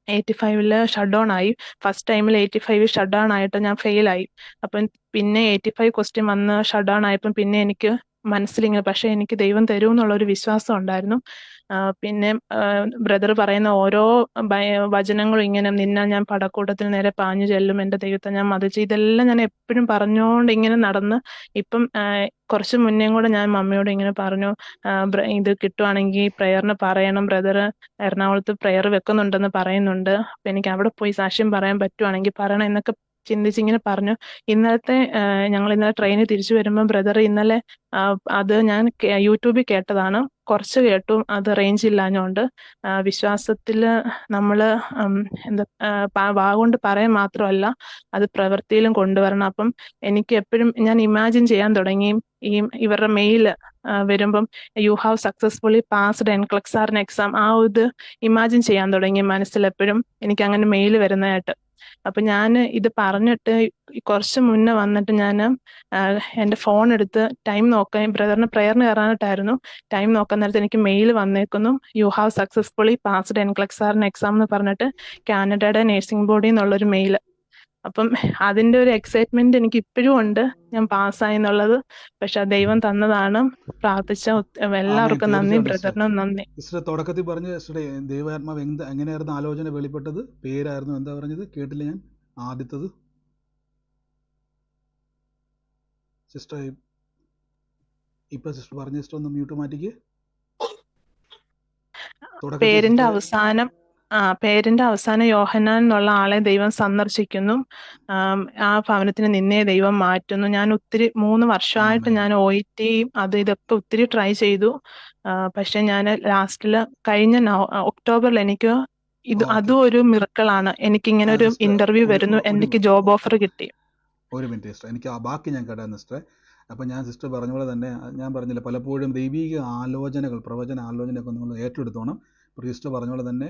85 ഷട്ട് ഡൗൺ ആയി. ഫസ്റ്റ് ടൈമിൽ 85 ഷട്ട് ഡൗൺ ആയിട്ട് ഞാൻ ഫെയിലായി. അപ്പം പിന്നെ 85 ക്വസ്റ്റ്യൻ വന്ന് ഷട്ട് ഡൗൺ ആയപ്പം പിന്നെ എനിക്ക് മനസ്സിലിങ്ങനെ, പക്ഷെ എനിക്ക് ദൈവം തരും എന്നുള്ളൊരു വിശ്വാസം ഉണ്ടായിരുന്നു. പിന്നെ ബ്രദർ പറയുന്ന ഓരോ വചനങ്ങളും ഇങ്ങനെ, നിന്നാൽ ഞാൻ പടക്കൂട്ടത്തിന് നേരെ പാഞ്ഞു ചെല്ലും, എൻ്റെ ദൈവത്തെ ഞാൻ മതിച്ച്, ഇതെല്ലാം ഞാൻ എപ്പോഴും പറഞ്ഞുകൊണ്ട് ഇങ്ങനെ നടന്ന്. ഇപ്പം കുറച്ച് മുന്നേ കൂടെ ഞാൻ മമ്മിയോട് ഇങ്ങനെ പറഞ്ഞു, ഇത് കിട്ടുവാണെങ്കിൽ പ്രേയറിന് പറയണം, ബ്രദർ എറണാകുളത്ത് പ്രേയർ വെക്കുന്നുണ്ടെന്ന് പറയുന്നുണ്ട്, അപ്പൊ എനിക്ക് അവിടെ പോയി സാക്ഷ്യം പറയാൻ പറ്റുവാണെങ്കിൽ പറയണം എന്നൊക്കെ ചിന്തിച്ചിങ്ങനെ പറഞ്ഞു. ഞങ്ങൾ ഇന്നലെ ട്രെയിനിൽ തിരിച്ചു വരുമ്പോൾ ബ്രദർ ഇന്നലെ അത് ഞാൻ യൂട്യൂബിൽ കേട്ടതാണ്, കുറച്ച് കേട്ടു. അത് റേഞ്ച് ഇല്ലാഞ്ഞോണ്ട് വിശ്വാസത്തില് നമ്മള് വാഗൊണ്ട് പറയാൻ മാത്രമല്ല അത് പ്രവൃത്തിയിലും കൊണ്ടുവരണം. അപ്പം എനിക്ക് എപ്പോഴും ഞാൻ ഇമാജിൻ ചെയ്യാൻ തുടങ്ങി, ഇവരുടെ മെയില് വരുമ്പം U have successfully passed NCLEX RN exam, ആ ഇത് ഇമാജിൻ ചെയ്യാൻ തുടങ്ങി മനസ്സിലെപ്പോഴും എനിക്ക് അങ്ങനെ മെയിൽ വരുന്നതായിട്ട്. അപ്പൊ ഞാൻ ഇത് പറഞ്ഞിട്ട് കുറച്ച് മുന്നേ വന്നിട്ട് ഞാൻ എൻ്റെ ഫോൺ എടുത്ത് ടൈം നോക്കാൻ, ബ്രദറിന് പ്രേയറിന് കയറാനായിട്ടായിരുന്നു, ടൈം നോക്കാൻ നേരത്തെ എനിക്ക് മെയിൽ വന്നേക്കുന്നു, you have successfully passed NCLEX RN exam എന്ന് പറഞ്ഞിട്ട് കാനഡയുടെ നഴ്സിംഗ് ബോർഡിൽ നിന്നുള്ളൊരു മെയിൽ. അപ്പം അതിന്റെ ഒരു എക്സൈറ്റ്മെന്റ് എനിക്ക് ഇപ്പോഴും ഉണ്ട്, ഞാൻ പാസ്സായി എന്നുള്ളത്. പക്ഷെ ദൈവം തന്നതാണ്. പ്രാർത്ഥിച്ച എല്ലാവർക്കും നന്ദി, ബ്രദറിനും നന്ദി. തുടക്കത്തിൽ പറഞ്ഞ ദൈവാത്മാവ് എങ്ങനെയായിരുന്നു ആലോചന വെളിപ്പെട്ടത്? പേരായിരുന്നു എന്താ പറഞ്ഞത്? കേട്ടില്ല ഞാൻ ആദ്യത്തത്. സിസ്റ്റർ ഇപ്പൊ സിസ്റ്റർ പറഞ്ഞ സിസ്റ്റർ ഒന്ന് മ്യൂട്ട് മാറ്റിക്ക്. പേരിന്റെ അവസാനം യോഹന്നാൻ എന്നുള്ള ആളെ ദൈവം സന്ദർശിക്കുന്നു, ആ ഭവനത്തിന് നിന്നെ ദൈവം മാറ്റുന്നു. ഞാൻ ഒത്തിരി 3 വർഷമായിട്ട് ഞാൻ OET ഇതൊക്കെ ഒത്തിരി ട്രൈ ചെയ്തു. പക്ഷെ ഞാൻ ലാസ്റ്റില് കഴിഞ്ഞ ഒക്ടോബറിൽ എനിക്ക് അതും ഒരു മിറക്കിളാണ്. എനിക്കിങ്ങനെ ഒരു ഇന്റർവ്യൂ വരുന്നു, എനിക്ക് ജോബ് ഓഫർ കിട്ടി. ഒരു മിനിറ്റ് സിസ്റ്റർ, എനിക്ക് ആ ബാക്കി ഞാൻ കേട്ടാ സിസ്റ്ററെ. അപ്പം ഞാൻ സിസ്റ്റർ പറഞ്ഞ പോലെ തന്നെ ഞാൻ പറഞ്ഞില്ല, പലപ്പോഴും ദൈവിക ആലോചനകൾ, പ്രവചന ആലോചനയൊക്കെ നിങ്ങൾ ഏറ്റെടുത്തോണം. സിസ്റ്റർ പറഞ്ഞ പോലെ തന്നെ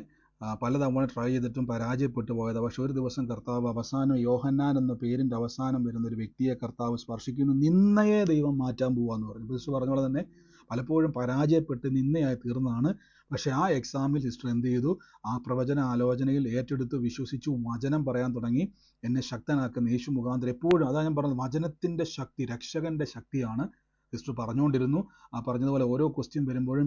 പലതവണ ട്രൈ ചെയ്തിട്ടും പരാജയപ്പെട്ടു പോയത്. പക്ഷെ ഒരു ദിവസം കർത്താവ് അവസാനം യോഹന്നാൻ എന്ന പേരിൻ്റെ അവസാനം വരുന്ന ഒരു വ്യക്തിയെ കർത്താവ് സ്പർശിക്കുന്നു. നിന്നയെ ദൈവം മാറ്റാൻ പോവാന്ന് പറഞ്ഞു. സിസ്റ്റർ പറഞ്ഞ പോലെ തന്നെ പലപ്പോഴും പരാജയപ്പെട്ട് നിന്നയായി തീർന്നതാണ്. പക്ഷെ ആ എക്സാമിൽ സിസ്റ്റർ എന്ത് ചെയ്തു? ആ പ്രവചന ആലോചനയിൽ ഏറ്റെടുത്ത് വിശ്വസിച്ചു, വചനം പറയാൻ തുടങ്ങി. എന്നെ ശക്തനാക്കുന്ന യേശു മുഖാന്തരം എപ്പോഴും, അതാ ഞാൻ പറഞ്ഞത്, വചനത്തിൻ്റെ ശക്തി, രക്ഷകന്റെ ശക്തിയാണ്. സിസ്റ്റർ പറഞ്ഞുകൊണ്ടിരുന്നു. ആ പറഞ്ഞതുപോലെ ഓരോ ക്വസ്റ്റ്യൻ വരുമ്പോഴും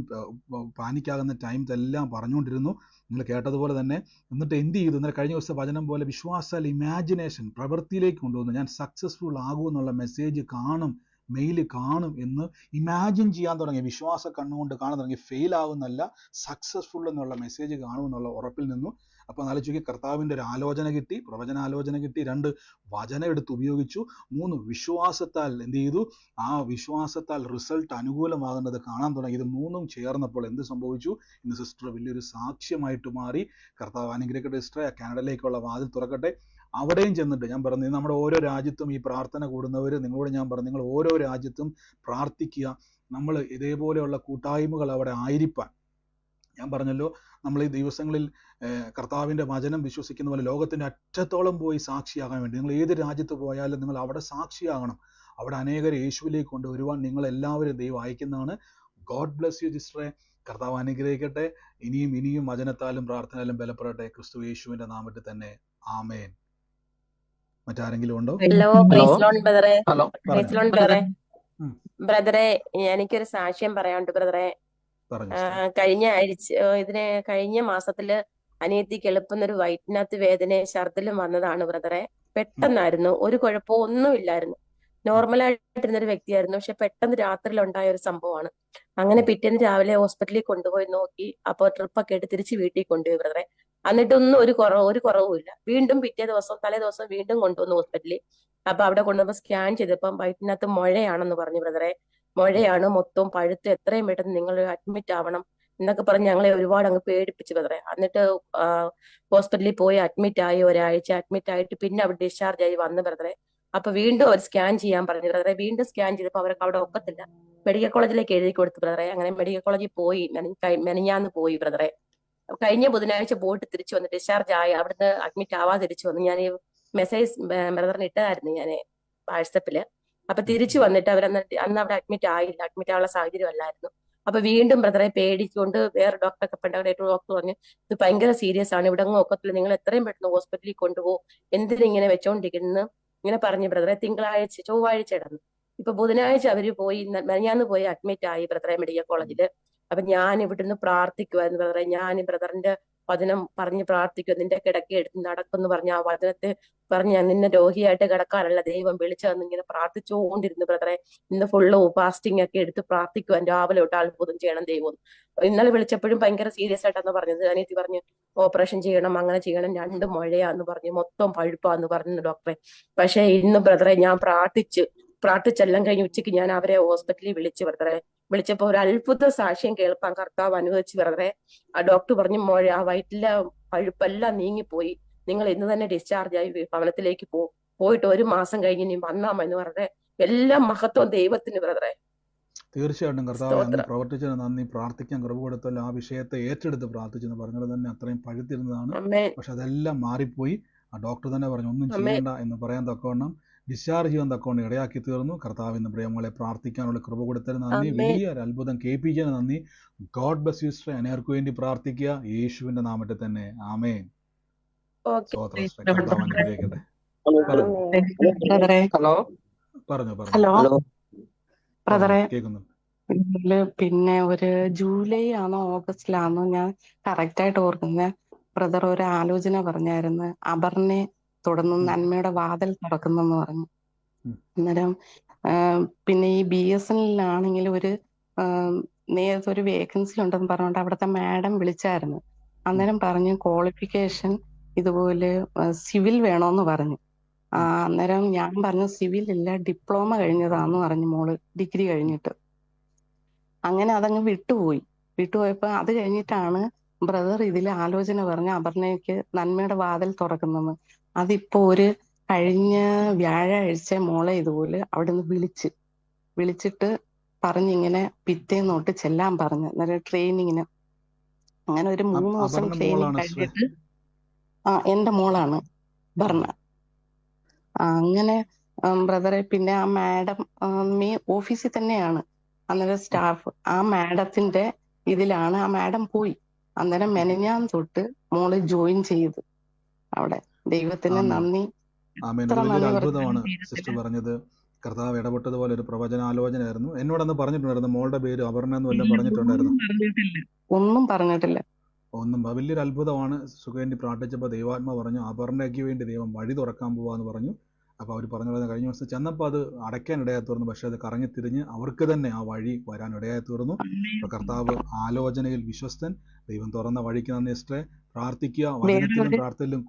പാനിക്കാകുന്ന ടൈംസ് എല്ലാം പറഞ്ഞുകൊണ്ടിരുന്നു. നിങ്ങൾ കേട്ടതുപോലെ തന്നെ. എന്നിട്ട് എന്ത് ചെയ്തു? ഇന്നലെ കഴിഞ്ഞ ദിവസം വചനം പോലെ വിശ്വാസാൽ ഇമാജിനേഷൻ പ്രവൃത്തിയിലേക്ക് കൊണ്ടുവന്നു. ഞാൻ സക്സസ്ഫുൾ ആകുമെന്നുള്ള മെസ്സേജ് കാണും, മെയിൽ കാണും എന്ന് ഇമാജിൻ ചെയ്യാൻ തുടങ്ങി. വിശ്വാസ കണ്ണുകൊണ്ട് കാണാൻ തുടങ്ങി. ഫെയിൽ ആവുന്നല്ല, സക്സസ്ഫുൾ എന്നുള്ള മെസ്സേജ് കാണുമെന്നുള്ള ഉറപ്പിൽ നിന്നു. അപ്പോൾ ആലോചിക്കുക, കർത്താവിൻ്റെ ഒരു ആലോചന കിട്ടി, പ്രവചനാലോചന കിട്ടി. 2 വചനം എടുത്ത് ഉപയോഗിച്ചു. 3 വിശ്വാസത്താൽ എന്ത് ചെയ്തു? ആ വിശ്വാസത്താൽ റിസൾട്ട് അനുകൂലമാകുന്നത് കാണാൻ തുടങ്ങി. ഇത് 3ഉം ചേർന്നപ്പോൾ എന്ത് സംഭവിച്ചു? ഇന്ന് സിസ്റ്റർ വലിയൊരു സാക്ഷ്യമായിട്ട് മാറി. കർത്താവ് അനുഗ്രഹിക്കട്ടെ സിസ്റ്ററെ. കാനഡയിലേക്കുള്ള വാതിൽ തുറക്കട്ടെ. അവിടെയും ചെന്നിട്ട് ഞാൻ പറഞ്ഞു, നമ്മുടെ ഓരോ രാജ്യത്തും ഈ പ്രാർത്ഥന കൂടുന്നവർ, നിങ്ങളോട് ഞാൻ പറഞ്ഞു, നിങ്ങൾ ഓരോ രാജ്യത്തും പ്രാർത്ഥിക്കുക. നമ്മൾ ഇതേപോലെയുള്ള കൂട്ടായ്മകൾ അവിടെ ആയിരിക്കാൻ. ഞാൻ പറഞ്ഞല്ലോ, നമ്മൾ ഈ ദിവസങ്ങളിൽ കർത്താവിൻ്റെ വചനം വിശ്വസിക്കുന്ന പോലെ ലോകത്തിൻ്റെ അറ്റത്തോളം പോയി സാക്ഷിയാകാൻ വേണ്ടി നിങ്ങൾ ഏത് രാജ്യത്ത് പോയാലും നിങ്ങൾ അവിടെ സാക്ഷിയാകണം. അവിടെ അനേകരെ യേശുവിലേക്ക് കൊണ്ടുവരുവാൻ നിങ്ങളെല്ലാവരും ദൈവം അയക്കുന്നതാണ്. ഗോഡ് ബ്ലെസ് യു സിസ്റ്ററെ. കർത്താവ് അനുഗ്രഹിക്കട്ടെ. ഇനിയും വചനത്താലും പ്രാർത്ഥനയാലും ബലപ്പെടട്ടെ. ക്രിസ്തു യേശുവിൻ്റെ നാമത്തിൽ തന്നെ. ആമേൻ. മറ്റാരെങ്കിലും ഉണ്ടോ? ഹലോ, പ്രൈസ് ലോർഡ് ബ്രദറെ. ഹലോ. പ്രൈസ് ലോർഡ് ബ്രദറെ. ബ്രദറെ, എനിക്കൊരു സാക്ഷ്യം പറയാനുണ്ട് ബ്രദറെ. പറഞ്ഞു. കഴിഞ്ഞ മാസത്തില് അനിയത്തിക്ക് എളുപ്പുന്നൊരു വയറ്റിനകത്ത് വേദന, ഛർദിലും വന്നതാണ് ബ്രദറെ. പെട്ടെന്നായിരുന്നു, ഒരു കുഴപ്പവും ഒന്നുമില്ലായിരുന്നു. നോർമലായിട്ടിരുന്നൊരു വ്യക്തിയായിരുന്നു. പക്ഷെ പെട്ടെന്ന് രാത്രിയിൽ ഉണ്ടായ ഒരു സംഭവമാണ്. അങ്ങനെ പിറ്റേന്ന് രാവിലെ ഹോസ്പിറ്റലിൽ കൊണ്ടുപോയി നോക്കി. അപ്പൊ ട്രിപ്പൊക്കെ എടുത്ത് തിരിച്ച് വീട്ടിൽ കൊണ്ടുപോയി ബ്രദറെ. എന്നിട്ടൊന്നും ഒരു കുറവുമില്ല. വീണ്ടും തലേ ദിവസം വീണ്ടും കൊണ്ടുവന്നു ഹോസ്പിറ്റലിൽ. അപ്പൊ അവിടെ കൊണ്ടുവന്ന് സ്കാൻ ചെയ്തപ്പം വയറ്റിനകത്ത് മുഴയാണെന്ന് പറഞ്ഞു ബ്രദറെ. മുഴയാണ്, മൊത്തം പഴുത്ത്, എത്രയും പെട്ടെന്ന് നിങ്ങൾ അഡ്മിറ്റ് ആവണം എന്നൊക്കെ പറഞ്ഞ് ഞങ്ങളെ ഒരുപാട് അങ്ങ് പേടിപ്പിച്ചു ബ്രദറെ. എന്നിട്ട് ഹോസ്പിറ്റലിൽ പോയി അഡ്മിറ്റ് ആയി. ഒരാഴ്ച അഡ്മിറ്റ് ആയിട്ട് പിന്നെ അവിടെ ഡിസ്ചാർജ് ആയി വന്നു ബ്രദറെ. അപ്പൊ വീണ്ടും അവർ സ്കാൻ ചെയ്യാൻ പറഞ്ഞു ബ്രദറെ. വീണ്ടും സ്കാൻ ചെയ്തപ്പോൾ അവർക്ക് അവിടെ ഒക്കത്തില്ല. മെഡിക്കൽ കോളേജിലേക്ക് എഴുതി കൊടുത്തു ബ്രദറെ. അങ്ങനെ മെഡിക്കൽ കോളേജിൽ പോയി. മെനഞ്ഞാന്ന് പോയി ബ്രദറെ. കഴിഞ്ഞ ബുധനാഴ്ച പോയിട്ട് തിരിച്ചു വന്ന് ഡിസ്ചാർജ് ആയി. അവിടുന്ന് അഡ്മിറ്റ് ആവാതെ തിരിച്ചു വന്നു. ഞാൻ ഈ മെസ്സേജ് ബ്രദറിന് ഇട്ടതായിരുന്നു ഞാൻ വാട്സപ്പില്. അപ്പൊ തിരിച്ചു വന്നിട്ട് അന്ന് അവിടെ അഡ്മിറ്റ് ആയില്ല. അഡ്മിറ്റ് ആവാനുള്ള സാഹചര്യം അല്ലായിരുന്നു. അപ്പൊ വീണ്ടും ബ്രദറെ പേടിച്ചുകൊണ്ട് വേറെ ഡോക്ടറൊക്കെ ഡോക്ടർ പറഞ്ഞു, ഇത് ഭയങ്കര സീരിയസ് ആണ്, ഇവിടെ അങ്ങ് ഒക്കത്തില്ല, നിങ്ങൾ എത്രയും പെട്ടെന്ന് ഹോസ്പിറ്റലിൽ കൊണ്ടുപോകും, എന്തിനിങ്ങനെ വെച്ചോണ്ടിരിക്കുന്നു ഇങ്ങനെ പറഞ്ഞു ബ്രദറെ. ചൊവ്വാഴ്ച ഇടന്നു. ഇപ്പൊ ബുധനാഴ്ച അവര് പോയി, മെനഞ്ഞാന്ന് പോയി അഡ്മിറ്റ് ആയി ബ്രദറെ മെഡിക്കൽ കോളേജില്. അപ്പൊ ഞാൻ ഇവിടുന്ന് പ്രാർത്ഥിക്കുവായിരുന്നു ബ്രദറെ. ഞാൻ ബ്രദറിന്റെ വചനം പറഞ്ഞ് പ്രാർത്ഥിക്കുക. നിന്റെ കിടക്കി എടുത്ത് നടക്കുമെന്ന് പറഞ്ഞ ആ വചനത്തെ പറഞ്ഞ് ഞാൻ നിന്നെ രോഗിയായിട്ട് കിടക്കാനല്ല ദൈവം വിളിച്ചതെന്ന് ഇങ്ങനെ പ്രാർത്ഥിച്ചുകൊണ്ടിരുന്നു ബ്രദറെ. ഇന്ന് ഫുള്ള് ഫാസ്റ്റിംഗ് ഒക്കെ എടുത്ത് പ്രാർത്ഥിക്കുവാൻ, രാവിലെ തൊട്ട് അത്ഭുതം ചെയ്യണം ദൈവം. ഇന്നലെ വിളിച്ചപ്പോഴും ഭയങ്കര സീരിയസ് ആയിട്ടാന്ന് പറഞ്ഞത്. അനിയത്തി പറഞ്ഞ് ഓപ്പറേഷൻ ചെയ്യണം, അങ്ങനെ ചെയ്യണം, 2 മുഴയാന്ന് പറഞ്ഞു, മൊത്തം പഴുപ്പാന്ന് പറഞ്ഞു ഡോക്ടറെ. പക്ഷെ ഇന്ന് ബ്രദറെ ഞാൻ പ്രാർത്ഥിച്ചെല്ലാം കഴിഞ്ഞ് ഉച്ചയ്ക്ക് ഞാൻ അവരെ ഹോസ്പിറ്റലിൽ വിളിച്ചു ബ്രദറെ. വിളിച്ചപ്പോ ഒരു അത്ഭുത സാക്ഷ്യം കേൾപ്പാൻ കർത്താവ് അനുവദിച്ചു ബ്രദറെ. ആ ഡോക്ടർ പറഞ്ഞു, ആ വയറ്റിലെ പഴുപ്പെല്ലാം നീങ്ങിപ്പോയി, നിങ്ങൾ ഇന്ന് തന്നെ ഡിസ്ചാർജ് ആയി ഭവനത്തിലേക്ക് പോയിട്ട് 1 മാസം കഴിഞ്ഞ് നീ വന്നാ മതി ബ്രദറെ. എല്ലാം മഹത്വം ദൈവത്തിന് ബ്രദറെ. തീർച്ചയായിട്ടും കർത്താവ് അങ്ങ് പ്രവർത്തിച്ചത് നന്ദി. പ്രാർത്ഥിക്കാൻ കുറവ് കൊടുത്തല്ലോ. ആ വിഷയത്തെ ഏറ്റെടുത്ത് പ്രാർത്ഥിച്ചെന്ന് പറഞ്ഞത് തന്നെ അത്രയും പഴുത്തിരുന്നതാണ്. പക്ഷെ അതെല്ലാം മാറിപ്പോയി. ആ ഡോക്ടർ തന്നെ പറഞ്ഞു ഒന്നും ചെയ്യണ്ട എന്ന് പറയാൻ തക്കവണ്ണം, ഡിസ്ചാർജ് ചെയ്യാൻ തക്കവണ്ണം ഇടയാക്കി തീർന്നു. കർത്താവിന് പ്രിയങ്ങളെ പ്രാർത്ഥിക്കാനുള്ള കൃപ കൊടുത്തതിന് നന്ദി. വലിയൊരു അത്ഭുതം കേൾപ്പിച്ചതിന് നന്ദി. God bless you sister. അനേർക്ക് വേണ്ടി പ്രാർത്ഥിക്കുക യേശുവിന്റെ നാമത്തിൽ തന്നെ. ആമേൻ. കർത്താവ് അനുഗ്രഹിക്കട്ടെ. ഹലോ. പറഞ്ഞു ബ്രദറെ, കേൾക്കുന്നു. പിന്നെ ഒരു ജൂലൈ ആണോ ഓഗസ്റ്റിലാണോ ഞാൻ കറക്റ്റ് ആയിട്ട് ഓർക്കുന്നത്, ബ്രദർ ഒരു ആലോചന പറഞ്ഞായിരുന്നു, അപർണയെ തുടർന്ന് നന്മയുടെ വാതിൽ തുറക്കുന്നെന്ന് പറഞ്ഞു. അന്നേരം പിന്നെ ഈ BSNL നേരത്തെ ഒരു വേക്കൻസി ഉണ്ടെന്ന് പറഞ്ഞുകൊണ്ട് അവിടുത്തെ മാഡം വിളിച്ചായിരുന്നു. അന്നേരം പറഞ്ഞു ക്വാളിഫിക്കേഷൻ ഇതുപോലെ സിവിൽ വേണോന്ന് പറഞ്ഞു. അന്നേരം ഞാൻ പറഞ്ഞു സിവിൽ ഇല്ല, ഡിപ്ലോമ കഴിഞ്ഞതാന്ന് പറഞ്ഞു മോള്, ഡിഗ്രി കഴിഞ്ഞിട്ട്. അങ്ങനെ അതങ്ങ് വിട്ടുപോയപ്പോ അത് കഴിഞ്ഞിട്ടാണ് ബ്രദർ ഇതിൽ ആലോചന പറഞ്ഞ അപർണയ്ക്ക് നന്മയുടെ വാതിൽ തുറക്കുന്നെന്ന്. അതിപ്പോ കഴിഞ്ഞ വ്യാഴാഴ്ച മോളെ ഇതുപോലെ അവിടെ നിന്ന് വിളിച്ചിട്ട് പറഞ്ഞിങ്ങനെ പിറ്റേന്നോട്ട് ചെല്ലാൻ പറഞ്ഞു. അന്നേരം ട്രെയിനിങ്ങിന്. അങ്ങനെ ഒരു 3 ദിവസം അപർണ ട്രെയിനിങ് മോളാണ് സിസ്റ്ററെ. കഴിഞ്ഞിട്ട് എന്റെ മോളാണ് ബർണ. അങ്ങനെ ബ്രദറെ പിന്നെ ആ മാഡം ഓഫീസിൽ തന്നെയാണ് അന്നേരം സ്റ്റാഫ്. ആ മാഡത്തിന്റെ ഇതിലാണ് ആ മാഡം പോയി. അന്നേരം മെനഞ്ഞാൻ തൊട്ട് മോള് ജോയിൻ ചെയ്ത് അവിടെ. ദൈവത്തിന് ആമേൻ നന്ദി, ആമേൻ. എത്ര അത് വലിയൊരു നന്ദി അത്ഭുതമാണ് പറഞ്ഞാലും സിസ്റ്റർ തീരത്തില്ല. പറഞ്ഞത്. കർത്താവ് ഇടപെട്ടതുപോലെ ഒരു പ്രവചനാലോചനയായിരുന്നു. എന്നോടന്ന് പറഞ്ഞിട്ടുണ്ടായിരുന്നു മോളുടെ പേര് അപർണ എന്ന് വല്ലതും പറഞ്ഞിട്ടുണ്ടായിരുന്നു. ഒന്നും പറഞ്ഞിട്ടില്ല. ഒന്നും വലിയൊരു അത്ഭുതമാണ്. സുഖേണ്ടി പ്രാർത്ഥിച്ചപ്പോൾ ദൈവാത്മ പറഞ്ഞു അപർണയ്ക്ക് വേണ്ടി ദൈവം വഴി തുറക്കാൻ പോവാന്ന് പറഞ്ഞു. അപ്പോൾ അവർ പറഞ്ഞു കഴിഞ്ഞ ദിവസം ചെന്നപ്പോൾ അത് അടയ്ക്കാൻ ഇടയായി തീർന്നു. പക്ഷെ അത് കറങ്ങിത്തിരിഞ്ഞ് അവർക്ക് തന്നെ ആ വഴി വരാൻ ഇടയായി തീർന്നു. അപ്പോൾ കർത്താവ് ആലോചനയിൽ വിശ്വസ്തൻ. ദൈവം തുറന്ന വഴിക്ക് നന്ദി സിസ്റ്ററെ. പ്രാർത്ഥിക്കുക, വചനത്തിലും പ്രാർത്ഥനയിലും.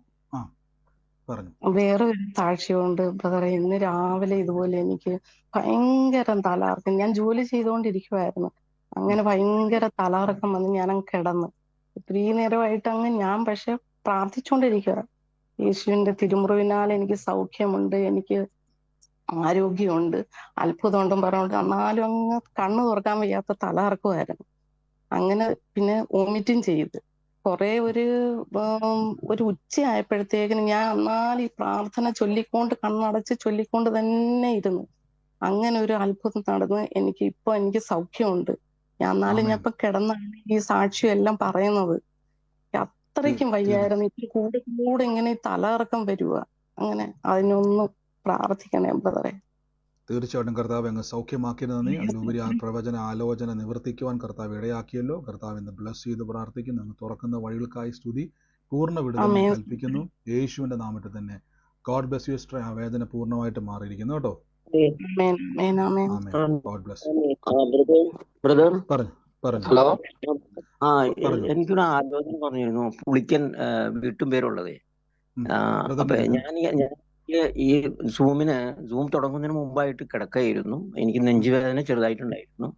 പറഞ്ഞു. വേറെ ഒരു സാക്ഷ്യമുണ്ട് ബ്രദറെ. ഇന്ന് രാവിലെ ഇതുപോലെ എനിക്ക് ഭയങ്കര തലകറക്കം. ഞാൻ ജോലി ചെയ്തുകൊണ്ടിരിക്കുവായിരുന്നു. അങ്ങനെ ഭയങ്കര തലകറക്കം വന്ന് ഞാനങ്ങ് കിടന്ന് ഒത്തിരി നേരമായിട്ട് ഞാൻ പക്ഷെ പ്രാർത്ഥിച്ചുകൊണ്ടിരിക്കുക. യേശുവിന്റെ തിരുമുറിവിനാൽ എനിക്ക് സൗഖ്യമുണ്ട്, എനിക്ക് ആരോഗ്യമുണ്ട്, അത്ഭുതമുണ്ടെന്ന് പറഞ്ഞുകൊണ്ട് എന്നാലും അങ്ങ് കണ്ണു തുറക്കാൻ വയ്യാത്ത തലകറക്കമായിരുന്നു. അങ്ങനെ പിന്നെ വോമിറ്റും ചെയ്ത് കുറെ ഒരു ഉച്ചയായപ്പോഴത്തേക്കിന് ഞാൻ എന്നാലും ഈ പ്രാർത്ഥന ചൊല്ലിക്കൊണ്ട് കണ്ണടച്ച് ചൊല്ലിക്കൊണ്ട് തന്നെ ഇരുന്നു. അങ്ങനെ ഒരു അത്ഭുതം നടന്ന് എനിക്ക് സൗഖ്യമുണ്ട്. എന്നാലും ഞാൻ ഇപ്പൊ കിടന്നാണ് ഈ സാക്ഷ്യം എല്ലാം പറയുന്നത്. അത്രയ്ക്കും വയ്യായിരുന്നു. ഇത്തിരി കൂടെ ഇങ്ങനെ തലകറക്കം വരുക. അങ്ങനെ അതിനൊന്ന് പ്രാർത്ഥിക്കണേ ബ്രദറെ. തീർച്ചയായിട്ടും കർത്താവ് അങ്ങ് സൗഖ്യമാക്കിയത് നന്ദി. അതിലുപരി ആ പ്രവചന ആലോചന നിവർത്തിക്കുവാൻ കർത്താവ് ഇടയാക്കിയല്ലോ. കർത്താവ് ഇന്ന് ബ്ലസ് ചെയ്ത് പ്രാർത്ഥിക്കുന്നു. അങ്ങ് തുറക്കുന്ന വഴികൾക്കായി സ്തുതി. പൂർണ്ണ വിടുതൽ കൽപ്പിക്കുന്നു യേശുവിന്റെ നാമത്തിൽ തന്നെ. God bless you sister. ആ വേദന പൂർണ്ണമായിട്ട് മാറിയിരിക്കുന്നു കേട്ടോ. God bless. ബ്രദർ പറഞ്ഞു. ഹലോ. എനിക്കൊരു ആലോചന പറഞ്ഞിരുന്നു. പുളിക്കൻ വീട്ടും പേരുള്ളതേ. അപ്പൊ ഞാൻ ഈ സൂം തുടങ്ങുന്നതിന് മുമ്പായിട്ട് കിടക്കുകയായിരുന്നു. എനിക്ക് നെഞ്ചുവേദന ചെറുതായിട്ടുണ്ടായിരുന്നു.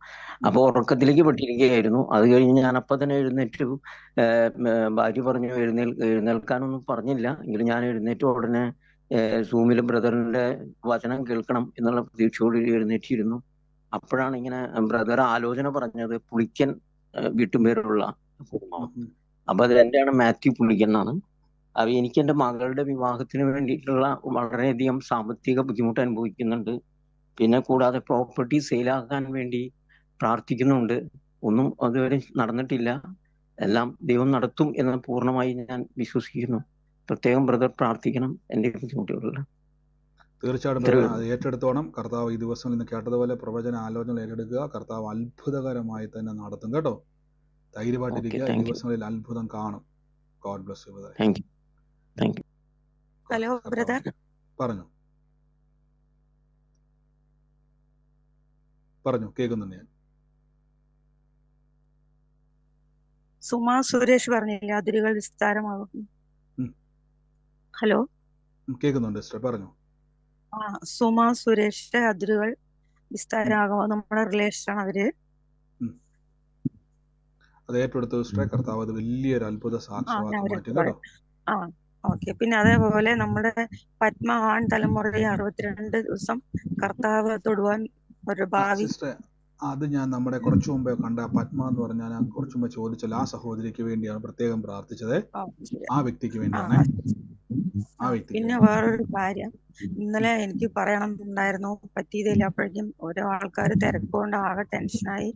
അപ്പൊ ഉറക്കത്തിലേക്ക് പെട്ടിരിക്കുകയായിരുന്നു. അത് കഴിഞ്ഞ് ഞാൻ അപ്പം തന്നെ എഴുന്നേറ്റ്. ഭാര്യ പറഞ്ഞു എഴുന്നേൽക്കാനൊന്നും പറഞ്ഞില്ല. എങ്കിലും ഞാൻ എഴുന്നേറ്റ് ഉടനെ സൂമിൽ ബ്രദറിന്റെ വചനം കേൾക്കണം എന്നുള്ള പ്രതീക്ഷയോട് എഴുന്നേറ്റിരുന്നു. അപ്പോഴാണ് ഇങ്ങനെ ബ്രദർ ആലോചന പറഞ്ഞത് പുളിക്കൻ വീട്ടുപേരുള്ള കുടുംബം. അപ്പൊ അത് എന്റെയാണ് മാത്യു പുളിക്കൻ എന്നാണ്. അപ്പൊ എനിക്ക് എന്റെ മകളുടെ വിവാഹത്തിന് വേണ്ടിയിട്ടുള്ള വളരെയധികം സാമ്പത്തിക ബുദ്ധിമുട്ട് അനുഭവിക്കുന്നുണ്ട്. പിന്നെ കൂടാതെ പ്രോപ്പർട്ടി സെയിലാക്കാൻ വേണ്ടി പ്രാർത്ഥിക്കുന്നുണ്ട്. ഒന്നും അതുവരെ നടന്നിട്ടില്ല. എല്ലാം ദൈവം നടത്തും എന്ന് പൂർണ്ണമായി ഞാൻ വിശ്വസിക്കുന്നു. പ്രത്യേകം ബ്രദർ പ്രാർത്ഥിക്കണം എന്റെ ബുദ്ധിമുട്ടുകളിൽ. തീർച്ചയായിട്ടും അത് ഏറ്റെടുത്തോണം. കർത്താവ് ഈ ദിവസം ഇന്ന് കേട്ടതുപോലെ പ്രവചന ആലോചന ഏറ്റെടുക്കുക. കർത്താവ് അത്ഭുതകരമായി തന്നെ നടത്തും കേട്ടോ. ധൈര്യമായിട്ടിരിക്കുക. ഈ ദിവസങ്ങളിൽ അത്ഭുതം കാണും. God bless U. Thank you. Hello brother. പറഞ്ഞു കേൾക്കുന്നുണ്ട് ഞാൻ. സുമാ സുരേഷ് പറഞ്ഞില്ലേ അതിരുകൾ വിസ്താരമാകും. ഹലോ കേൾക്കുന്നുണ്ട് സിസ്റ്റർ, പറഞ്ഞു. സുമാ സുരേഷിന്റെ അതിരുകൾ വിസ്താരമാകുമോ? നമ്മുടെ റിലേഷൻ അവര് അത് ഏറ്റെടുത്ത സിസ്റ്ററെ. കർത്താവ് അത് വലിയൊരു അത്ഭുത സാക്ഷ്യമാക്കി മാറ്റും കേട്ടോ. ഓക്കെ. പിന്നെ അതേപോലെ നമ്മുടെ പത്മ ആൺ തലമുറയെ 62 ദിവസം കർത്താവ് തൊടുവാൻ ഒരു ഭാവി. അത് ഞാൻ നമ്മുടെ കുറച്ചു മുമ്പേ കണ്ട പത്മ എന്ന് പറഞ്ഞാൽ ഞാൻ കുറച്ചു മുമ്പ് ചോദിച്ചല്ലോ, ആ സഹോദരിക്ക് വേണ്ടിയാണ് പ്രത്യേകം പ്രാർത്ഥിച്ചത്. ആ വ്യക്തിക്ക് വേണ്ടിയാണ്. പിന്നെ വേറൊരു കാര്യം ഇന്നലെ എനിക്ക് പറയണമെന്നുണ്ടായിരുന്നു, പറ്റിയതില്ല. അപ്പോഴേക്കും ഓരോ ആൾക്കാർ തിരക്കുകൊണ്ട് ആകെ ടെൻഷനായി.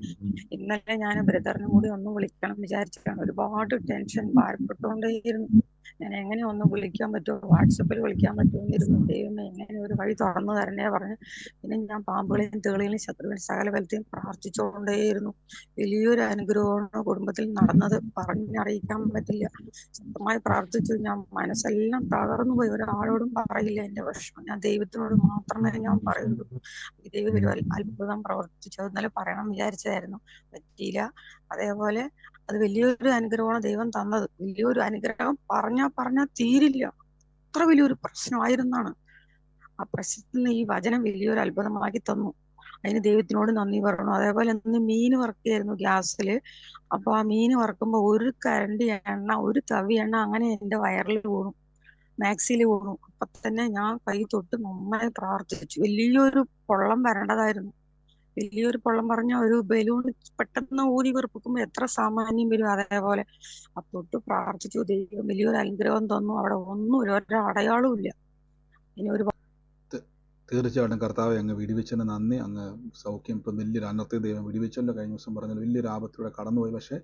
ഇന്നലെ ഞാൻ ബ്രദറിനും കൂടി ഒന്ന് വിളിക്കണം വിചാരിച്ചിട്ടാണ്. ഒരുപാട് ടെൻഷൻ ഭാരപ്പെട്ടുകൊണ്ടേയിരുന്നു. ഞാൻ എങ്ങനെ ഒന്ന് വിളിക്കാൻ പറ്റുമോ, വാട്സപ്പിൽ വിളിക്കാൻ പറ്റുമെന്നിരുന്നു. ദൈവമേ എങ്ങനെ ഒരു വഴി തുറന്നു തരണേ പറഞ്ഞ്. പിന്നെ ഞാൻ പാമ്പുകളെയും തേളുകളെയും ശത്രുവിനെ സകല ബലത്തെയും പ്രാർത്ഥിച്ചുകൊണ്ടേയിരുന്നു. വലിയൊരു അനുഗ്രഹമാണ് കുടുംബത്തിൽ നടന്നത്, പറഞ്ഞറിയിക്കാൻ പറ്റില്ല. ശക്തമായി പ്രാർത്ഥിച്ചു. ഞാൻ മനസ്സെല്ലാം തകർന്നു പോയി. ഒരാളോടും പറയില്ല എന്റെ വിഷമം. ഞാൻ ദൈവത്തിനോട് മാത്രമേ ഞാൻ പറയുള്ളൂ. ദൈവം ഒരു അത്ഭുതം പ്രവർത്തിച്ചു. ഇന്നലെ പറയണം വിചാരിച്ചതായിരുന്നു, പറ്റിയില്ല. അതേപോലെ അത് വലിയൊരു അനുഗ്രഹമാണ് ദൈവം തന്നത്. വലിയൊരു അനുഗ്രഹം പറഞ്ഞാ തീരില്ല. അത്ര വലിയൊരു പ്രശ്നമായിരുന്നാണ്. ആ പ്രശ്നത്തിൽ നിന്ന് ഈ വചനം വലിയൊരു അത്ഭുതമാക്കി തന്നു. അതിന് ദൈവത്തിനോട് നന്ദി പറയണം. അതേപോലെ ഇന്ന് മീൻ വറുക്കുകയായിരുന്നു ഗ്യാസില്. അപ്പൊ ആ മീൻ വറുക്കുമ്പോ ഒരു കരണ്ടി എണ്ണ, ഒരു തവി എണ്ണ അങ്ങനെ എന്റെ വയറിൽ വീണു, മാക്സിയിൽ വീണു. അപ്പൊ തന്നെ ഞാൻ കൈ തൊട്ട് നന്നായി പ്രാർത്ഥിച്ചു. വലിയൊരു പൊള്ളം വരേണ്ടതായിരുന്നു. വലിയൊരു പൊള്ളം പറഞ്ഞ ഒരു ബലൂൺ പെട്ടെന്ന് ഊതി വീർപ്പിക്കുമ്പോൾ എത്ര സാമാന്യം വരും അതേപോലെ. തൊട്ട് പ്രാർത്ഥിച്ചു, ദൈവം വലിയൊരു അനുഗ്രഹം തന്നു. അവിടെ ഒന്നും ഒരു അടയാളവും ഇല്ല. ഇനി ഒരു തീർച്ചയായിട്ടും കർത്താവെ അങ്ങ് വിടിവെച്ചതിന് നന്ദി. അങ്ങ് സൗഖ്യം ഇപ്പം വലിയൊരു അനർത്ഥ ദൈവം വിടിവെച്ചല്ലോ. കഴിഞ്ഞ ദിവസം പറഞ്ഞാൽ വലിയൊരു ആപത്തിലൂടെ കടന്നുപോയി. പക്ഷേ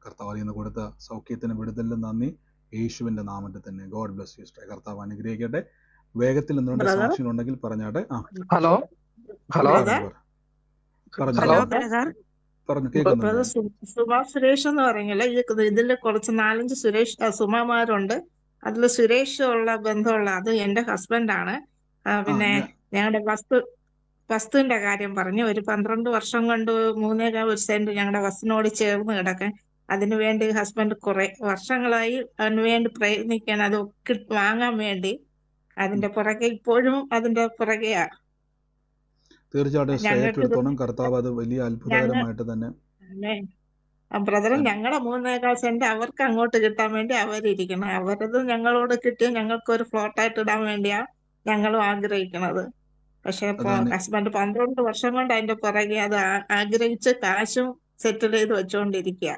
കർത്താവ് അതിൽ നിന്ന് കൊടുത്ത സൗഖ്യത്തിന് വിടുതലിന് നന്ദി. യേശുവിൻ്റെ നാമത്തിൽ തന്നെ. God bless you sister. കർത്താവ് അനുഗ്രഹിക്കട്ടെ. വേഗത്തിൽ എന്തുകൊണ്ട് ബ്രദർ സാക്ഷ്യങ്ങളുണ്ടെങ്കിൽ പറഞ്ഞാട്ടെ. ഹലോ ഹലോ ബ്രദർ പറഞ്ഞു ഹലോ പറഞ്ഞു ബ്രദർ. പറഞ്ഞു കേൾക്കുന്നുണ്ട് ബ്രദർ ഞാൻ. സുഭാഷ് സുരേഷ് എന്ന് പറഞ്ഞില്ല, ഇതില് കുറച്ച് 4-5 സുമാമാരുണ്ട്. അതിൽ സുരേഷ് ഉള്ള ബന്ധമുള്ള അത് എന്റെ ഹസ്ബൻഡാണ്. പിന്നെ ഞങ്ങളുടെ വസ്തുവിന്റെ കാര്യം പറഞ്ഞു. ഒരു 12 വർഷം കൊണ്ട് 3.25 സെന്റ് ഞങ്ങളുടെ വസ്തുവിനോട് ചേർന്ന് കിടക്കാൻ. അതിനുവേണ്ടി ഹസ്ബൻഡ് കുറെ വർഷങ്ങളായി അതിനുവേണ്ടി പ്രയത്നിക്കാൻ, അത് വാങ്ങാൻ വേണ്ടി. അതിന്റെ പുറകെ ഇപ്പോഴും അതിന്റെ പുറകെയാ. തീർച്ചയായിട്ടും ഞങ്ങൾക്ക് ശ്രേയപ്പെടുത്തോണം. കർത്താവ് അത് വലിയ അത്ഭുതകരമായിട്ട് തന്നെ. ബ്രദറും ഞങ്ങളുടെ 3.25 സെന്റ് അവർക്ക് അങ്ങോട്ട് കിട്ടാൻ വേണ്ടി അവരിയ്ക്കണം. അവരത് ഞങ്ങളോട് കിട്ടിയ ഞങ്ങൾക്ക് ഒരു ഫ്ലോട്ടായിട്ട് ഇടാൻ വേണ്ടിയാ ഞങ്ങളും ആഗ്രഹിക്കണത്. പക്ഷെ ഹസ്ബൻഡ് 12 വർഷം കൊണ്ട് അതിന്റെ പുറകെ അത് ആഗ്രഹിച്ച് കാശും സെറ്റിൽ ചെയ്ത് വെച്ചുകൊണ്ടിരിക്കുക.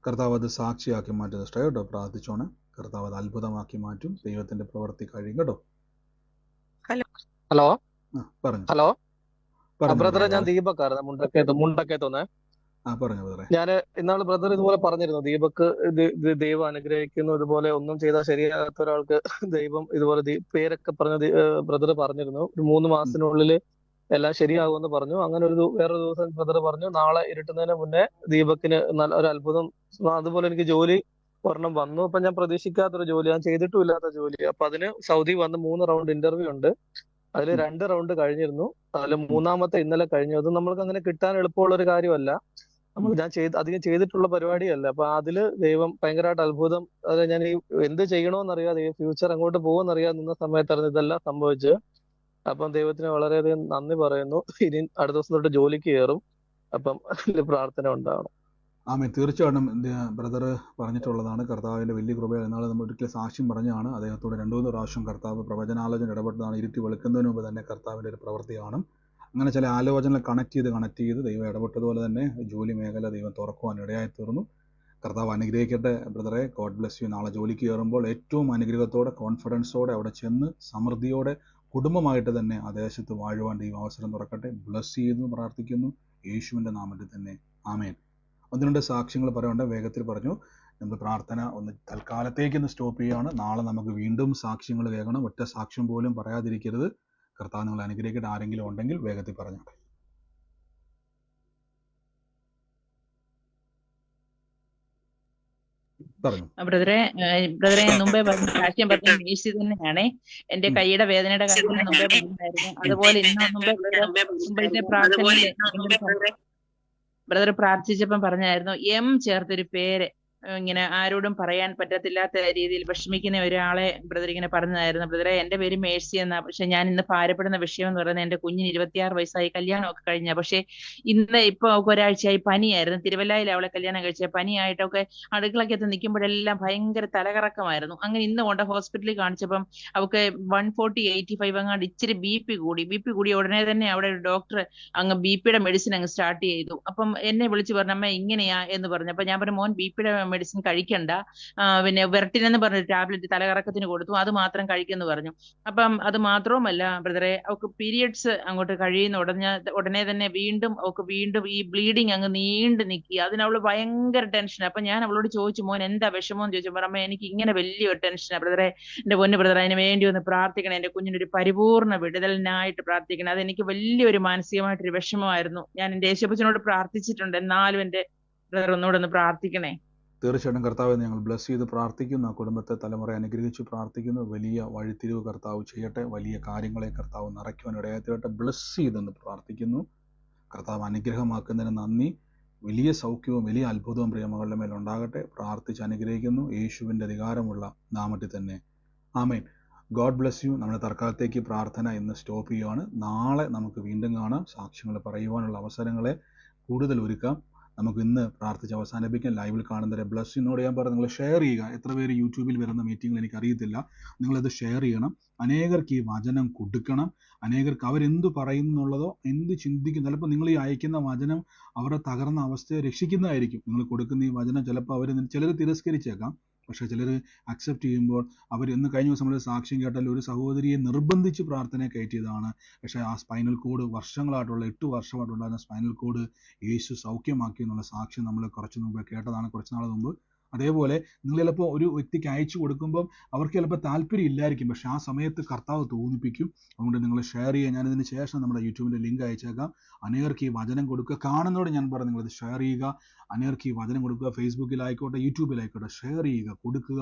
കർത്താവ് അത് സാക്ഷിയാക്കി മാറ്റും സിസ്റ്റർ കേട്ടോ. പ്രാർത്ഥിച്ചോണം. കർത്താവ് അത് അത്ഭുതമാക്കി മാറ്റും. ദൈവത്തിന്റെ പ്രവൃത്തി കഴിയും കേട്ടോ. ഹലോ പറഞ്ഞു ഹലോ പറഞ്ഞു ബ്രദറെ, ഞാൻ ദീപക്കാരൻ മുണ്ടക്കയത്തോന്ന്. പറഞ്ഞു ബ്രദറെ. ഞാൻ ഇന്നാള് ബ്രദർ ഇതുപോലെ പറഞ്ഞിരുന്നു, ദീപക്ക് ദൈവം അനുഗ്രഹിക്കുന്നു, ഇതുപോലെ ഒന്നും ചെയ്താൽ ശരിയാകാത്ത ഒരാൾക്ക് ദൈവം ഇതുപോലെ പേരൊക്കെ പറഞ്ഞ ബ്രദർ പറഞ്ഞിരുന്നു. ഒരു 3 മാസത്തിനുള്ളിൽ എല്ലാം ശരിയാകുമെന്ന് പറഞ്ഞു. അങ്ങനെ വേറൊരു ദിവസം ബ്രദർ പറഞ്ഞു, നാളെ ഇരുട്ടുന്നതിന് മുന്നേ ദീപക്കിന് ഒരു അത്ഭുതം. അതുപോലെ എനിക്ക് ജോലി ഒരെണ്ണം വന്നു. അപ്പൊ ഞാൻ പ്രതീക്ഷിക്കാത്തൊരു ജോലി, ഞാൻ ചെയ്തിട്ടും ഇല്ലാത്ത ജോലി. അപ്പൊ അതിന് സൗദി വന്ന് 3 റൗണ്ട് ഇന്റർവ്യൂ ഉണ്ട്. അതിൽ 2 റൗണ്ട് കഴിഞ്ഞിരുന്നു. അതിൽ 3-ാമത്തെ ഇന്നലെ കഴിഞ്ഞു. അത് നമ്മൾക്ക് അങ്ങനെ കിട്ടാൻ എളുപ്പമുള്ള ഒരു കാര്യമല്ല. ഞാൻ അധികം ചെയ്തിട്ടുള്ള പരിപാടിയല്ല. അപ്പൊ അതില് ദൈവം ഭയങ്കരമായിട്ട് അത്ഭുതം. അത് ഞാൻ എന്ത് ചെയ്യണോന്നറിയാതെ, ഫ്യൂച്ചർ എങ്ങോട്ട് പോകുമെന്നറിയാതെ നിന്ന സമയത്തായിരുന്നു ഇതെല്ലാം സംഭവിച്ചത്. അപ്പം ദൈവത്തിന് വളരെയധികം നന്ദി പറയുന്നു. ഇനി അടുത്ത ദിവസം തൊട്ട് ജോലിക്ക് കയറും. അപ്പം പ്രാർത്ഥന ഉണ്ടാവണം. തീർച്ചയായിട്ടും ബ്രദർ പറഞ്ഞിട്ടുള്ളതാണ്. കർത്താവിന്റെ വലിയ കൃപ. എന്നാൽ നമ്മൾ ഒരിക്കലും സാക്ഷ്യം പറഞ്ഞാണ്. അദ്ദേഹത്തോട് 2-3 പ്രാവശ്യം കർത്താവ് പ്രവചനാലോചന ഇടപെട്ടതാണ്. ഇരുട്ടി വെളുക്കുന്നതിന് മുമ്പ് തന്നെ കർത്താവിന്റെ ഒരു പ്രവൃത്തിയാണ്. അങ്ങനെ ചില ആലോചനകൾ കണക്ട് ചെയ്ത് ദൈവം ഇടപെട്ടതുപോലെ തന്നെ ജോലി മേഖല ദൈവം തുറക്കുവാൻ ഇടയായി തീർന്നു. കർത്താവ് അനുഗ്രഹിക്കട്ടെ ബ്രദറെ. God bless U. നാളെ ജോലിക്ക് കയറുമ്പോൾ ഏറ്റവും അനുഗ്രഹത്തോടെ കോൺഫിഡൻസോടെ അവിടെ ചെന്ന് സമൃദ്ധിയോടെ കുടുംബമായിട്ട് തന്നെ ആ ദേശത്ത് വാഴുവാൻ ദൈവം അവസരം തുറക്കട്ടെ. ബ്ലെസ് ചെയ്യുന്നു പ്രാർത്ഥിക്കുന്നു യേശുവിൻ്റെ നാമത്തിൽ തന്നെ. ആമേൻ. 1-2 സാക്ഷ്യങ്ങൾ പറയുന്നുണ്ട്. വേഗത്തിൽ പറഞ്ഞു. നമ്മൾ പ്രാർത്ഥന ഒന്ന് തൽക്കാലത്തേക്കൊന്ന് സ്റ്റോപ്പ് ചെയ്യുകയാണ്. നാളെ നമുക്ക് വീണ്ടും സാക്ഷ്യങ്ങൾ കേൾക്കണം. ഒറ്റ സാക്ഷ്യം പോലും പറയാതിരിക്കരുത്. കർത്താവ് നിങ്ങൾ അനുഗ്രഹിക്കട്ടെ. ആരെങ്കിലും ഉണ്ടെങ്കിൽ വേഗത്തിൽ പറഞ്ഞോട്ടെ. പറഞ്ഞു ബ്രദറെ മുമ്പേ പറഞ്ഞ സാക്ഷ്യം പറഞ്ഞ മേഴ്സി തന്നെയാണേ. എന്റെ കൈയുടെ വേദനയുടെ കാര്യത്തിന് മുമ്പേ പറഞ്ഞായിരുന്നു. അതുപോലെ ഇന്ന് മുമ്പത്തെ പ്രാർത്ഥനയിൽ ബ്രദർ പ്രാർത്ഥിച്ചപ്പം പറഞ്ഞായിരുന്നു, എം ചേർത്തൊരു പേര് ഇങ്ങനെ ആരോടും പറയാൻ പറ്റത്തില്ലാത്ത രീതിയിൽ വിഷമിക്കുന്ന ഒരാളെ ബ്രദർ ഇങ്ങനെ പറഞ്ഞതായിരുന്നു. ബ്രദറെ, എന്റെ പേര് മേഴ്സി എന്നാ. പക്ഷെ ഞാൻ ഇന്ന് ഭാരപ്പെടുന്ന വിഷയം എന്ന് പറയുന്നത്, എന്റെ കുഞ്ഞിന് 26 വയസ്സായി, കല്യാണമൊക്കെ കഴിഞ്ഞ. പക്ഷെ ഇപ്പൊ അവൾക്ക് ഒരാഴ്ചയായി പനിയായിരുന്നു. തിരുവല്ലയിൽ അവളെ കല്യാണം കഴിച്ച. പനിയായിട്ടൊക്കെ അടുക്കളക്കകത്ത് നിൽക്കുമ്പോഴെല്ലാം ഭയങ്കര തലകറക്കമായിരുന്നു. അങ്ങനെ ഇന്ന് കൊണ്ട് ഹോസ്പിറ്റലിൽ കാണിച്ചപ്പം അവൾക്ക് 140/85 അങ്ങാണ്ട് ഇച്ചിരി ബി പി കൂടി. ഉടനെ തന്നെ അവിടെ ഒരു ഡോക്ടർ അങ്ങ് BP-യുടെ മെഡിസിൻ അങ്ങ് സ്റ്റാർട്ട് ചെയ്തു. അപ്പം എന്നെ വിളിച്ച് പറഞ്ഞു, അമ്മ ഇങ്ങനെയാ എന്ന് പറഞ്ഞു. അപ്പൊ ഞാൻ പറഞ്ഞു, മോൻ BP-യുടെ മെഡിസിൻ കഴിക്കണ്ട, പിന്നെ വെർട്ടിൻ എന്ന് പറഞ്ഞൊരു ടാബ്ലറ്റ് തലകറക്കത്തിന് കൊടുത്തു, അത് മാത്രം കഴിക്കുമെന്ന് പറഞ്ഞു. അപ്പം അത് മാത്രവുമല്ല ബ്രദറെ, അവൾക്ക് പീരിയഡ്സ് അങ്ങോട്ട് കഴിയുന്ന ഉടനെ തന്നെ അവൾക്ക് വീണ്ടും ഈ ബ്ലീഡിങ് അങ്ങ് നീണ്ടു നിൽക്കുക. അതിനവള് ഭയങ്കര ടെൻഷൻ. അപ്പൊ ഞാൻ അവളോട് ചോദിച്ചു, മോൻ എന്താ വിഷമം എന്ന് ചോദിച്ചു. അമ്മ, എനിക്ക് ഇങ്ങനെ വലിയൊരു ടെൻഷനാണ് ബ്രദറെ. എന്റെ പൊന്നു ബ്രദറെ, അതിന് വേണ്ടി ഒന്ന് പ്രാർത്ഥിക്കണം. എന്റെ കുഞ്ഞിനൊരു പരിപൂർണ്ണ വിടുതലിനായിട്ട് പ്രാർത്ഥിക്കണം. അതെനിക്ക് വലിയൊരു മാനസികമായിട്ടൊരു വിഷമമായിരുന്നു. ഞാൻ എന്റെ യേശുപ്പച്ചനോട് പ്രാർത്ഥിച്ചിട്ടുണ്ട്. എന്നാലും എന്റെ ബ്രദർ ഒന്നുകൂടെ ഒന്ന് പ്രാർത്ഥിക്കണേ. തീർച്ചയായിട്ടും കർത്താവ് ഞങ്ങൾ ബ്ലസ് ചെയ്ത് പ്രാർത്ഥിക്കുന്നു. ആ കുടുംബത്തെ തലമുറ അനുഗ്രഹിച്ച് പ്രാർത്ഥിക്കുന്നു. വലിയ വഴിത്തിരിവ് കർത്താവ് ചെയ്യട്ടെ. വലിയ കാര്യങ്ങളെ കർത്താവ് നിറയ്ക്കുവാൻ ഇടയായിത്തീരട്ടെ. ബ്ലസ് ചെയ്തെന്ന് പ്രാർത്ഥിക്കുന്നു. കർത്താവ് അനുഗ്രഹമാക്കുന്നതിന് നന്ദി. വലിയ സൗഖ്യവും വലിയ അത്ഭുതവും പ്രിയമകളുടെ മേൽ ഉണ്ടാകട്ടെ. പ്രാർത്ഥിച്ച് അനുഗ്രഹിക്കുന്നു യേശുവിൻ്റെ അധികാരമുള്ള നാമത്തിൽ തന്നെ. ആമേൻ. God bless you. നമ്മുടെ തൽക്കാലത്തേക്ക് പ്രാർത്ഥന ഇന്ന് സ്റ്റോപ്പ് ചെയ്യുകയാണ്. നാളെ നമുക്ക് വീണ്ടും കാണാം. സാക്ഷ്യങ്ങൾ പറയുവാനുള്ള അവസരങ്ങളെ കൂടുതൽ ഒരുക്കാം. നമുക്ക് ഇന്ന് പ്രാർത്ഥിച്ച് അവസാനിപ്പിക്കാം. ലൈവിൽ കാണുന്നവരെ ബ്ലസ്സിനോട് ഞാൻ പറഞ്ഞു, നിങ്ങൾ ഷെയർ ചെയ്യുക. എത്ര പേര് യൂട്യൂബിൽ വരുന്ന മീറ്റിങ്ങിൽ എനിക്കറിയത്തില്ല, നിങ്ങളിത് ഷെയർ ചെയ്യണം. അനേകർക്ക് ഈ വചനം കൊടുക്കണം. അനേകർക്ക് അവരെന്ത് പറയുന്നുള്ളതോ എന്ത് ചിന്തിക്കും, ചിലപ്പോൾ നിങ്ങൾ ഈ അയക്കുന്ന വചനം അവരുടെ തകർന്ന അവസ്ഥയെ രക്ഷിക്കുന്നതായിരിക്കും. നിങ്ങൾ കൊടുക്കുന്ന ഈ വചനം ചിലപ്പോൾ ചിലർ തിരസ്കരിച്ചേക്കാം, പക്ഷേ ചിലർ അക്സെപ്റ്റ് ചെയ്യുമ്പോൾ ഇന്ന് കഴിഞ്ഞ ദിവസം നമ്മൾ സാക്ഷ്യം കേട്ടാൽ ഒരു സഹോദരിയെ നിർബന്ധിച്ച് പ്രാർത്ഥന കയറ്റിയതാണ്. പക്ഷേ ആ സ്പൈനൽ കോഡ് വർഷങ്ങളായിട്ടുള്ള 8 വർഷമായിട്ടുണ്ടായിരുന്ന സ്പൈനൽ കോഡ് യേശു സൗഖ്യമാക്കി എന്നുള്ള സാക്ഷ്യം നമ്മൾ കുറച്ച് മുമ്പ് കേട്ടതാണ്, കുറച്ച് നാൾ മുമ്പ്. അതേപോലെ നിങ്ങൾ ചിലപ്പോൾ ഒരു വ്യക്തിക്ക് അയച്ചു കൊടുക്കുമ്പം അവർക്ക് ചിലപ്പോൾ താല്പര്യം ഇല്ലായിരിക്കും, പക്ഷെ ആ സമയത്ത് കർത്താവ് തോന്നിപ്പിക്കും. അതുകൊണ്ട് നിങ്ങൾ ഷെയർ ചെയ്യുക. ഞാനിതിന് ശേഷം നമ്മുടെ യൂട്യൂബിൻ്റെ ലിങ്ക് അയച്ചേക്കാം. അനേകർക്ക് ഈ വചനം കൊടുക്കുക. കാണുന്നതോട് ഞാൻ പറഞ്ഞു, നിങ്ങളിത് ഷെയർ ചെയ്യുക. അനേകർക്ക് ഈ വചനം കൊടുക്കുക. ഫേസ്ബുക്കിലായിക്കോട്ടെ യൂട്യൂബിലായിക്കോട്ടെ ഷെയർ ചെയ്യുക, കൊടുക്കുക.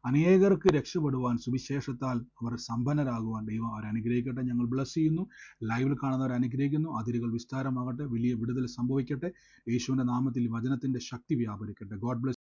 അനേകർക്ക് രക്ഷപ്പെടുവാൻ, സുവിശേഷത്താൽ അവർ സമ്പന്നരാകുവാൻ ദൈവം അവരെ അനുഗ്രഹിക്കട്ടെ. ഞങ്ങൾ ബ്ലസ് ചെയ്യുന്നു. ലൈവിൽ കാണുന്നവർ അനുഗ്രഹിക്കുന്നു. അതിരുകൾ വിസ്താരമാകട്ടെ, വലിയ വിടുതൽ സംഭവിക്കട്ടെ. യേശുവിൻ്റെ നാമത്തിൽ വചനത്തിൻ്റെ ശക്തി വ്യാപരിക്കട്ടെ. God bless.